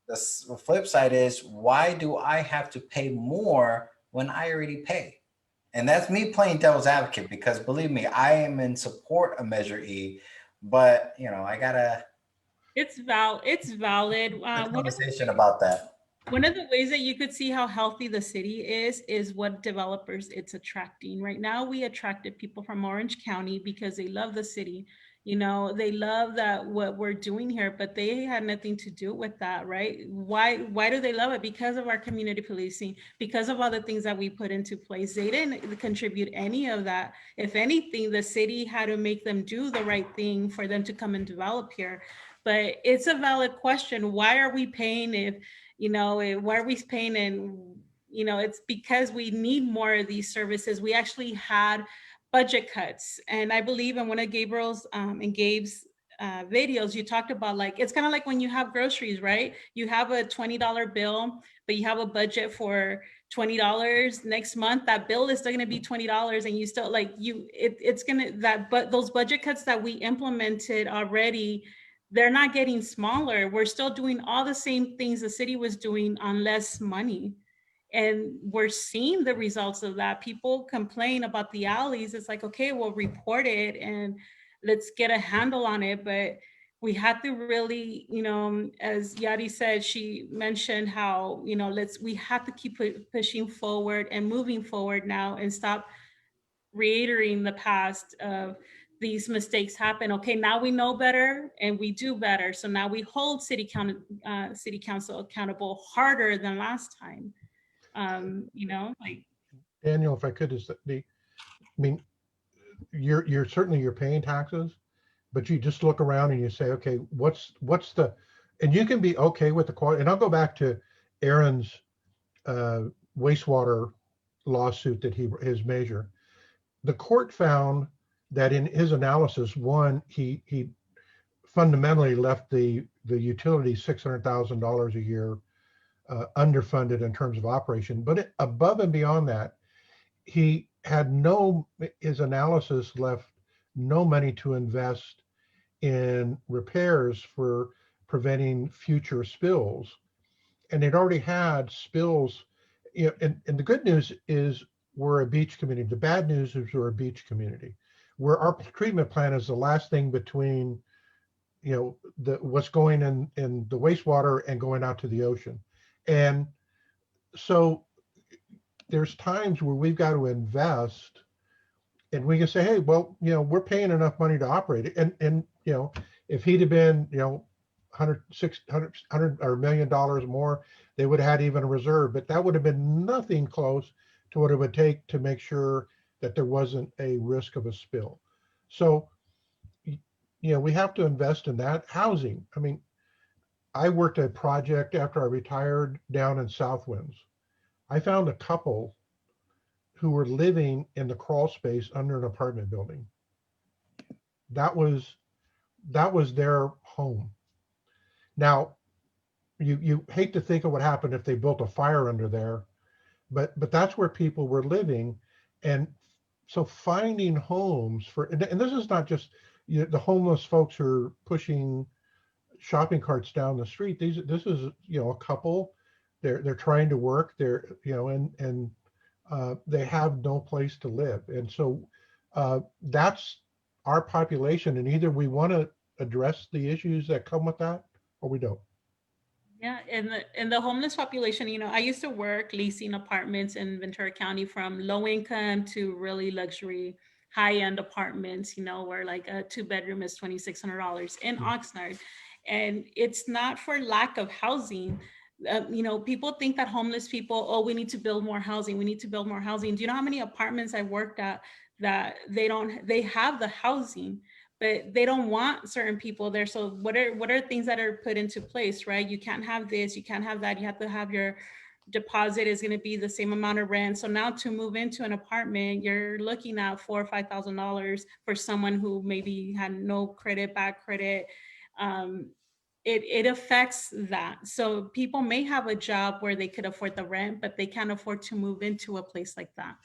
the flip side is, why do I have to pay more when I already pay? And that's me playing devil's advocate, because believe me, I am in support of Measure E, but you know, I gotta. It's valid. Conversation about that. One of the ways that you could see how healthy the city is what developers it's attracting. Right now, we attracted people from Orange County because they love the city. You know, they love that what we're doing here, but they had nothing to do with that, right? Why do they love it? Because of our community policing, because of all the things that we put into place. They didn't contribute any of that. If anything, the city had to make them do the right thing for them to come and develop here. But it's a valid question. Why are we paying if, you know, why are we paying? And, you know, it's because we need more of these services. We actually had budget cuts. And I believe in one of Gabriel's and Gabe's videos, you talked about, like, it's kind of like when you have groceries, right? You have a $20 bill, but you have a budget for $20 next month. That bill is still going to be $20, and you still it's going to but those budget cuts that we implemented already, they're not getting smaller. We're still doing all the same things the city was doing on less money. And we're seeing the results of that. People complain about the alleys. It's like, okay, we'll report it and let's get a handle on it. But we had to really, you know, as Yadi said, she mentioned how, you know, we have to keep pushing forward and moving forward now, and stop reiterating the past of these mistakes happen. Okay, now we know better and we do better. So now we hold city council accountable harder than last time. You know, like, Daniel, if I could, I mean, you're certainly you're paying taxes, but you just look around and you say, okay, what's the, and you can be okay with the quality. And I'll go back to Aaron's wastewater lawsuit that his measure. The court found that in his analysis, one, he fundamentally left the utility $600,000 a year underfunded in terms of operation. But above and beyond that, he had his analysis left no money to invest in repairs for preventing future spills. And they'd already had spills. And the good news is we're a beach community. The bad news is we're a beach community, where our treatment plant is the last thing between what's going in the wastewater and going out to the ocean. And so there's times where we've got to invest, and we can say, hey, well, we're paying enough money to operate it. And if he'd have been, $100 or $1 million more, they would have had even a reserve, but that would have been nothing close to what it would take to make sure that there wasn't a risk of a spill. So, we have to invest in that. Housing. I mean, I worked a project after I retired down in South Winds. I found a couple who were living in the crawl space under an apartment building. That was their home. Now, you hate to think of what happened if they built a fire under there, but that's where people were living. And so finding homes and this is not just the homeless folks who are pushing shopping carts down the street. This is a couple. They're trying to work. They're and they have no place to live, and so that's our population. And either we want to address the issues that come with that, or we don't. Yeah, and the homeless population, I used to work leasing apartments in Ventura County, from low income to really luxury high-end apartments, where like a 2-bedroom is $2,600 in Oxnard. And it's not for lack of housing. People think that homeless people, we need to build more housing. We need to build more housing. Do you know how many apartments I worked at that they have the housing, but they don't want certain people there. So what are things that are put into place, right? You can't have this, you can't have that. You have to have your deposit is going to be the same amount of rent. So now to move into an apartment, you're looking at $4,000 or $5,000 for someone who maybe had no credit, bad credit. It affects that. So people may have a job where they could afford the rent, but they can't afford to move into a place like that.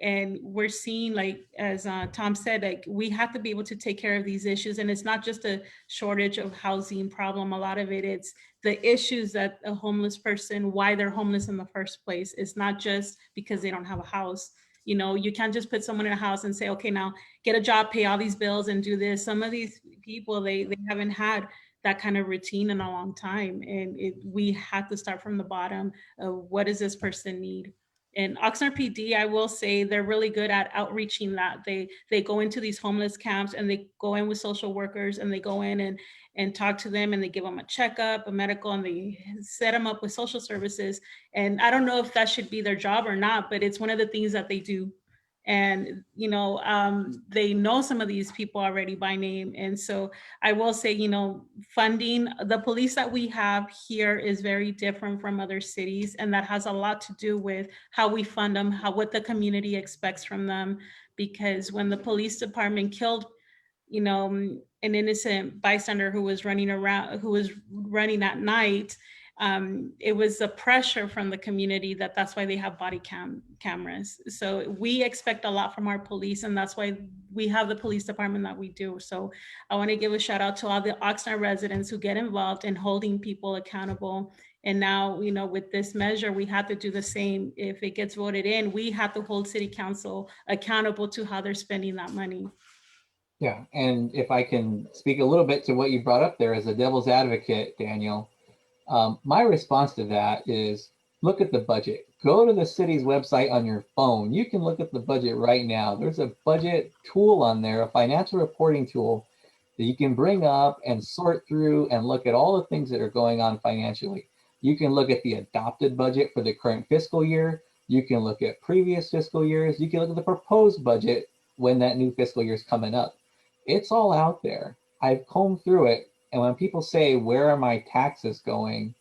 And we're seeing, like, as Tom said, like, we have to be able to take care of these issues. And it's not just a shortage of housing problem. A lot of it's the issues that a homeless person, why they're homeless in the first place. It's not just because they don't have a house. You can't just put someone in a house and say, okay, now get a job, pay all these bills and do this. Some of these people, they haven't had that kind of routine in a long time. And we have to start from the bottom of what does this person need? And Oxnard PD, I will say, they're really good at outreaching that. They go into these homeless camps and they go in with social workers and they go in and talk to them and they give them a checkup, a medical, and they set them up with social services. And I don't know if that should be their job or not, but it's one of the things that they do. And, they know some of these people already by name. And so I will say, funding the police that we have here is very different from other cities. And that has a lot to do with how we fund them, what the community expects from them. Because when the police department killed, an innocent bystander who was running at night, it was a pressure from the community that's why they have body cameras. So we expect a lot from our police, and that's why we have the police department that we do. So I want to give a shout out to all the Oxnard residents who get involved in holding people accountable. And now, with this measure, we have to do the same. If it gets voted in, we have to hold city council accountable to how they're spending that money. Yeah, and if I can speak a little bit to what you brought up there as a devil's advocate, Daniel, my response to that is look at the budget. Go to the city's website on your phone. You can look at the budget right now. There's a budget tool on there, a financial reporting tool that you can bring up and sort through and look at all the things that are going on financially. You can look at the adopted budget for the current fiscal year. You can look at previous fiscal years. You can look at the proposed budget when that new fiscal year is coming up. It's all out there. I've combed through it. And when people say, where are my taxes going?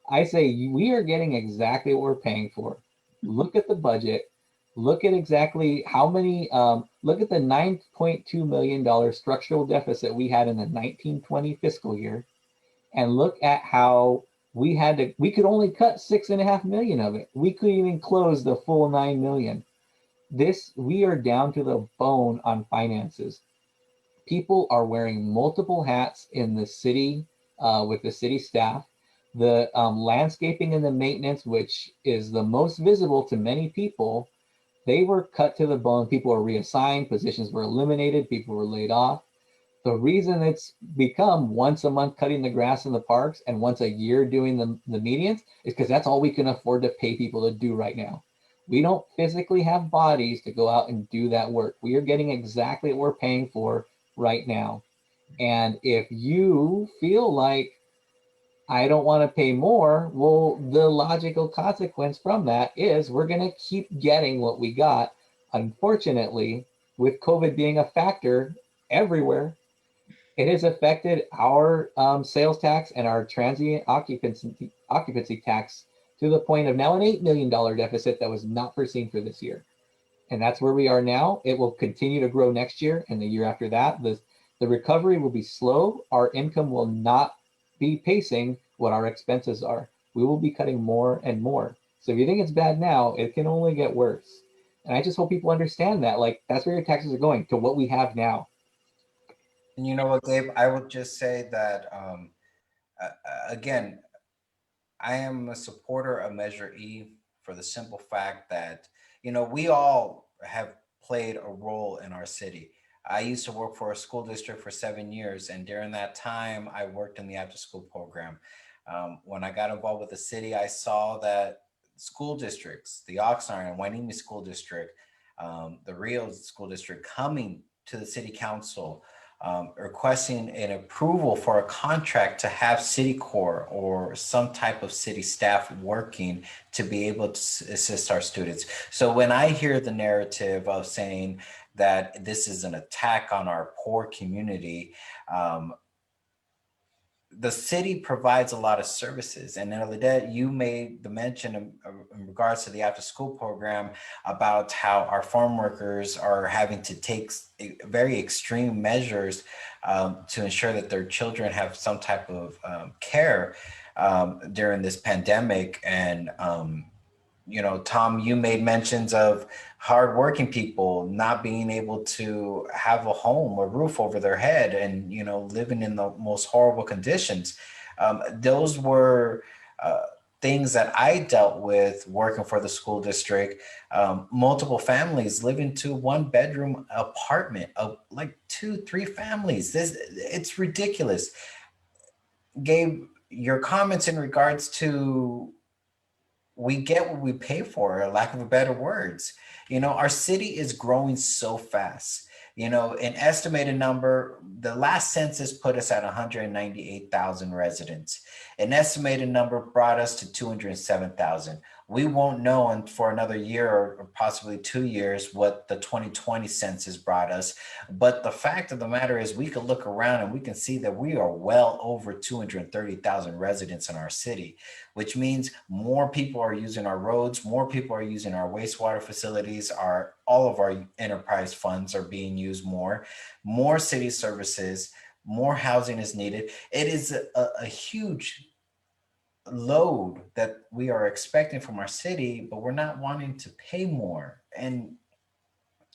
I say, we are getting exactly what we're paying for. Look at the budget. Look at exactly how many, look at the $9.2 million structural deficit we had in the 1920 fiscal year. And look at how we could only cut 6.5 million of it. We couldn't even close the full 9 million. We are down to the bone on finances. People are wearing multiple hats in the city with the city staff. The landscaping and the maintenance, which is the most visible to many people, they were cut to the bone. People were reassigned, positions were eliminated, people were laid off. The reason it's become once a month cutting the grass in the parks and once a year doing the medians is because that's all we can afford to pay people to do right now. We don't physically have bodies to go out and do that work. We are getting exactly what we're paying for right now. And if you feel like I don't want to pay more, well, the logical consequence from that is we're going to keep getting what we got. Unfortunately, with COVID being a factor everywhere, it has affected our sales tax and our transient occupancy tax to the point of now an $8 million deficit that was not foreseen for this year. And that's where we are now. It will continue to grow next year and the year after that. The recovery will be slow. Our income will not be pacing what our expenses are. We will be cutting more and more. So if you think it's bad now, it can only get worse. And I just hope people understand that, like, that's where your taxes are going, to what we have now. And you know what, Gabe? I would just say that, again, I am a supporter of Measure E for the simple fact that, we all have played a role in our city. I used to work for a school district for 7 years, and during that time, I worked in the after-school program. When I got involved with the city, I saw that school districts, the Oxnard and Wainimi School District, the Rio School District, coming to the city council, requesting an approval for a contract to have city core or some type of city staff working to be able to assist our students. So when I hear the narrative of saying that this is an attack on our poor community, the city provides a lot of services. And Lidette, you made the mention in regards to the after school program about how our farm workers are having to take very extreme measures to ensure that their children have some type of care during this pandemic. And Tom, you made mentions of hardworking people not being able to have a home, a roof over their head, and living in the most horrible conditions. Those were things that I dealt with working for the school district. Multiple families living to 1-bedroom apartment of like 2-3 families. It's ridiculous. Gabe, your comments in regards to we get what we pay for, lack of better words. Our city is growing so fast. An estimated number, the last census put us at 198,000 residents. An estimated number brought us to 207,000. We won't know for another year or possibly 2 years what the 2020 census brought us. But the fact of the matter is we can look around and we can see that we are well over 230,000 residents in our city, which means more people are using our roads, more people are using our wastewater facilities, all of our enterprise funds are being used more city services, more housing is needed. It is a huge load that we are expecting from our city, but we're not wanting to pay more. And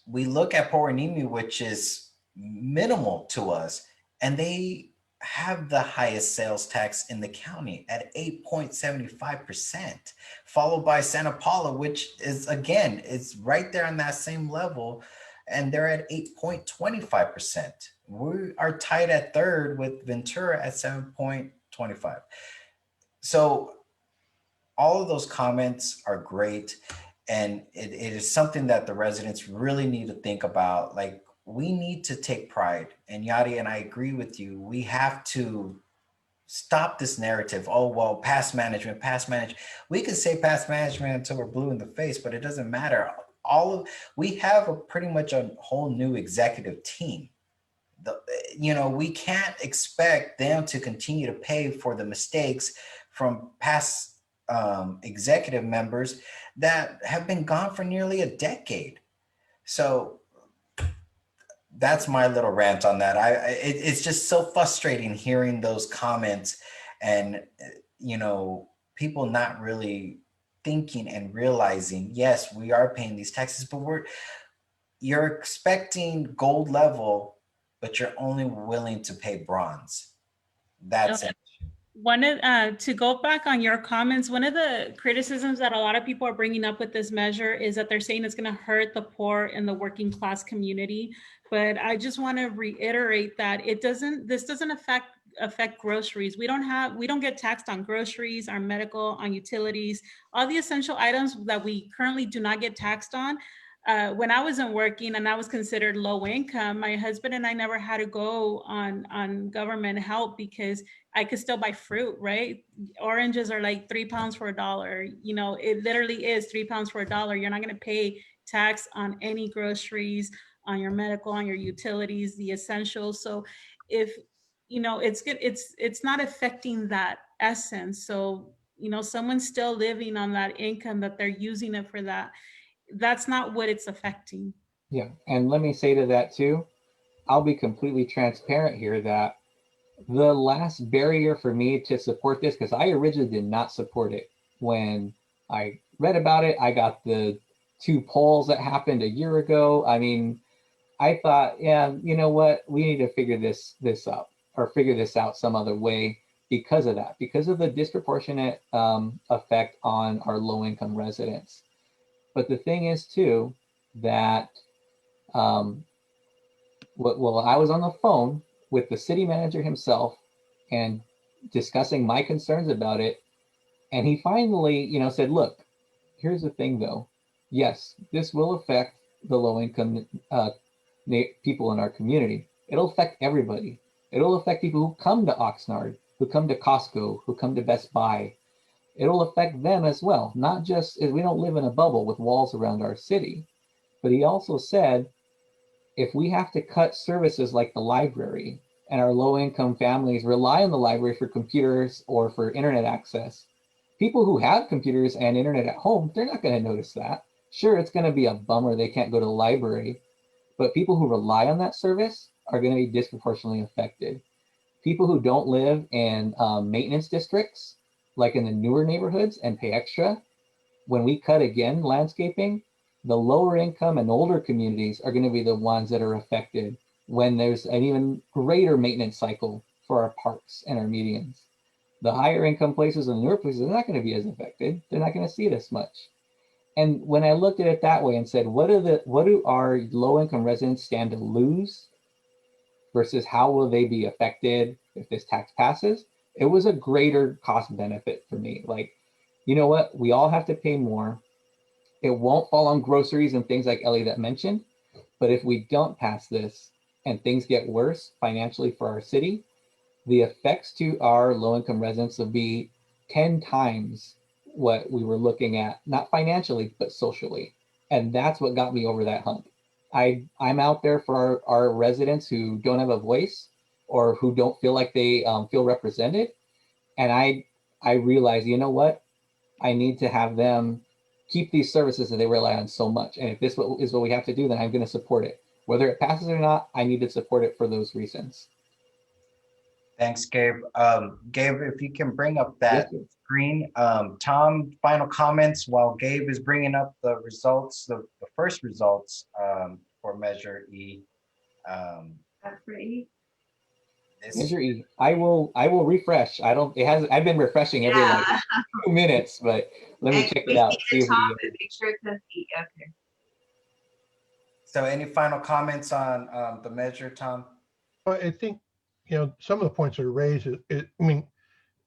we look at Porinimi, which is minimal to us, and they have the highest sales tax in the county at 8.75%, followed by Santa Paula, which is, again, is right there on that same level, and they're at 8.25%. We are tied at third with Ventura at 7.25. So all of those comments are great. And it is something that the residents really need to think about. Like, we need to take pride. And Yadi, and I agree with you, we have to stop this narrative. Oh, well, past management. We can say past management until we're blue in the face, but it doesn't matter. we have a pretty much a whole new executive team. We can't expect them to continue to pay for the mistakes from past executive members that have been gone for nearly a decade. So that's my little rant on that. It's just so frustrating hearing those comments, and people not really thinking and realizing, yes, we are paying these taxes, but you're expecting gold level, but you're only willing to pay bronze. That's it. To go back on your comments, one of the criticisms that a lot of people are bringing up with this measure is that they're saying it's going to hurt the poor and the working class community. But I just want to reiterate that this doesn't affect groceries. We don't get taxed on groceries, our medical, on utilities, all the essential items that we currently do not get taxed on. When I wasn't working and I was considered low income, my husband and I never had to go on government help because I could still buy fruit, right? Oranges are like 3 pounds for $1. It literally is 3 pounds for $1. You're not going to pay tax on any groceries, on your medical, on your utilities, the essentials. So if, it's good, it's not affecting that essence. So, someone's still living on that income that they're using it for that. That's not what it's affecting. Yeah, and let me say to that too, I'll be completely transparent here that the last barrier for me to support this, because I originally did not support it. When I read about it, I got the 2 polls that happened a year ago. I mean, I thought, yeah, you know what? We need to figure this out some other way because of that, because of the disproportionate effect on our low-income residents. But the thing is too, that I was on the phone with the city manager himself and discussing my concerns about it. And he finally, said, look, here's the thing though. Yes, this will affect the low income people in our community. It'll affect everybody. It'll affect people who come to Oxnard, who come to Costco, who come to Best Buy. It'll affect them as well. Not just, we don't live in a bubble with walls around our city. But he also said, if we have to cut services like the library, and our low-income families rely on the library for computers or for internet access, people who have computers and internet at home, they're not going to notice that. Sure, it's going to be a bummer they can't go to the library, but people who rely on that service are going to be disproportionately affected. People who don't live in maintenance districts, like in the newer neighborhoods, and pay extra, when we cut again landscaping, the lower income and older communities are going to be the ones that are affected when there's an even greater maintenance cycle for our parks and our medians. The higher income places and the newer places are not going to be as affected. They're not going to see it as much. And when I looked at it that way and said, what do our low income residents stand to lose versus how will they be affected if this tax passes? It was a greater cost benefit for me. Like, you know what? We all have to pay more. It won't fall on groceries and things like Ellie that mentioned. But if we don't pass this and things get worse financially for our city, the effects to our low-income residents will be 10 times what we were looking at, not financially, but socially. And that's what got me over that hump. I'm out there for our residents who don't have a voice or who don't feel like they feel represented. And I realized, you know what? I need to have them keep these services that they rely on so much. And if this is what we have to do, then I'm going to support it. Whether it passes or not, I need to support it for those reasons. Thanks, Gabe. Gabe, if you can bring up that Yes, screen. Tom, final comments while Gabe is bringing up the results, the first results for Measure E. Measure E. I will refresh. I've been refreshing every like 2 minutes, but let me check it out. See if we make sure it says E. Okay. So any final comments on the measure, Tom? Well, I think, some of the points that are raised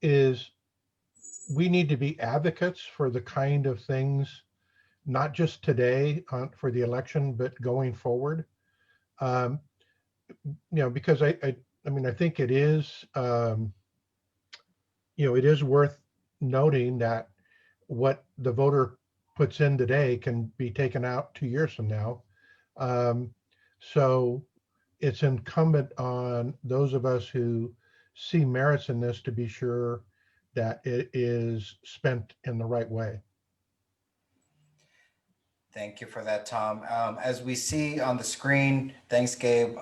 is we need to be advocates for the kind of things, not just today for the election, but going forward. Because I think it is, it is worth noting that what the voter puts in today can be taken out 2 years from now. So it's incumbent on those of us who see merits in this to be sure that it is spent in the right way. Thank you for that, Tom. As we see on the screen, thanks, Gabe.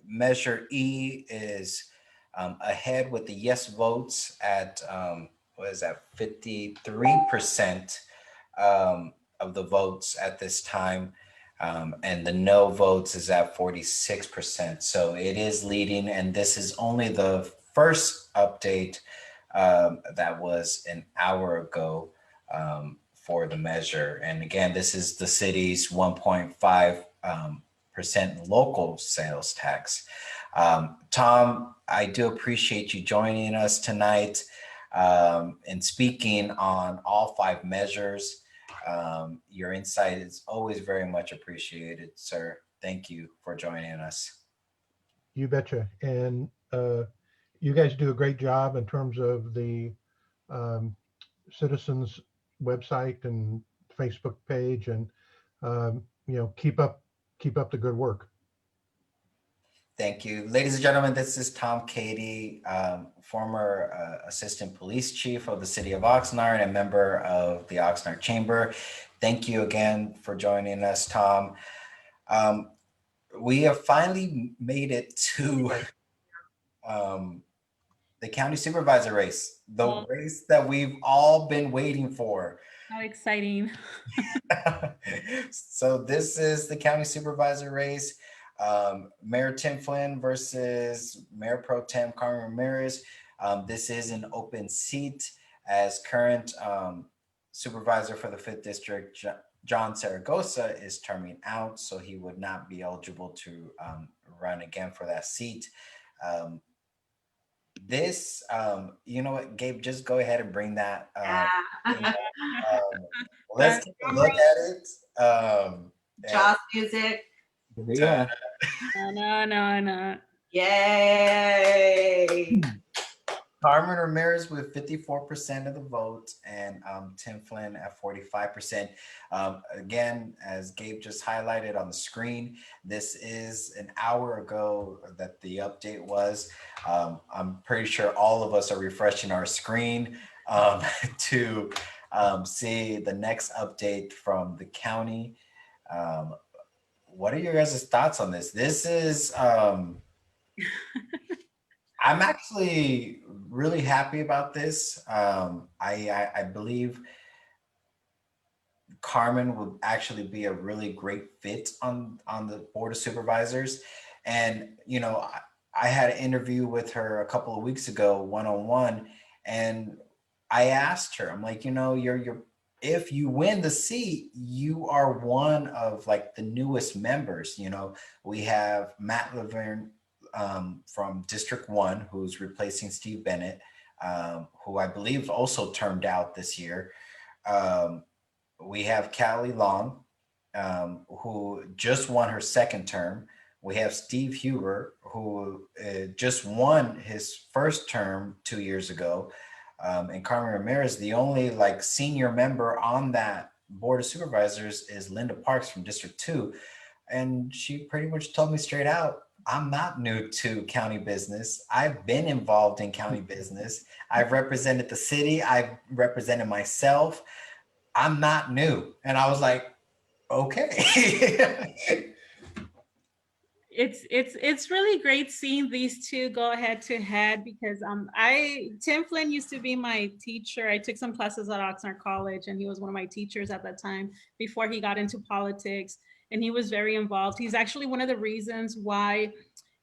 Measure E is ahead with the yes votes at, what is that, 53% of the votes at this time. And the no votes is at 46%. So it is leading, and this is only the first update that was an hour ago for the measure. And again, this is the city's 1.5% local sales tax. Tom, I do appreciate you joining us tonight and speaking on all 5 measures. Your insight is always very much appreciated, sir. Thank you for joining us. You betcha. And you guys do a great job in terms of the citizens website and Facebook page, and keep up the good work. Thank you. Ladies and gentlemen, this is Tom Cady, former Assistant Police Chief of the City of Oxnard and member of the Oxnard Chamber. Thank you again for joining us, Tom. We have finally made it to the county supervisor race, the race that we've all been waiting for. How exciting. So this is the county supervisor race. Mayor Tim Flynn versus Mayor Pro Tem Carmen Ramirez. This is an open seat, as current supervisor for the 5th District, John Zaragoza, is terming out, so he would not be eligible to run again for that seat. This, you know what, Gabe, just go ahead and bring that. Let's take a look at it. Jaws music. Yeah. No. Yay. Carmen Ramirez with 54% of the vote, and Tim Flynn at 45%. Again, as Gabe just highlighted on the screen, this is an hour ago that the update was. I'm pretty sure all of us are refreshing our screen to see the next update from the county. What are your guys' thoughts on this? This is, I'm actually really happy about this. I believe Carmen would actually be a really great fit on the Board of Supervisors. And, you know, I had an interview with her a couple of weeks ago, one-on-one, and I asked her, I'm like, you know, if you win the seat, you are one of like the newest members. You know, we have Matt Laverne from District 1, who's replacing Steve Bennett, who I believe also termed out this year. We have Callie Long, who just won her 2nd term. We have Steve Huber, who just won his 1st term 2 years ago. And Carmen Ramirez, the only like senior member on that Board of Supervisors, is Linda Parks from District 2. And she pretty much told me straight out, I'm not new to county business. I've been involved in county business. I've represented the city. I've represented myself. I'm not new. And I was like, okay. It's really great seeing these two go head to head, because Tim Flynn used to be my teacher. I took some classes at Oxnard College, and he was one of my teachers at that time before he got into politics, and he was very involved. He's actually one of the reasons why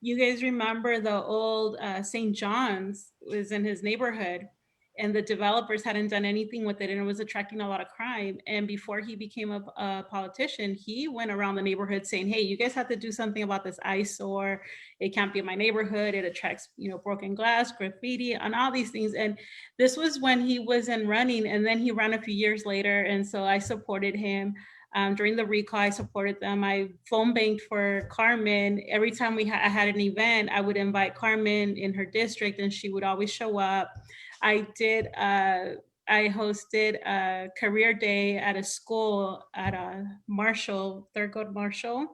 you guys remember the old St. John's was in his neighborhood, and the developers hadn't done anything with it, and it was attracting a lot of crime. And before he became a politician, he went around the neighborhood saying, hey, you guys have to do something about this eyesore. It can't be in my neighborhood. It attracts, broken glass, graffiti, and all these things. And this was when he wasn't running, and then he ran a few years later. And so I supported him. During the recall, I supported them. I phone banked for Carmen. Every time I had an event, I would invite Carmen in her district, and she would always show up. I did I hosted a career day at a school at a Marshall, Thurgood Marshall.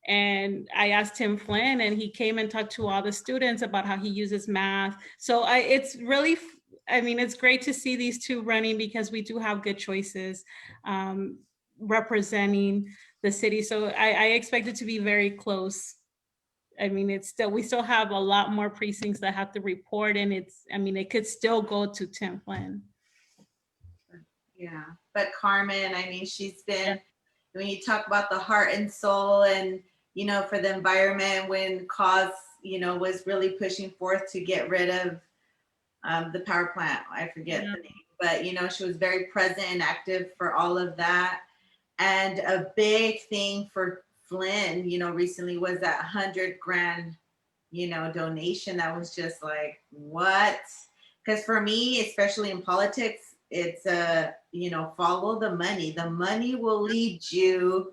And I asked Tim Flynn, and he came and talked to all the students about how he uses math. So it's really, I mean, it's great to see these two running because we do have good choices representing the city. So I expect it to be very close. I mean, we still have a lot more precincts that have to report, and it could still go to Tim Flynn. Yeah, but Carmen, I mean, she's been, when you talk about the heart and soul and, for the environment, when Cause, was really pushing forth to get rid of the power plant, I forget the name, but, she was very present and active for all of that. And a big thing for Flynn, recently was that 100 grand, donation. That was just like, what? Because for me, especially in politics, it's follow the money. The money will lead you,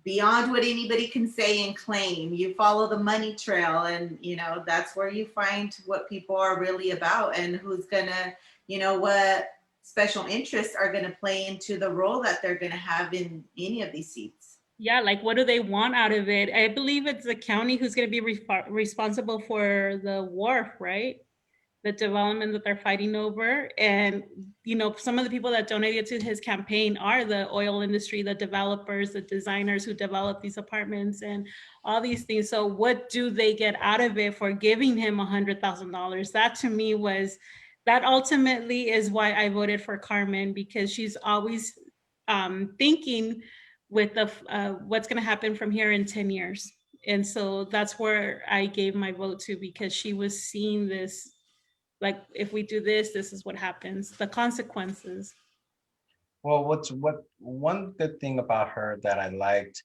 beyond what anybody can say and claim. You follow the money trail, and that's where you find what people are really about and who's gonna, what special interests are going to play into the role that they're going to have in any of these seats. Yeah, like what do they want out of it? I believe it's the county who's going to be responsible for the wharf, right? The development that they're fighting over. And, some of the people that donated to his campaign are the oil industry, the developers, the designers who develop these apartments and all these things. So what do they get out of it for giving him $100,000? That to me that ultimately is why I voted for Carmen, because she's always thinking with what's going to happen from here in 10 years. And so that's where I gave my vote to, because she was seeing this, like, if we do this, this is what happens, the consequences. Well, one good thing about her that I liked,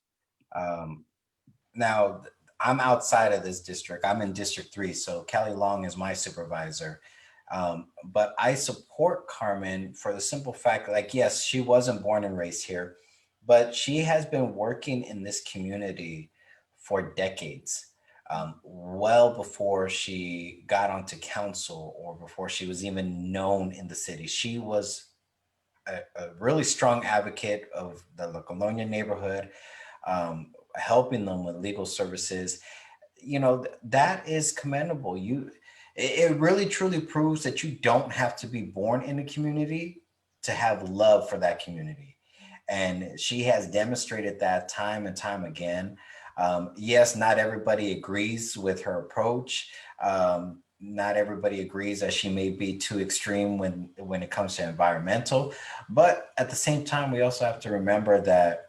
now I'm outside of this district. I'm in District 3, so Kelly Long is my supervisor. But I support Carmen for the simple fact, like, yes, she wasn't born and raised here, but she has been working in this community for decades, well before she got onto council or before she was even known in the city. She was a really strong advocate of the La Colonia neighborhood, helping them with legal services. That is commendable. It really truly proves that you don't have to be born in a community to have love for that community. And she has demonstrated that time and time again. Yes, not everybody agrees with her approach. Not everybody agrees that she may be too extreme when it comes to environmental. But at the same time, we also have to remember that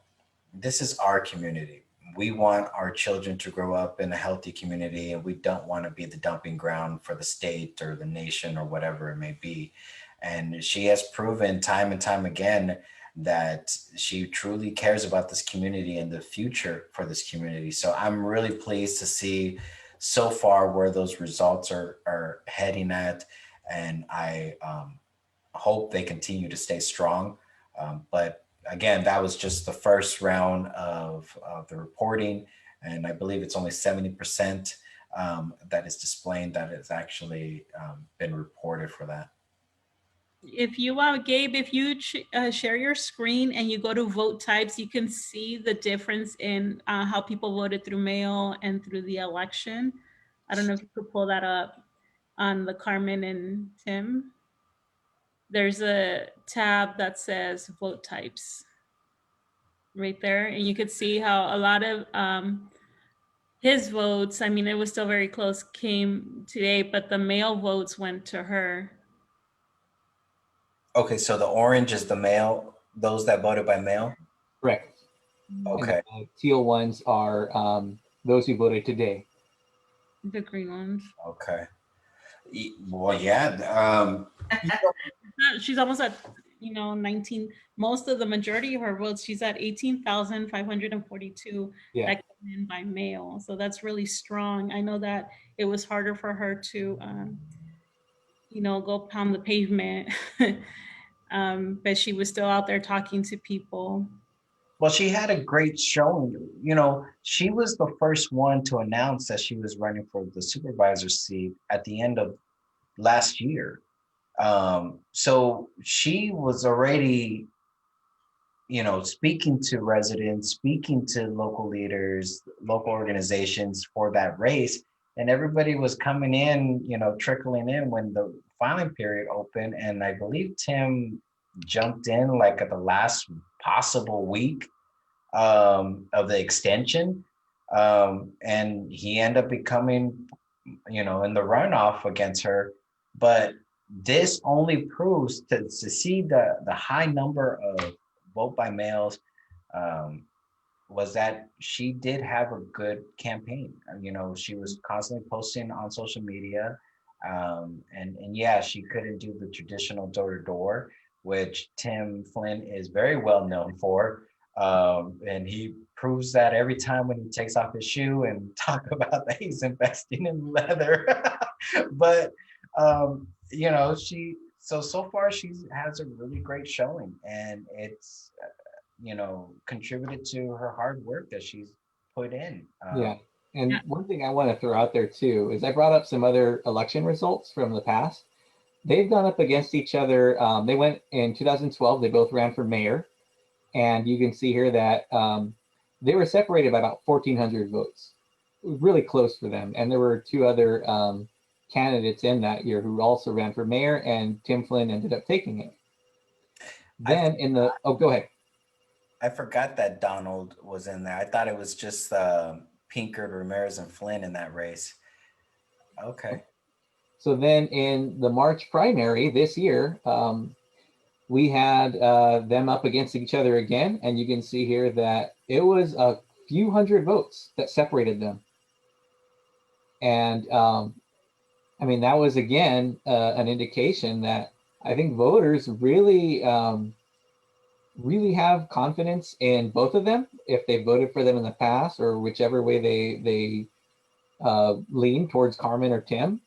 this is our community. We want our children to grow up in a healthy community, and we don't want to be the dumping ground for the state or the nation or whatever it may be. And she has proven time and time again that she truly cares about this community and the future for this community. So I'm really pleased to see so far where those results are heading at. And I hope they continue to stay strong. But again, that was just the first round of the reporting. And I believe it's only 70% that is displaying that has actually been reported for that. If you, Gabe, if you share your screen and you go to vote types, you can see the difference in how people voted through mail and through the election. I don't know if you could pull that up on the Carmen and Tim. There's a tab that says vote types right there. And you could see how a lot of his votes, I mean, it was still very close, came today, but the mail votes went to her. Okay, so the orange is the mail, those that voted by mail? Correct. Okay. And the teal ones are those who voted today. The green ones. Okay. Well, yeah. She's almost at, 19. Most of the majority of her votes, she's at 18,542 that came in by mail. So that's really strong. I know that it was harder for her to, go pound the pavement, but she was still out there talking to people. Well, she had a great showing. She was the first one to announce that she was running for the supervisor seat at the end of last year. So she was already, speaking to residents, speaking to local leaders, local organizations for that race. And everybody was coming in, trickling in when the filing period opened. And I believe Tim jumped in like at the last possible week of the extension. And he ended up becoming, in the runoff against her. But this only proves to see the high number of vote by mails, was that she did have a good campaign. She was constantly posting on social media. And yeah, she couldn't do the traditional door to door, which Tim Flynn is very well known for. And he proves that every time when he takes off his shoe and talk about that he's investing in leather. But so far she has a really great showing, and it's contributed to her hard work that she's put in. Yeah. And Yeah. one thing I want to throw out there too is I brought up some other election results from the past. They've gone up against each other. They went in 2012, they both ran for mayor. And you can see here that they were separated by about 1,400 votes. It was really close for them. And there were two other candidates in that year who also ran for mayor, and Tim Flynn ended up taking it. Then go ahead. I forgot that Donald was in there. I thought it was just Pinkard, Ramirez, and Flynn in that race. Okay. So then in the March primary this year, we had them up against each other again. And you can see here that it was a few hundred votes that separated them. And that was again an indication that I think voters really really have confidence in both of them if they voted for them in the past, or whichever way they lean towards Carmen or Tim.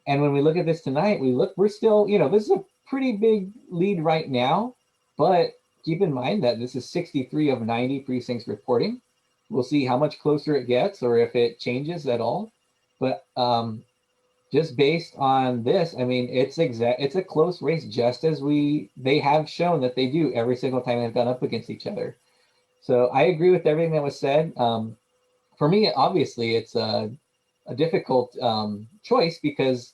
And when we look at this tonight, we're still, this is a pretty big lead right now, but keep in mind that this is 63 of 90 precincts reporting. We'll see how much closer it gets or if it changes at all. But just based on this, it's a close race, just as they have shown that they do every single time they've gone up against each other. So I agree with everything that was said. For me, obviously, it's a difficult choice because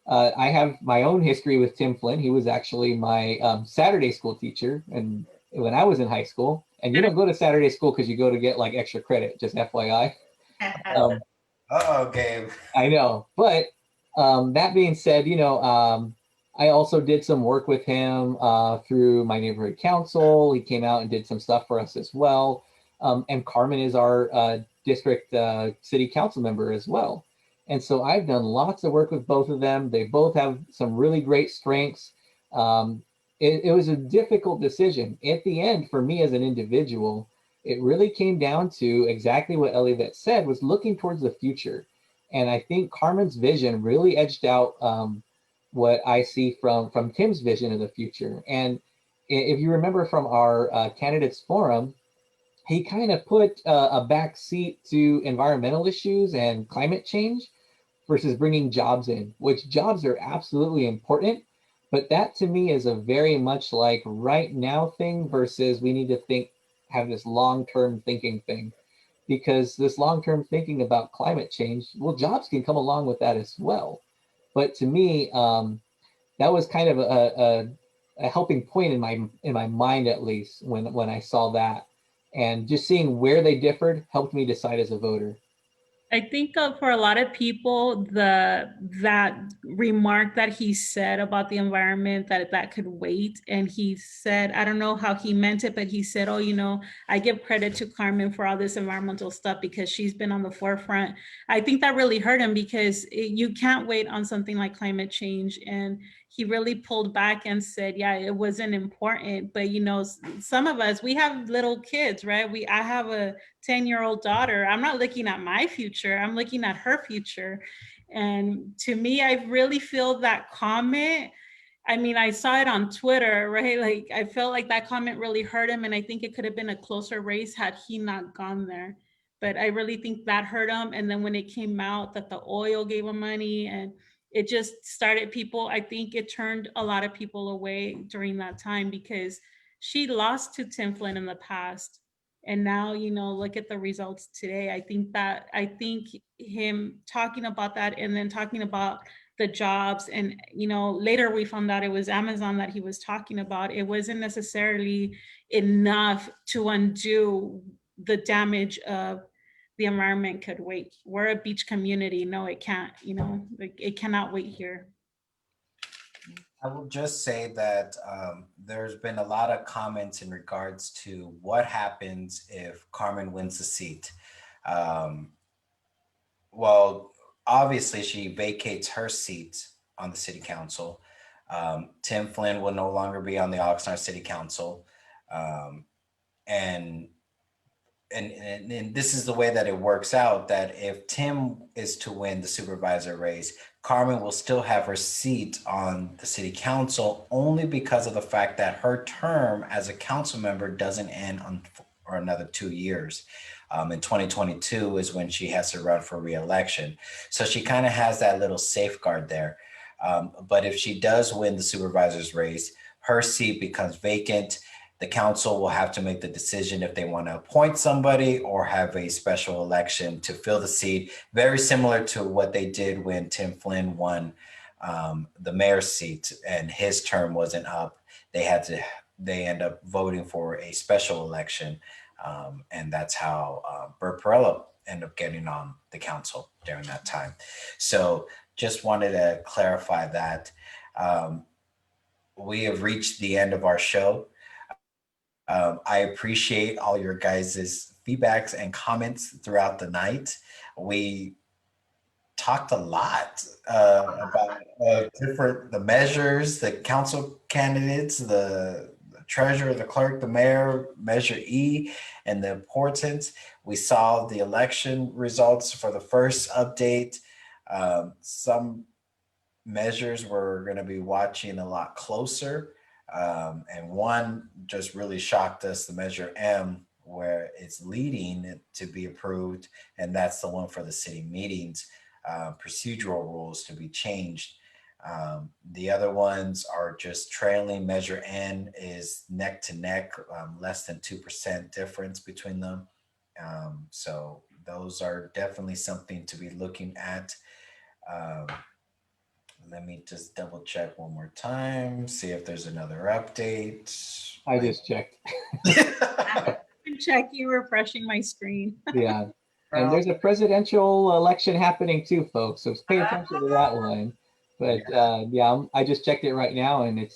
I have my own history with Tim Flynn. He was actually my Saturday school teacher, and when I was in high school. And you don't go to Saturday school because you go to get like extra credit, just FYI. Gabe. I know, but that being said, I also did some work with him through my neighborhood council. He came out and did some stuff for us as well. And Carmen is our district city council member as well. And so I've done lots of work with both of them. They both have some really great strengths. It was a difficult decision. At the end, for me as an individual, it really came down to exactly what Elliot said, was looking towards the future. And I think Carmen's vision really edged out what I see from Tim's vision of the future. And if you remember from our candidates forum, he kind of put a back seat to environmental issues and climate change versus bringing jobs in, which jobs are absolutely important. But that to me is a very much like right now thing versus we need to have this long-term thinking thing. Because this long-term thinking about climate change, well, jobs can come along with that as well. But to me, that was kind of a helping point in my mind, at least, when I saw that. And just seeing where they differed helped me decide as a voter. I think for a lot of people, that remark that he said about the environment, that could wait. And he said, I don't know how he meant it, but he said, oh, I give credit to Carmen for all this environmental stuff because she's been on the forefront. I think that really hurt him because you can't wait on something like climate change. And he really pulled back and said, yeah, it wasn't important. But, some of us, we have little kids, right? I have a 10-year-old daughter. I'm not looking at my future. I'm looking at her future. And to me, I really feel that comment. I saw it on Twitter, right? Like, I felt like that comment really hurt him. And I think it could have been a closer race had he not gone there. But I really think that hurt him. And then when it came out that the oil gave him money and it just started people, I think it turned a lot of people away during that time because she lost to Tim Flynn in the past. And now, look at the results today. I think him talking about that and then talking about the jobs, and later we found out it was Amazon that he was talking about. It wasn't necessarily enough to undo the damage of the environment could wait. We're a beach community. No, it can't, it cannot wait here. I will just say that there's been a lot of comments in regards to what happens if Carmen wins the seat. Well, obviously, she vacates her seat on the city council. Tim Flynn will no longer be on the Oxnard City Council. And and this is the way that it works out, that if Tim is to win the supervisor race, Carmen will still have her seat on the city council only because of the fact that her term as a council member doesn't end for another 2 years. In 2022 is when she has to run for re-election. So she kind of has that little safeguard there. But if she does win the supervisor's race, her seat becomes vacant. The council will have to make the decision if they want to appoint somebody or have a special election to fill the seat, very similar to what they did when Tim Flynn won the mayor's seat and his term wasn't up. They end up voting for a special election. And that's how Bert Perello ended up getting on the council during that time. So just wanted to clarify that. We have reached the end of our show. I appreciate all your guys' feedbacks and comments throughout the night. We talked a lot about the measures, the council candidates, the treasurer, the clerk, the mayor, Measure E, and the importance. We saw the election results for the first update. Some measures we're going to be watching a lot closer. And one just really shocked us, the Measure M, where it's leading to be approved. And that's the one for the city meetings, procedural rules to be changed. The other ones are just trailing. Measure N is neck to neck, less than 2% difference between them. So those are definitely something to be looking at. Let me just double check one more time, see if there's another update. I just checked. I'm checking, refreshing my screen. Yeah. And there's a presidential election happening too, folks. So pay attention to that one. But yeah, I just checked it right now, and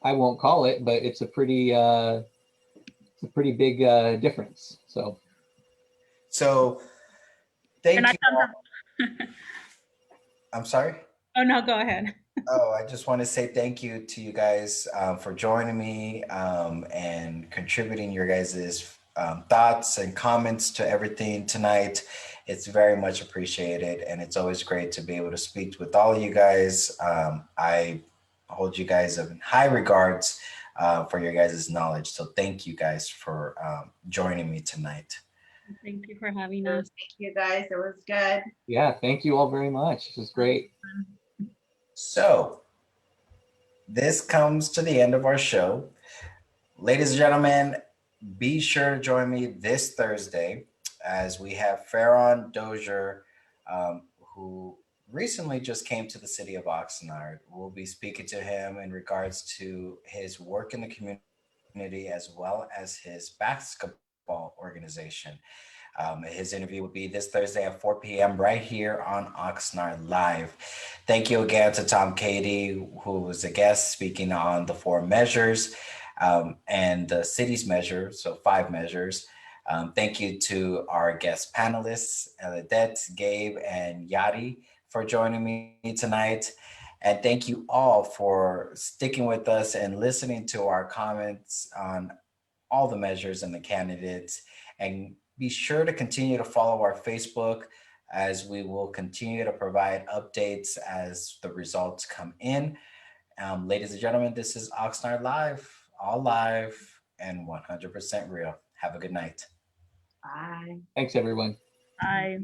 I won't call it, but it's a pretty big difference. So thank you. I'm sorry? Oh, no, go ahead. I just want to say thank you to you guys for joining me and contributing your guys' thoughts and comments to everything tonight. It's very much appreciated, and it's always great to be able to speak with all of you guys. I hold you guys in high regards for your guys' knowledge. So thank you guys for joining me tonight. Thank you for having us. Thank you guys. It was good. yeah, thank you all very much. This is great. So this comes to the end of our show. Ladies and gentlemen, be sure to join me this Thursday as we have Farron Dozier, who recently just came to the city of Oxnard. We'll be speaking to him in regards to his work in the community as well as his basketball organization. His interview will be this Thursday at 4 p.m. right here on Oxnard Live. Thank you again to Tom Cady, who was a guest speaking on the 4 measures and the city's measure, so 5 measures. Thank you to our guest panelists, Eladette, Gabe, and Yadi, for joining me tonight. And thank you all for sticking with us and listening to our comments on all the measures and the candidates. And be sure to continue to follow our Facebook, as we will continue to provide updates as the results come in. Ladies and gentlemen, this is Oxnard Live, all live and 100% real. Have a good night. Bye. Thanks, everyone. Bye.